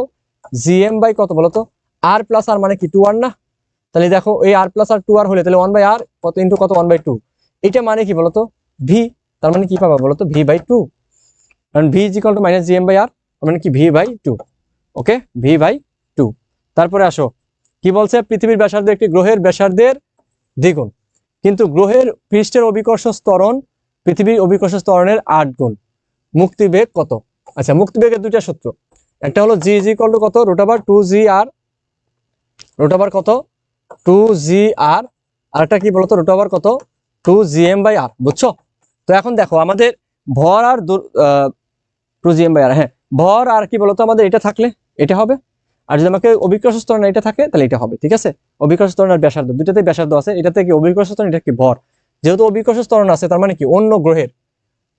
জিএম বাই কত বলতো আর প্লাস আর, মানে কি 2r না, তাহলে দেখো এই আর প্লাস আর 2r হলে তাহলে 1/r কত ইন্টু কত 1/2, এটা মানে কি বলতো ভি, তার মানে কি পাবা বলতো ভি বাই 2, কারণ V is equal to minus GM by R, মানে কি V by 2, okay, V by 2। তারপরে আসো কি বলছে, পৃথিবীর ব্যাসার্ধ একটি গ্রহের ব্যাসার্ধের দ্বিগুণ, কিন্তু গ্রহের পৃষ্ঠের অভিকর্ষ ত্বরণ পৃথিবীর অভিকর্ষ ত্বরণের 8 গুণ, মুক্তিবেগ কত। আচ্ছা, মুক্তিবেগের দুইটা সূত্র, একটা হলো জি ইজ ইকুয়াল টু কত রুট ওভার 2g আর, রুট ওভার কত 2g আর, আরেকটা কি বলতো রুট ওভার কত 2gm বাই আর, বুঝছো। তো এখন দেখো আমাদের ভর আর 2gm বাই আর, হ্যাঁ ভর আর কি বলতো আমাদের এটা থাকলে এটা হবে, আর যদি আমাকে অভিকর্ষ ত্বরণ এটা থাকে তাহলে এটা হবে, ঠিক আছে। অভিকর্ষ ত্বরণ আর ব্যাসার্ধ দুইটাতে ব্যাসার্ধ আছে, এটাতে কি অভিকর্ষ ত্বরণ, এটা কি ভর, যেহেতু অভিকর্ষ ত্বরণ আছে তার মানে কি অন্য গ্রহের,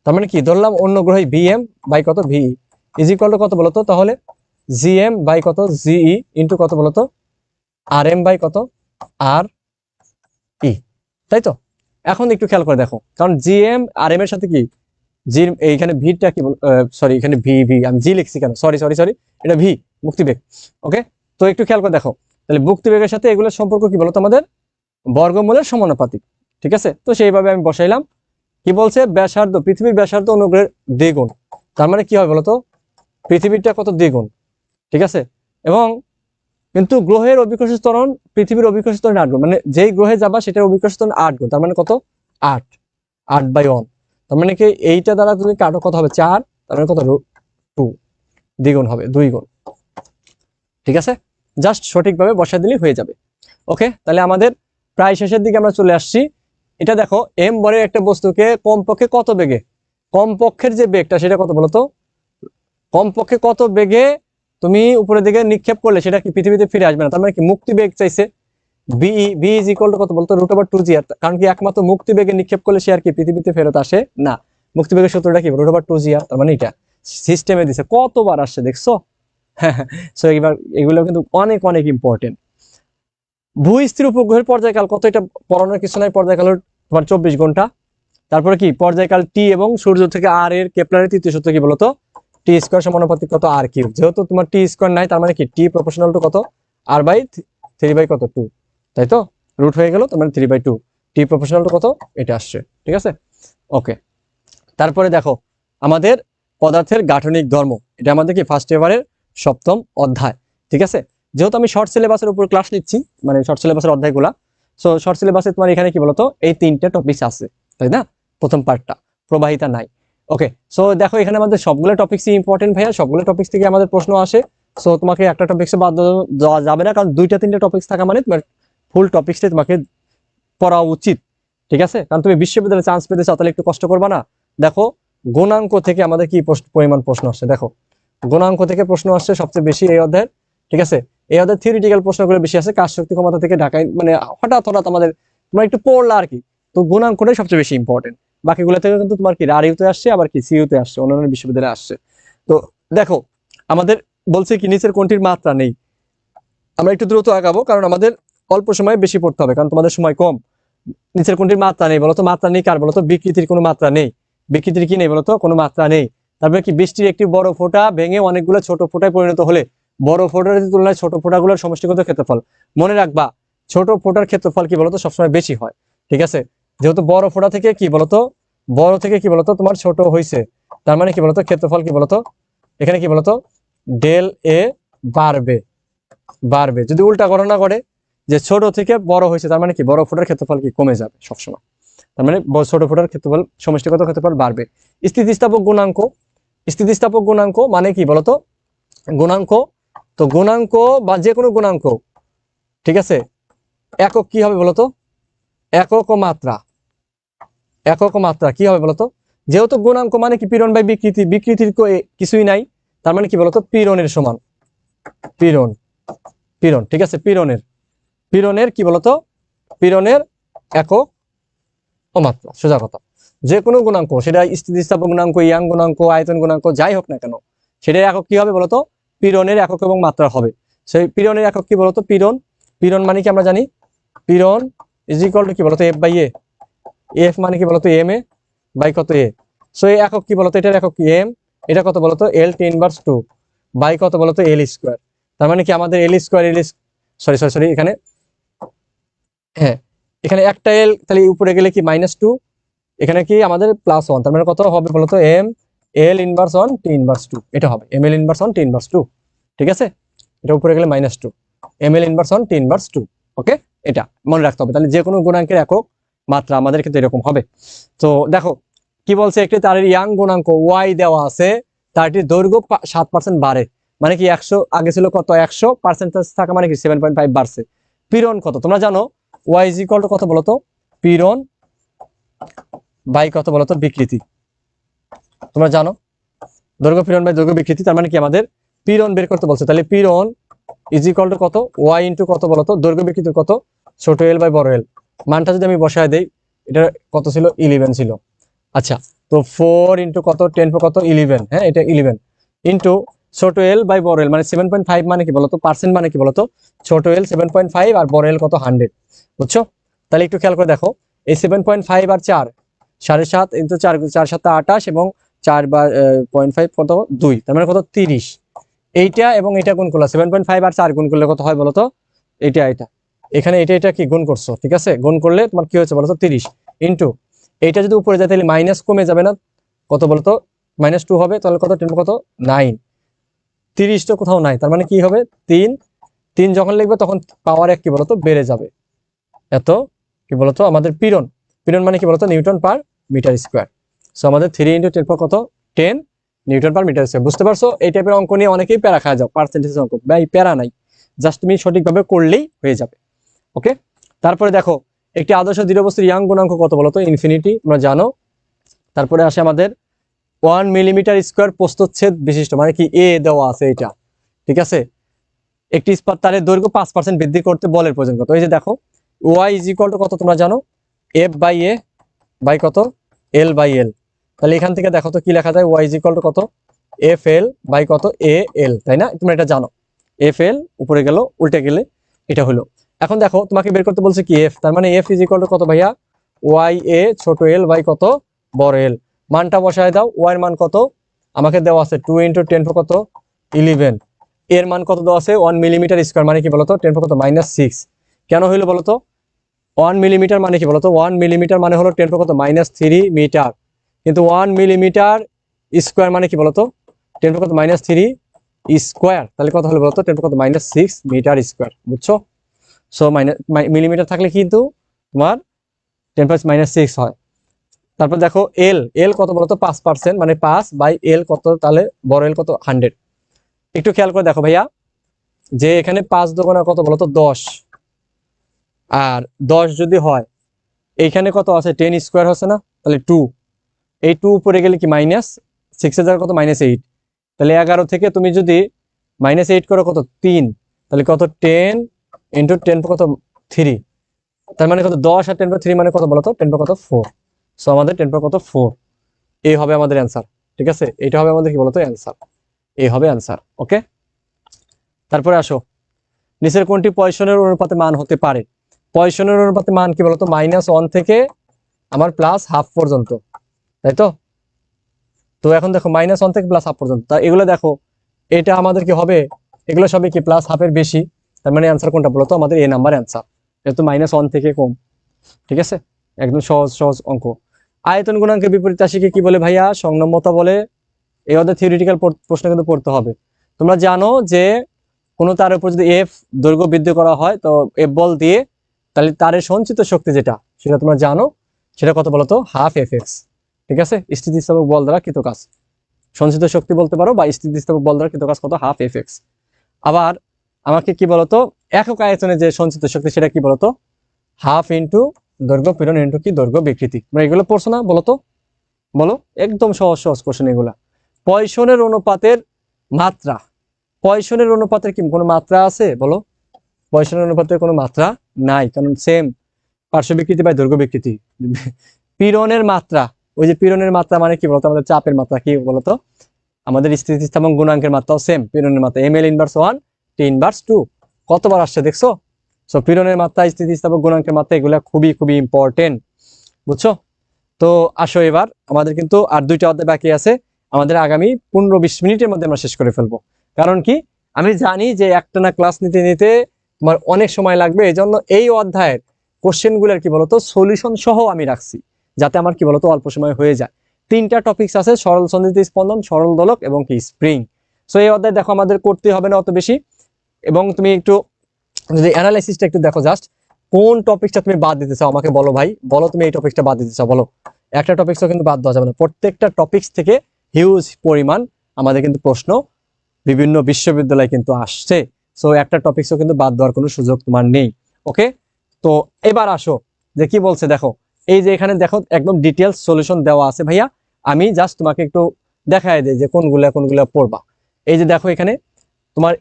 তার মানে কি ধরলাম অন্য গ্রহে ভিএম বাই কত ভিই ইজ ইকুয়াল টু কত বলতো, তাহলে জিএম বাই কত জিই ইন্টু কত বলতো আর এম বাই কত আর ই, তাই তো। এখন একটু খেয়াল করে দেখো, কারণ জিএম আর এম এর সাথে কি জি, এইখানে ভিটা কি সরি এখানে ভি ভি আমি জি লিখছি কেন, সরি সরি সরি, এটা ভি মুক্তিবেগ, ওকে। তো একটু খেয়াল করে দেখো, তাহলে মুক্তিবেগের সাথে এগুলোর সম্পর্ক কি বলতো আমাদের বর্গমূলের সমানুপাতিক, ঠিক আছে। তো সেইভাবে আমি বসাইলাম, কি বলছে ব্যাসার্ধ পৃথিবীর ব্যাসার্ধ অনুগ্রহের দ্বিগুণ, তার মানে কি হয় বলতো পৃথিবীরটা কত দ্বিগুণ, ঠিক আছে। এবং কিন্তু গ্রহের অভিকর্ষ ত্বরণ পৃথিবীর অভিকর্ষ ত্বরণ 8 গুণ, মানে যেই গ্রহে যাবা সেটার অভিকর্ষ ত্বরণ 8 গুণ, তার মানে কত 8/1, তার মানে কি এইটা দ্বারা তুমি কাটো কত হবে 4, তার মানে কত 2, দ্বিগুণ হবে 2 গুণ, ঠিক আছে। জাস্ট সঠিকভাবে বসা দিলেই হয়ে যাবে। ওকে, তাহলে আমাদের প্রায় শেষের দিকে আমরা চলে আসছি। এটা দেখো এম ভরের একটা বস্তুকে কমপক্ষে কত বেগে, কমপক্ষের যে বেগটা সেটা কত বলতো, কমপক্ষে কত বেগে তুমি উপরের দিকে নিক্ষেপ করলে সেটা কি পৃথিবীতে ফিরে আসবে না, তার মানে কি মুক্তি বেগ চাইছে, বি ইজ ইকুয়াল টু কত বলতো রুট ওভার 2g আর, কারণ কি একমাত্র মুক্তি বেগে নিক্ষেপ করলে সে আর কি পৃথিবীতে ফেরত আসে না, মুক্তি বেগের সূত্রটা কি রুট ওভার 2g আর, তার মানে এটা সিস্টেমে দিছে কতবার আসছে দেখছো। সো এবার এগুলো কিন্তু অনেক অনেক ইম্পর্টেন্ট। ভূস্থির উপগ্রহের পর্যায়কাল কত, এটা পড়ানোর কিছু নাই, পর্যায়কাল তোমার 24 ঘন্টা। তারপরে কি পর্যায়কাল টি এবং সূর্য থেকে আর এর কেপলারের তৃতীয় সূত্র কি বলতো টি স্কোয়ার সমানুপাতিক কত আর কিউব, যেহেতু তোমার টি স্কোয়ার নাই তার মানে কি টি প্রপোর্শনাল টু কত আর বাই 3 বাই কত 2, তাই তো রুট হয়ে গেল তোমার 3/2, টি প্রপোর্শনাল টু কত এটা আসছে, ঠিক আছে। ওকে, তারপরে দেখো আমাদের পদার্থের গাঠনিক ধর্ম, এটা আমাদের কি ফার্স্ট ইয়ারের 7ম অধ্যায়, ঠিক আছে। যেহেতু আমি শর্ট সিলেবাসের উপর ক্লাস নিচ্ছি, মানে শর্ট সিলেবাসের অধ্যায়গুলা, সো শর্ট সিলেবাসে তোমার এখানে কি বলতো এই 3টে টপিকস আছে, তাই না, প্রথম পার্টটা প্রবাহিতা নাই। ওকে, সো দেখো এখানে আমাদের সবগুলো টপিকসই ইম্পর্টেন্ট ভাইয়া, সবগুলো টপিক্স থেকে আমাদের প্রশ্ন আসে, সো তোমাকে একটা টপিক্সে বাদ দেওয়া যাবে না, কারণ 2-3টে টপিক্স থাকা মানে তোমার ফুল টপিক্সটাই তোমাকে পড়া উচিত, ঠিক আছে। কারণ তুমি বিশ্ববিদ্যালয়ে চান্স পেতে চাও তাহলে একটু কষ্ট করবা না। দেখো গুণাঙ্ক থেকে আমাদের কি পরিমাণ প্রশ্ন আসছে, দেখো গুণাঙ্ক থেকে প্রশ্ন আসছে সবচেয়ে বেশি এই অধ্যায়ের, ঠিক আছে। এই অধ্যায় থিওরিটিক্যাল প্রশ্নগুলো বেশি আছে, কাজ শক্তি ক্ষমতা থেকে ঢাকায় মানে হঠাৎ হঠাৎ আমাদের তোমার একটু পড়লা আর কি, তো গুণাঙ্কটাই সবচেয়ে বেশি ইম্পর্টেন্ট, বাকিগুলো থেকে কিন্তু তোমার কি রারিউতে আসছে, আবার কি সিইউতে আসছে, অন্যান্য বিশ্ববিদ্যালয়ে আসছে। তো দেখো আমাদের বলছে কি নিচের কোনটির মাত্রা নেই, আমরা একটু দ্রুত আগাবো কারণ আমাদের অল্প সময়ে বেশি পড়তে হবে, কারণ তোমাদের সময় কম। নিচের কোনটির মাত্রা নেই বলতো, মাত্রা নেই কার বলতো, বিকৃতির কোনো মাত্রা নেই, বিকৃতির কি নেই বলতো কোনো মাত্রা নেই, তারপরে কি বৃষ্টির একটি বড় ফোঁটা ভেঙে অনেকগুলো ছোট ফোঁটায় পরিণত হলে বড় ফোঁটার তুলনায় ছোট ফোঁটাগুলোর সমষ্টিগত ক্ষেত্রফল। মনে রাখবা ছোট ফোঁটার ক্ষেত্রফল কি বলতো সবসময় বেশি হয়, ঠিক আছে। যেহেতু বড় ফোঁটা থেকে কি বলতো, বড় থেকে কি বলতো তোমার ছোট হয়েছে, তার মানে কি বলতো ক্ষেত্রফল কি বলতো এখানে কি বলতো ডেল এ বাড়বে, বাড়বে। যদি উল্টা গণনা করে যে ছোট থেকে বড় হয়েছে, তার মানে কি বড় ফোঁটার ক্ষেত্রফল কি কমে যাবে সবসময়, তার মানে ছোট ফোঁটার ক্ষেত্রফল সমষ্টিগত ক্ষেত্রফল বাড়বে। স্থিতিস্থাপক গুণাঙ্ক, স্থিতিস্থাপক গুণাঙ্ক মানে কি বলতো গুণাঙ্ক, তো গুণাঙ্ক বা যে কোনো গুণাঙ্ক, ঠিক আছে, একক কি হবে বলতো একক ও মাত্রা, একক ও মাত্রা কি হবে বলতো, যেহেতু গুণাঙ্ক মানে কি পীড়ন বাই বিকৃতি, বিকৃতির কিছুই নাই, তার মানে কি বলতো পীড়নের সমান, পীড়ন, পীড়ন, ঠিক আছে, পীড়নের, পীড়নের কি বলতো পীড়নের একক ও মাত্রা, সোজা কথা। যে কোনো গুণাঙ্ক সেটা স্থিতিস্থাপক গুণাঙ্ক, ইয়াং গুণাঙ্ক, আয়তন গুণাঙ্ক যাই হোক না কেন, সেটার একক কি হবে বলতো পীড়নের একক এবং মাত্রা হবে। সেই পীড়নের একক কি বলতো পীড়ন, পীড়ন মানে কি আমরা জানি পীড়ন ইজ ইকুয়াল টু কি বলতো এফ বাই এ, এফ মানে কি বলতো এম এ বাই কত এ। সো এই একক কি বলতো এটার একক কি এম, এটা কত বলতো এল টেন ইনভার্স 2 বাই কত বলতো এল স্কোয়ার। তার মানে কি আমাদের L square, L sorry sorry sorry এখানে হ্যাঁ এখানে একটা এল, তাহলে উপরে গেলে কি -2, এখানে কি আমাদের +1, তার মানে কত হবে বলতো M L inverse 1 T inverse 2, এটা হবে M L inverse 1 T inverse 2, ঠিক আছে। এটা উপরে গেলে -2 M L inverse 1 T inverse 2, okay. এটা মনে রাখতে হবে। তাহলে যে কোনো গুণাঙ্কের একক মাত্রা আমাদের ক্ষেত্রে এরকম হবে। তো দেখো কি বলছে, একটি তারের ইয়াং গুণাঙ্ক ওয়াই দেওয়া আছে, তারটির দৈর্ঘ্য 7% বাড়ে, মানে কি 100 আগে ছিল কত 100% থাকা মানে কি 7.5 বাড়ছে। পীড়ন কত তোমরা জানো, ওয়াই ইজ ইকুয়াল টু কত বলতো পীড়ন বাই কত বলতো বিকৃতি, তোমরা জানো দৈর্ঘ্য পীড়ন বাই দৈর্ঘ্য বিকৃতি, তার মানে কি আমাদের পীড়ন বের করতে বলছে। তাহলে পীড়ন ইজ ইকুয়াল টু কত ওয়াই ইন্টু কত বলতো দৈর্ঘ্য বিকৃতি কত ছোট এল বাই বড় এল। মানটা যদি আমি বসায় দেই, এটা কত ছিল 11 ছিল। আচ্ছা, তো 4 ইন্টু কত 10 কত 11, হ্যাঁ এটা 11 ইন্টু ছোট এল বাই বড় এল মানে 7.5 মানে কি বলতো পার্সেন্ট মানে কি বলতো ছোট এল 7.5 আর বড় এল কত 100, বুঝছো। তাহলে একটু খেয়াল করে দেখো এই 7.5 আর 4 7.5 ইন্টু 4 4 7 28 এবং 4 বা 0.5 কত 2, তার মানে কত 30। এইটা এবং এটা গুণ করলে 7.5 আর 4 গুণ করলে কত হয় বলতো এটা এটা এখানে এটা এটা কি গুণ করছো, ঠিক আছে, গুণ করলে তোমার কি হচ্ছে বলতো 30 ইন্টু এইটা যদি উপরে যায় তাহলে মাইনাস কমে যাবে না, কত বলতো -2 হবে, তাহলে কত 10 কত 9, 30 তো কোথাও নাই, তার মানে কি হবে 3, 3 যখন লিখবে তখন পাওয়ার 1 কি বলতো বেড়ে যাবে, এত কি বলতো আমাদের পীড়ন, পীড়ন মানে কি বলতো newton per metre square. So আমাদের 3 ইন্টু 10 কত 10 নিউটন পার মিটার স্কোয়ার। বুঝতে পারছো, এই টাইপের অঙ্ক নিয়ে অনেকেই প্যারা খাওয়া যাও, পার্সেন্টেজ অঙ্ক ভাই প্যারা নাই, জাস্ট তুমি সঠিকভাবে করলেই হয়ে যাবে, ওকে। তারপরে দেখো একটি আদর্শ দৃঢ়বস্তুর ইয়াং গুণাঙ্ক কত বলতো ইনফিনিটি, তোমরা জানো। তারপরে আসে আমাদের 1 মিলিমিটার স্কোয়ার প্রস্থচ্ছেদ বিশিষ্ট, মানে কি এ দেওয়া আছে এটা, ঠিক আছে। একটি ইস্পাত তারের দৈর্ঘ্য 5% বৃদ্ধি করতে বলের প্রয়োজন কত, এই যে দেখো ওয়াই ইজ ইকুয়াল টু কত তোমরা জানো এফ বাই এ বাই কত এল বাই এল। তাহলে এখান থেকে দেখো তো কি লেখা যায় ওয়াই ইজ ইকুয়াল টু কত এফ এল বাই কত এ এল, তাই না, তোমরা এটা জানো। এফ এল উপরে গেল উল্টে গেলে এটা হলো। এখন দেখো তোমাকে বের করতে বলছে কি এফ, তার মানে এফ ইজ ইকুয়াল টু কত ভাইয়া ওয়াই এ ছোট এল বাই কত বড় এল। মানটা বসায় দাও, ওয়াই এর মান কত আমাকে দেওয়া আছে 2 ইন্টু 10 কত 11, এর মান কত দেওয়া আছে 1 মিলিমিটার স্কোয়ার মানে কি বলতো 10 কত -6। কেন হইলো বলতো 1 মিলিমিটার মানে কি বলতো 1 মিলিমিটার মানে হলো 10 কত -3 মিটার, কিন্তু 1 মিলিমিটার স্কোয়ার মানে কি বলতো 10 কত -3 স্কোয়ার, তাহলে কত হলো বলতো 10 কত -6 মিটার স্কোয়ার, বুঝছো। সো মিলিমিটার থাকলে কিন্তু তোমার 10 -6 হয়। তারপর দেখো এল, এল কত বলতো 5% মানে 5 বাই এল কত, তাহলে বড় এল কত 100। একটু খেয়াল করে দেখো ভাইয়া যে এখানে 5 দুগুণা কত বলতো 10, আর 10 যদি হয় এইখানে কত আছে 10 স্কোয়ার হচ্ছে না, তাহলে 2, এই 2 উপরে গেলে কি -6 এর জায়গায় কত -8, তাহলে 11 থেকে তুমি যদি -8 করো কত 3, তাহলে কত 10 ইন্টু 10 কত 3, তার মানে কত 10 আর 10 3 মানে কত বলতো 10 কত 4। সো আমাদের 10 কত 4, এই হবে আমাদের অ্যান্সার, ঠিক আছে। এটা হবে আমাদের কি বলতো অ্যান্সার, এই হবে অ্যান্সার, ওকে। তারপরে আসো নিচের কোনটি পয়সনের অনুপাতে মান হতে পারে। পয়সনের অনুপাতে মান কি বলতো -1 থেকে আমার +12 পর্যন্ত, তাই তো। তো এখন দেখো -1 থেকে +1/2 পর্যন্ত, তা এগুলো দেখো এটা আমাদের কি হবে, এগুলো সবই কি +1/2 এর বেশি, তার মানে অ্যান্সার কোনটা বলো তো, আমাদের এ নাম্বার অ্যান্সার। এটা তো -1 থেকে কম, ঠিক আছে, একদম সহজ সহজ অঙ্ক। আয়তন গুণাঙ্কের বিপরীত রাশিকে কি বলে ভাইয়া? সংনম্যতা বলে। এই অধ্যায় থিওরিটিক্যাল প্রশ্ন কিন্তু পড়তে হবে। তোমরা জানো যে কোনো তারের উপর যদি এফ দৈর্ঘ্য বৃদ্ধি করা হয় তো এফ বল দিয়ে, তাহলে তারের সঞ্চিত শক্তি যেটা সেটা তোমরা জানো, সেটা কত বলো তো? ½ Fx, ঠিক আছে, স্থিতিস্থাপক বল দ্বারা কৃত কাজ, সঞ্চিত শক্তি বলতে পারো বা স্থিতিস্থাপক বল দ্বারা কৃত কাজ কত? ½ Fx। আবার আমাকে কি বলতো, একক আয়তনে যে সঞ্চিত শক্তি সেটা কি বলতো? ½ ইন্টু দৈর্ঘ্য পীড়ন ইন্টু কি দৈর্ঘ্য বিকৃতি। তোমরা এগুলো পড়ছো না? বলো তো, বলো, একদম সহজ সহজ কোশ্চেন এগুলা। পয়সনের অনুপাতের মাত্রা, পয়সনের অনুপাতের কি কোনো মাত্রা আছে বলো? পয়সনের অনুপাতের কোনো মাত্রা নাই, কারণ সেম পার্শ্ব বিকৃতি বাই দৈর্ঘ্য বিকৃতি। পীড়নের মাত্রা, ওই যে পীড়নের মাত্রা মানে কি বলতো? আমাদের চাপের মাত্রা কি বলতো? আমাদের স্থিতিস্থাপক গুণাঙ্কের মাত্রাও সেম, পীড়নের মাত্রা ml−1 t−2 কতবার আসছে দেখছো? সো পীড়নের মাত্রা, স্থিতিস্থাপক গুণাঙ্কের মাত্রা এগুলা খুবই খুবই ইম্পর্টেন্ট, বুঝছো? তো আসো এবার আমাদের কিন্তু আর 2টা অধ্যায় বাকি আছে, আমাদের আগামী 15-20 মিনিটের মধ্যে আমরা শেষ করে ফেলবো। কারণ কি, আমি জানি যে একটানা ক্লাস নিতে নিতে তোমার অনেক সময় লাগবে, এই জন্য এই অধ্যায়ের কোশ্চেনগুলোর কি বলতো সলিউশন সহ আমি রাখছি, যাতে আমার কি বলতো অল্প সময় হয়ে যায়। 3টা টপিকস আছে, সরল সন্ধিত স্পন্দন, সরল দোলক এবং কি স্প্রিং। সো এই অধ্যায় দেখো আমাদের করতে হবে না অত বেশি, এবং তুমি একটু যদি অ্যানালাইসিসটা একটু দেখো, জাস্ট কোন টপিকটা তুমি বাদ দিতে চাও আমাকে বলো ভাই, বলো তুমি এই টপিকটা বাদ দিতে চাও বলো। একটা টপিকসও কিন্তু বাদ দেওয়া যাবে না, প্রত্যেকটা টপিকস থেকে হিউজ পরিমাণ আমাদের কিন্তু প্রশ্ন বিভিন্ন বিশ্ববিদ্যালয়ে কিন্তু আসছে। সো একটা টপিকসও কিন্তু বাদ দেওয়ার কোনো সুযোগ তোমার নেই। ওকে, তো এবার আসো যে কি বলছে দেখো, এই যে এখানে দেখো একদম ডিটেলস সলিউশন দেওয়া আছে ভাইয়া, আমি জাস্ট তোমাকে একটু দেখায় দিই যে কোনগুলা কোনগুলা পড়বা। এই যে দেখো এখানে তোমার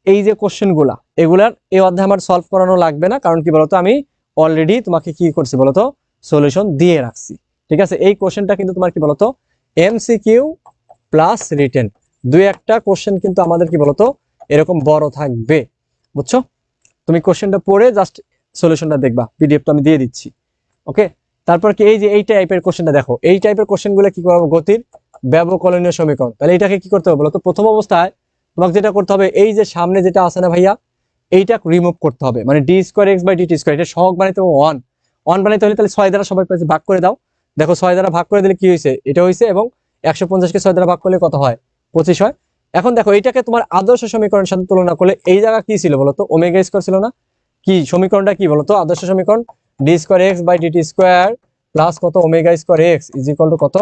এই যে কোশ্চেনগুলা, এগুলার এই অধ্যায় আমার সলভ করানো লাগবে না, কারণ কি বলতো আমি অলরেডি তোমাকে কি করছি বলতো সলিউশন দিয়ে রাখছি, ঠিক আছে। এই কোশ্চেনটা কিন্তু তোমার কি বলতো MCQ প্লাস রিটেন, 2-1টা কোশ্চেন কিন্তু আমাদের কি বলতো এরকম বড় থাকবে, বুঝছো? তুমি কোশ্চেনটা পড়ে জাস্ট সলিউশনটা দেখবা, পিডিএফ তো আমি দিয়ে দিচ্ছি। ওকে, তারপর কি এই যে এই টাইপের কোশ্চেনটা দেখো, এই টাইপের কোশ্চেনগুলো কি করবো? গতির ব্যবকলনীয় সমীকরণ, তাহলে এটাকে কি করতে হবে বলতো? প্রথম অবস্থায় তোমাকে যেটা করতে হবে, এই যে সামনে যেটা আছে না ভাইয়া, এইটা রিমুভ করতে হবে, মানে d²x/dt², এটা সহগ বানাইতে হবে 1 বানাইতে হলে তাহলে 6 দ্বারা সবাই পাশে ভাগ করে দাও। দেখো 6 দ্বারা ভাগ করে দিলে কি হয়েছে? এটা হয়েছে, এবং 150কে 6 দ্বারা ভাগ করলে কত হয়? 25 হয়। এখন দেখো এইটাকে তোমার আদর্শ সমীকরণের সাথে তুলনা করলে এই জায়গা কি ছিল বলতো? ওমেগা² ছিল না? কি সমীকরণটা কি বলতো? আদর্শ সমীকরণ d²x/dt² প্লাস কত? ওমেগা² ইজ ইকুয়াল টু কত?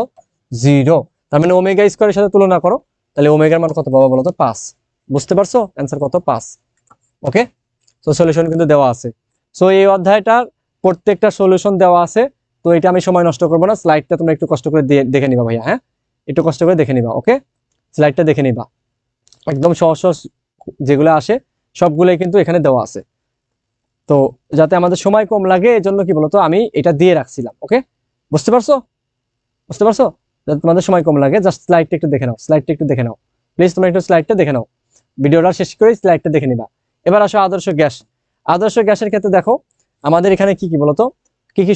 0। তার মানে ওমেগা² এর সাথে তুলনা করো, তাহলে ওমেগার মান কত পাবো বলতো? 5। বুঝতে পারছো? অ্যান্সার কত? 5। ওকে, তো সলিউশন কিন্তু দেওয়া আছে। সো এই অধ্যায়টার প্রত্যেকটা সলিউশন দেওয়া আছে। তো এটা আমি সময় নষ্ট করবো না, স্লাইডটা তোমরা একটু কষ্ট করে দেখে নিবা ভাইয়া, হ্যাঁ, একটু কষ্ট করে দেখে নিবা। ওকে, স্লাইডটা দেখে নিবা, একদম সহজ সহজ যেগুলো আসে সবগুলোই কিন্তু এখানে দেওয়া আছে। তো যাতে আমাদের সময় কম লাগে এই জন্য কি বলতো আমি এটা দিয়ে রাখছিলাম। ওকে, বুঝতে পারছো? বুঝতে পারছো? যাতে তোমাদের সময় কম লাগে, জাস্ট স্লাইডটা একটু দেখে নাও, স্লাইডটা একটু দেখে নাও প্লিজ, তোমরা একটু স্লাইডটা দেখে নাও, ভিডিওটা শেষ করে স্লাইডটা দেখে নিবা। এবার আসো আদর্শ গ্যাস। আদর্শ গ্যাসের ক্ষেত্রে দেখো আমাদের এখানে কি কি বলতো, কি কি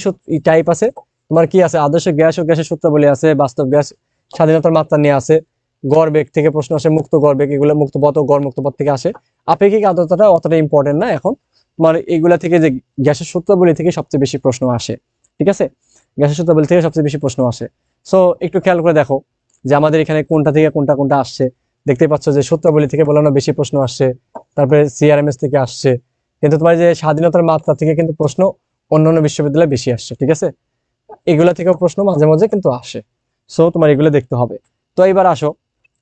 টাইপ আছে তোমার, কি আছে? আদর্শ গ্যাস ও গ্যাসের সূত্রাবলী আছে, বাস্তব গ্যাস, স্বাধীনতার মাত্রা নিয়ে আছে, গড় বেগ থেকে প্রশ্ন আসে, মুক্ত গড় বেগ, এগুলো মুক্ত পথ ও গড় মুক্ত পথ থেকে আসে। আপেক্ষিক আর্দ্রতাটা অতটা ইম্পর্টেন্ট না এখন, তোমার এইগুলা থেকে যে গ্যাসের সূত্রাবলী থেকে সবচেয়ে বেশি প্রশ্ন আসে, ঠিক আছে, গ্যাসের সূত্রাবলী থেকে সবচেয়ে বেশি প্রশ্ন আসে। সো একটু খেয়াল করে দেখো যে আমাদের এখানে কোনটা থেকে কোনটা কোনটা আসছে। দেখতে পাচ্ছ যে সূত্রাবলী থেকে বলানো বেশি প্রশ্ন আসছে, তারপরে CRMS থেকে আসছে, কিন্তু তোমার যে স্বাধীনতার মাত্রা থেকে কিন্তু প্রশ্ন অন্যান্য বিশ্ববিদ্যালয়ে বেশি আসছে, ঠিক আছে, এগুলা থেকেও প্রশ্ন মাঝে মাঝে কিন্তু আসে। সো তোমার এগুলো দেখতে হবে। তো এবার আসো,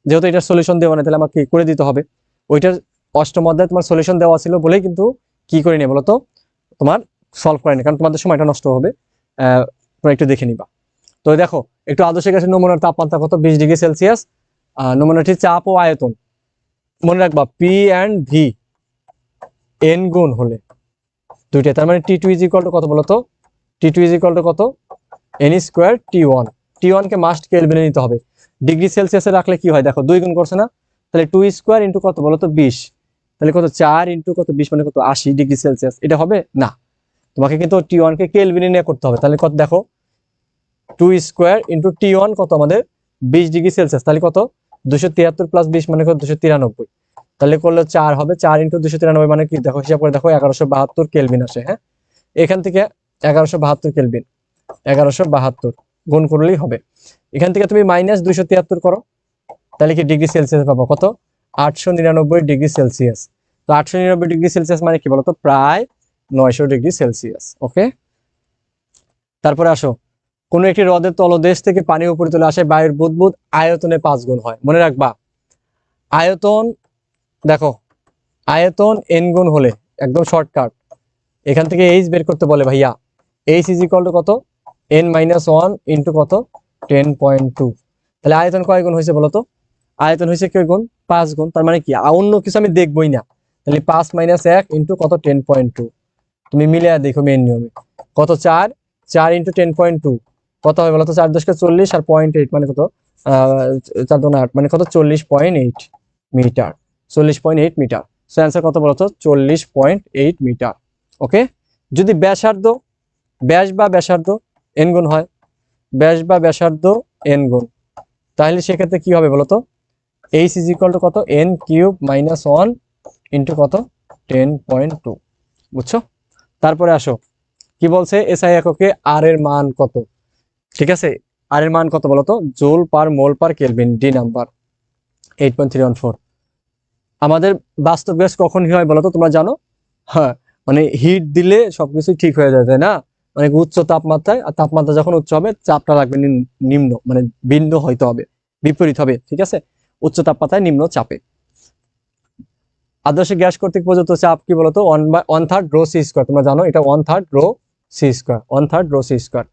যেহেতু এটার সলিউশন দেওয়া না, তাহলে আমাকে কি করে দিতে হবে? ওইটার অষ্টম অধ্যায়ে তোমার সলিউশন দেওয়া ছিল বলেই কিন্তু কি করে নিয়ে বলো তো তোমার সলভ করে নি, কারণ তোমাদের সময়টা নষ্ট হবে। তোমরা একটু দেখে নিবা। তো দেখো একটু আদর্শ গ্যাসের নমুনার তাপমাত্রা কত? 20°C। নমুনাটির চাপ ও আয়তন মনে রাখবা P&V n গুণ হলে দুইটা, তার মানে T2 ইজ ইকুয়াল টু কত বলতো? T2 ইজ ইকুয়াল টু কত? n² T1। T1 কে মাস্ট কেলভিনে নিতে হবে। ডিগ্রি সেলসিয়াসে রাখলে কি হয় দেখো, 2 গুণ করছে না, তাহলে 2² ইন্টু কত বলতো? 20। তাহলে কত? 4 ইন্টু কত? 20 মানে কত? 80°C। এটা হবে না, তোমাকে কিন্তু T1 কে কেলভিনে নিয়ে করতে হবে। তাহলে কত দেখো, 2² ইন্টু T1 কত আমাদের? 20°C, তাহলে কত 273 + 20 মানে কত 293, তাহলে করলে 4 হবে, 4 × 293 মানে কি দেখো হিসাব করে দেখো 1172 কেলভিন আসে। হ্যাঁ, এখান থেকে 1172 কেলভিন, 1172 গুণ করলেই হবে। এখান থেকে তুমি -273 করো, তাহলে কি ডিগ্রি সেলসিয়াস পাবো কত 899°C। তো 899°C মানে কি বলতো প্রায় 900°C। ওকে, তারপরে আসো, কোনো একটি হ্রদের তলদেশ থেকে পানি উপরে তুলে আসে বায়ুর বুদবুদ আয়তনে 5 গুণ হয়। মনে রাখবা আয়তন, দেখো আয়তন n গুণ হলে একদম শর্টকাট, এখান থেকে h বের করতে বলে ভাইয়া, h = কত n-1 * কত 10.2, তাহলে আয়তন কয় গুণ হয়েছে বলতো, আয়তন হয়েছে কয় গুণ 5 গুণ, তার মানে কি অন্য কিছু আমি দেখবই না, তাহলে 5 - 1 * কত 10.2, তুমি মিলিয়ে দেখো মেন নিয়মে কত 4 × 10.2 কত হবে বলতো, 4 × 10 = 40 আর 0.8 মানে কত 4 × 8 মানে কত 40.8 মিটার, 40.8 মিটার। সো অ্যান্সার কত বলতো 40.8 মিটার। ওকে, যদি ব্যাসার্ধ, ব্যাস বা ব্যাসার্ধ n গুণ হয়, ব্যাস বা ব্যাসার্ধ n গুণ, তাহলে সেক্ষেত্রে কি হবে বলতো h = কত n³ - 1 * কত 10.2, বুঝছো? তারপরে আসো কি বলছে SI এককে r এর মান কত, ঠিক আছে, r এর মান কত বলতো জুল পার মোল পার কেলভিন, ডি নাম্বার 8.314। আমাদের বাস্তব গ্যাস কখন হয় বলতো তোমরা জানো? হ্যাঁ, মানে হিট দিলে সবকিছু ঠিক হয়ে যায়, তাই না? মানে উচ্চ তাপমাত্রায়, আর তাপমাত্রা যখন উচ্চ হবে চাপটা লাগবে নিম্ন, মানে ভিন্ন হইতে হবে, বিপরীত হবে, ঠিক আছে, উচ্চ তাপমাত্রায় নিম্ন চাপে। আদর্শ গ্যাস কর্তৃক প্রযুক্ত চাপ কি বলতো 1/3 রো সি স্কয়ার, তোমরা জানো এটা 1/3 rho C square, 1/3 rho C square,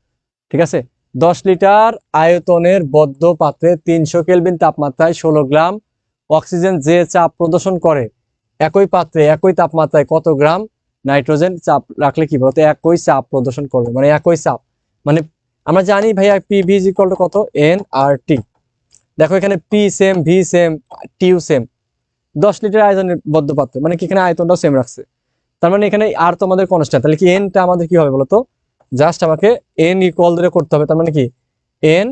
ঠিক আছে। 10 লিটার আয়তনের বদ্ধ পাত্রে 300 কেলভিন তাপমাত্রায় 16 গ্রাম অক্সিজেন যে চাপ প্রদর্শন করে, একই পাত্রে একই তাপমাত্রায় কত গ্রাম নাইট্রোজেন চাপ রাখলে কি বলতো একই চাপ প্রদর্শন করবে, মানে একই চাপ, মানে আমরা জানি ভাইয়া PV = কত nRT। দেখো এখানে P same, V same, T same, 10 litre আয়তনের বদ্ধ পাত্র মানে কি এখানে আয়তনটাও সেম রাখছে, তার মানে এখানে আর তো আমাদের কনস্ট্যান্ট, তাহলে কি এনটা আমাদের কি হবে বলতো, জাস্ট আমাকে n ইকুয়াল ধরে করতে হবে, তার মানে কি n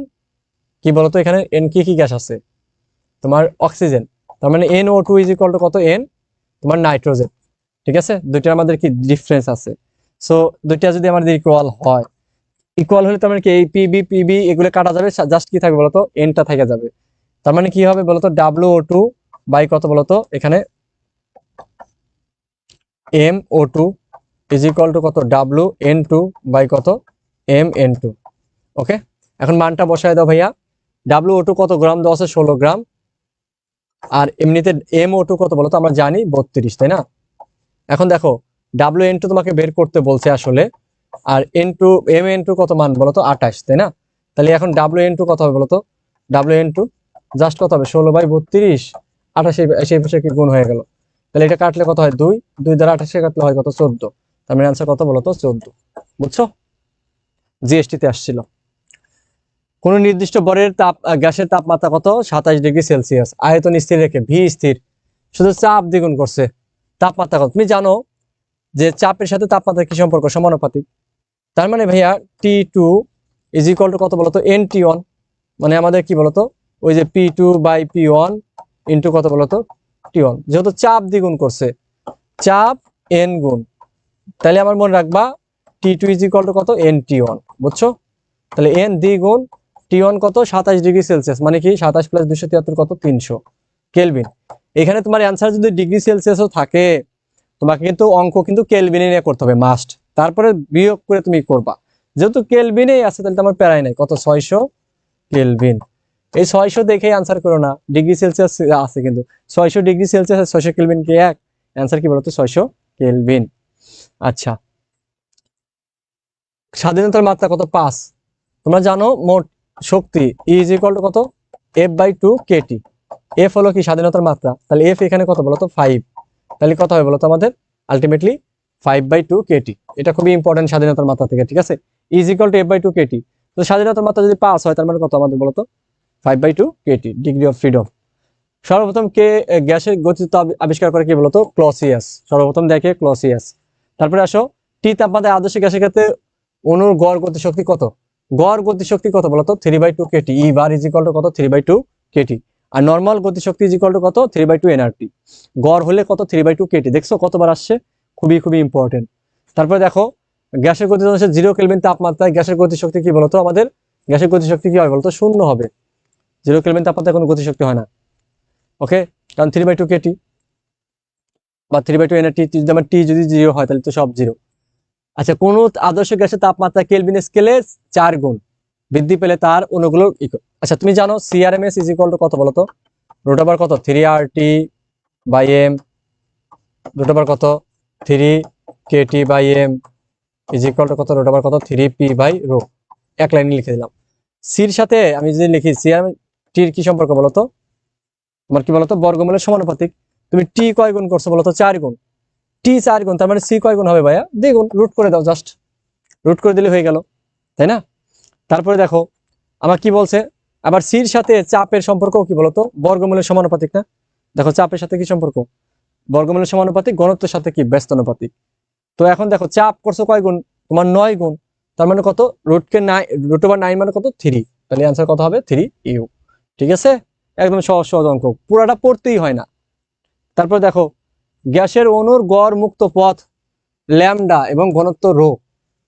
কি বলতো এখানে n কি কি গ্যাস আছে তোমার অক্সিজেন, তার মানে NO2 = কত n তোমার নাইট্রোজেন, ঠিক আছে, দুইটার আমাদের কি ডিফারেন্স আছে। সো দুইটা যদি আমাদের ইকুয়াল হয়, ইকুয়াল হলে তার মানে কি এই PB এগুলো কাটা যাবে, জাস্ট কি থাকবে বলতো nটা থেকে যাবে, তার মানে কি হবে বলতো WO2 বাই কত বলতো এখানে MO2 = কত WN2 বাই কত MN2। ওকে, এখন মানটা বসায় দাও ভাইয়া, WO2 কত গ্রাম দেওয়া আছে 16 গ্রাম, আর এমনিতে MO2 কত বলতো আমরা জানি 32, তাই না? এখন দেখো WN2 তোমাকে বের করতে বলছে আসলে, আর MN2 কত মান বলতো 28, তাই না? তাহলে এখন WN2 কত হবে বলতো, WN2 জাস্ট কত হবে 16/32, 28 সেই পাশে কি গুণ হয়ে গেল, তাহলে এটা কাটলে কত হয় 2 দ্বারা 28 কাটলে হয় কত 14, তার মানে আনসার কত বলতো 14, বুঝছো? জিএসটি তে আসছিল। কোন নির্দিষ্ট ভরের গ্যাসের তাপমাত্রা কত 27°C, আয়তন স্থির রেখে ভি স্থির, শুধু চাপ দ্বিগুণ করছে, তাপমাত্রা কত তুমি জানো যে চাপের সাথে তাপমাত্রা কি সম্পর্ক, সমানুপাতিক, তার মানে ভাইয়া T2 = কত বলতো NT1, মানে আমাদের কি বলতো ওই যে P2/P1 ইন্টু কত বলতো T1, যেহেতু চাপ দ্বিগুণ করছে, চাপ n গুণ, তাহলে আমার মনে রাখবা T2 = কত NT1, বুঝছো? তাহলে n দ্বিগুণ T1 কত 27°C, মানে কি 27 + 273 কত 300 কেলভিন। এখানে তোমার অ্যান্সার যদি ডিগ্রি সেলসিয়াসও থাকে, তোমাকে কিন্তু অঙ্ক কিন্তু কেলভিনে নিয়ে করতে হবে মাস্ট, তারপরে বিয়োগ করে তুমি করবা, যেহেতু কেলভিনেই আছে তাহলে তোমার প্যারাই নাই, কত 600 কেলভিন। এই 600 দেখেই আনসার করো না, ডিগ্রি সেলসিয়াস আছে কিন্তু 600°C আর 600 কেলভিন কি এক? অ্যান্সার কি বলতো 600 কেলভিন। আচ্ছা, স্বাধীনতার মাত্রা কত 5, তোমরা জানো মোট শক্তি E = কত F/2 kT, F হলো কি স্বাধীনতার মাত্রা, তাহলে F এখানে কত বলতো 5, তাহলে কত হবে বলতো আমাদের আলটিমেটলি 5/2 kT, এটা খুবই ইম্পর্টেন্ট স্বাধীনতার মাত্রা থেকে, ঠিক আছে, E = F/2 kT। তো স্বাধীনতার মাত্রা যদি 5 হয় তার মানে কত আমাদের বলতো 5/2 kT, ডিগ্রি অফ ফ্রিডম। সর্বপ্রথম কে গ্যাসের গতিত্ব আবিষ্কার করে কি বলতো ক্লসিয়াস, সর্বপ্রথম দেখে ক্লসিয়াস। তারপরে আসো টি তাপমাত্রায় আদর্শ গ্যাসের ক্ষেত্রে অণুর গড় গতি শক্তি কত, গড় গতিশক্তি কত বলতো 3/2 KT, E bar is equal to কত 3/2 কেটি। আর নর্মাল গতিশক্তি ইজ ইকুয়াল টু কত 3/2 এনআরটি। গড় হলে কত 3/2 কেটি। দেখছো কতবার আসছে, খুবই খুবই ইম্পর্টেন্ট। তারপরে দেখো গ্যাসের গতি হচ্ছে 0 কেলভিন তাপমাত্রায় গ্যাসের গতিশক্তি কি বলতো, আমাদের গ্যাসের গতিশক্তি কি হয় বলতো, শূন্য হবে। 0 কেলভিন তাপমাত্রায় কোনো গতিশক্তি হয় না। ওকে, কারণ 3/2 কেটি বা 3/2 এনআরটি, যদি আমার টি যদি 0 হয় তাহলে তো সব 0। আচ্ছা, কোন আদর্শ গ্যাসের তাপমাত্রা কেলভিন স্কেলে 4 গুণ বৃদ্ধি পেলে তার অণুগুলোর আচ্ছা তুমি জানো সিআরএমএস ইজ ইকুয়াল টু কত বলতো, রুট ওভার কত 3RT by M, root over কত 3KT by M is equal to কত, রুট ওভার কত 3P বাই রো। এক লাইনে লিখে দিলাম। সির সাথে আমি যদি লিখি সিআরএম টির কি সম্পর্ক বলতো, তোমার কি বলতো বর্গমূলের সমানুপাতিক। তুমি টি কয় গুণ করছো বলতো, 4 গুণ। টি 4 গুণ, তার মানে সি কয় গুণ হবে ভাইয়া, দ্বিগুণ। রুট করে দাও, জাস্ট রুট করে দিলে হয়ে গেল, তাই না? তারপরে দেখো আমার কি বলছে, আবার সির সাথে চাপের সম্পর্ক কি বলতো, বর্গমূলের সমানুপাতিক না। দেখো চাপের সাথে কি সম্পর্ক, বর্গমূলের সমানুপাতিক, ঘনত্বের সাথে কি ব্যস্তানুপাতিক। তো এখন দেখো চাপ করছো কয় গুণ, তোমার 9 গুণ, তার মানে কত রুটকে 9, রুট ওভার 9 মানে কত 3, তাহলে অ্যান্সার কত হবে 3U। ঠিক আছে, একদম সহজ সহজ অঙ্ক, পুরাটা পড়তেই হয় না। তারপর দেখো গ্যাসের অণুর গড় মুক্ত পথ ল্যামডা এবং ঘনত্ব রো।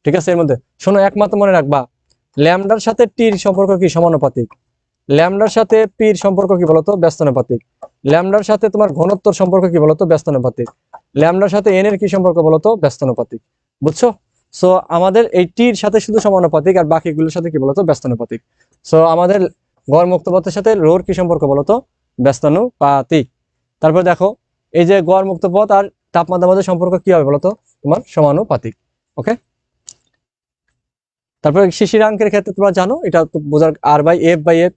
ঠিক আছে, এর মধ্যে শোনো একমাত্র মনে রাখবা, ল্যামডার সাথে টির সম্পর্ক কি সমানুপাতিক, ল্যামডার সাথে পির সম্পর্ক কি বলতো ব্যস্তানুপাতিক, ল্যামডার সাথে তোমার ঘনত্বর সম্পর্ক কি বলতো ব্যস্তানুপাতিক, ল্যামডার সাথে এন এর কি সম্পর্ক বলতো ব্যস্তানুপাতিক। বুঝছো? সো আমাদের এই টির সাথে শুধু সমানুপাতিক, আর বাকিগুলোর সাথে কি বলতো ব্যস্তানুপাতিক। সো আমাদের গড় মুক্ত পথের সাথে রোর কি সম্পর্ক বলতো ব্যস্তানুপাতিক। তারপর দেখো এই যে গড় মুক্ত পথ আর তাপমাত্রার মধ্যে সম্পর্ক কি হবে বলতো, তোমার সমানুপাতিক। ওকে, তারপরে শিশিরাঙ্কের ক্ষেত্রে তোমরা জানো এটা তো বোঝার আর বাই এফ বাই এফ।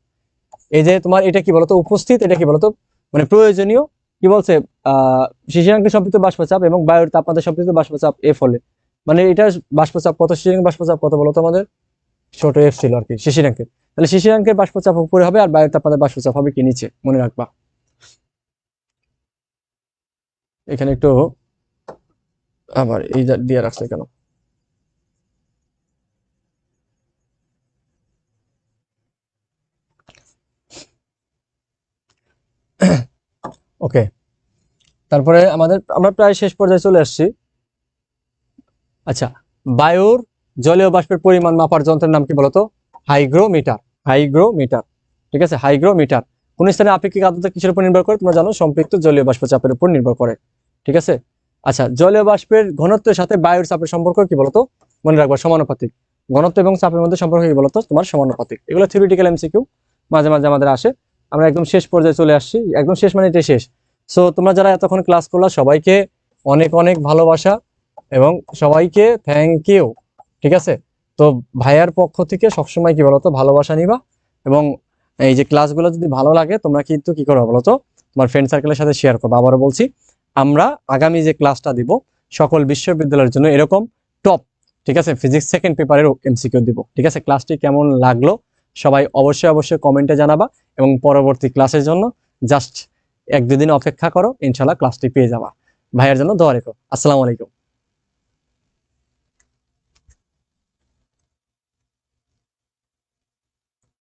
এই যে তোমার এটা কি বলতো উপস্থিত, এটা কি বলতো মানে প্রয়োজনীয়, কি বলছে শিশিরাঙ্কের সম্পৃক্ত বাষ্পচাপ এবং বায়ুর তাপমাত্রা সম্পৃক্ত বাষ্পচাপ এফ হলে, মানে এটা বাষ্পচাপ কত, শিশিরাঙ্কের বাষ্পচাপ কত বলতো আমাদের, ছোট এফ ছিল আর কি শিশিরাঙ্কের। তাহলে শিশিরাঙ্কের বাষ্পচাপ উপরে হবে আর বায়ুর তাপমাত্রা বাষ্পচাপ হবে কি নিচে, মনে রাখবা। এখানে একটু আবার এই দিয়ে রাখছে কেন, ওকে। তারপরে আমরা প্রায় শেষ পর্যায়ে চলে আসছি। আচ্ছা, বায়ুর জলীয় বাষ্পের পরিমাণ মাপার যন্ত্রের নাম কি বলতো, হাইগ্রোমিটার। হাইগ্রোমিটার, ঠিক আছে, হাইগ্রোমিটার। কোন স্থানে আপেক্ষিক আর্দ্রতা কিসের উপর নির্ভর করে, তোমরা জানো সম্পৃক্ত জলীয় বাষ্প চাপের উপর নির্ভর করে। ঠিক আছে, আচ্ছা জলীয় বাষ্পের ঘনত্বের সাথে বায়ুর চাপের সম্পর্ক কি বলতো, মনে রাখবা সমানুপাতিক। ঘনত্ব এবং চাপের মধ্যে সম্পর্ক কি বলতো, তোমার সমানুপাতিক। এগুলো থিওরিটিক্যাল এমসিকিউ মাঝে মাঝে আমাদের আসে। আমরা একদম শেষ পর্যায়ে চলে আসছি, একদম শেষ মানে এটাই শেষ। সো তোমরা যারা এতক্ষণ ক্লাস করলা সবাইকে অনেক অনেক ভালোবাসা এবং সবাইকে থ্যাংক ইউ। ঠিক আছে, তো ভাইয়ার পক্ষ থেকে সবসময় কি বলতো ভালোবাসা নিবা, এবং এই যে ক্লাসগুলো যদি ভালো লাগে তোমরা কিন্তু কি করো বলতো তোমার ফ্রেন্ড সার্কেলের সাথে শেয়ার করবো। আবারও বলছি, আমরা আগামী যে ক্লাসটা দিব সকল বিশ্ববিদ্যালয়ের জন্য এরকম টপ, ঠিক আছে, ফিজিক্স সেকেন্ড পেপারের এমসিকিউ দিব। ঠিক আছে, ক্লাসটি কেমন লাগলো সবাই অবশ্যই অবশ্যই কমেন্টে জানাবা, এবং পরবর্তী ক্লাসের জন্য জাস্ট 1-2 দিন অপেক্ষা করো, ইনশাল্লাহ ক্লাসটি পেয়ে যাবা। ভাইয়ের জন্য দোয়া রেখো। আসসালামু আলাইকুম।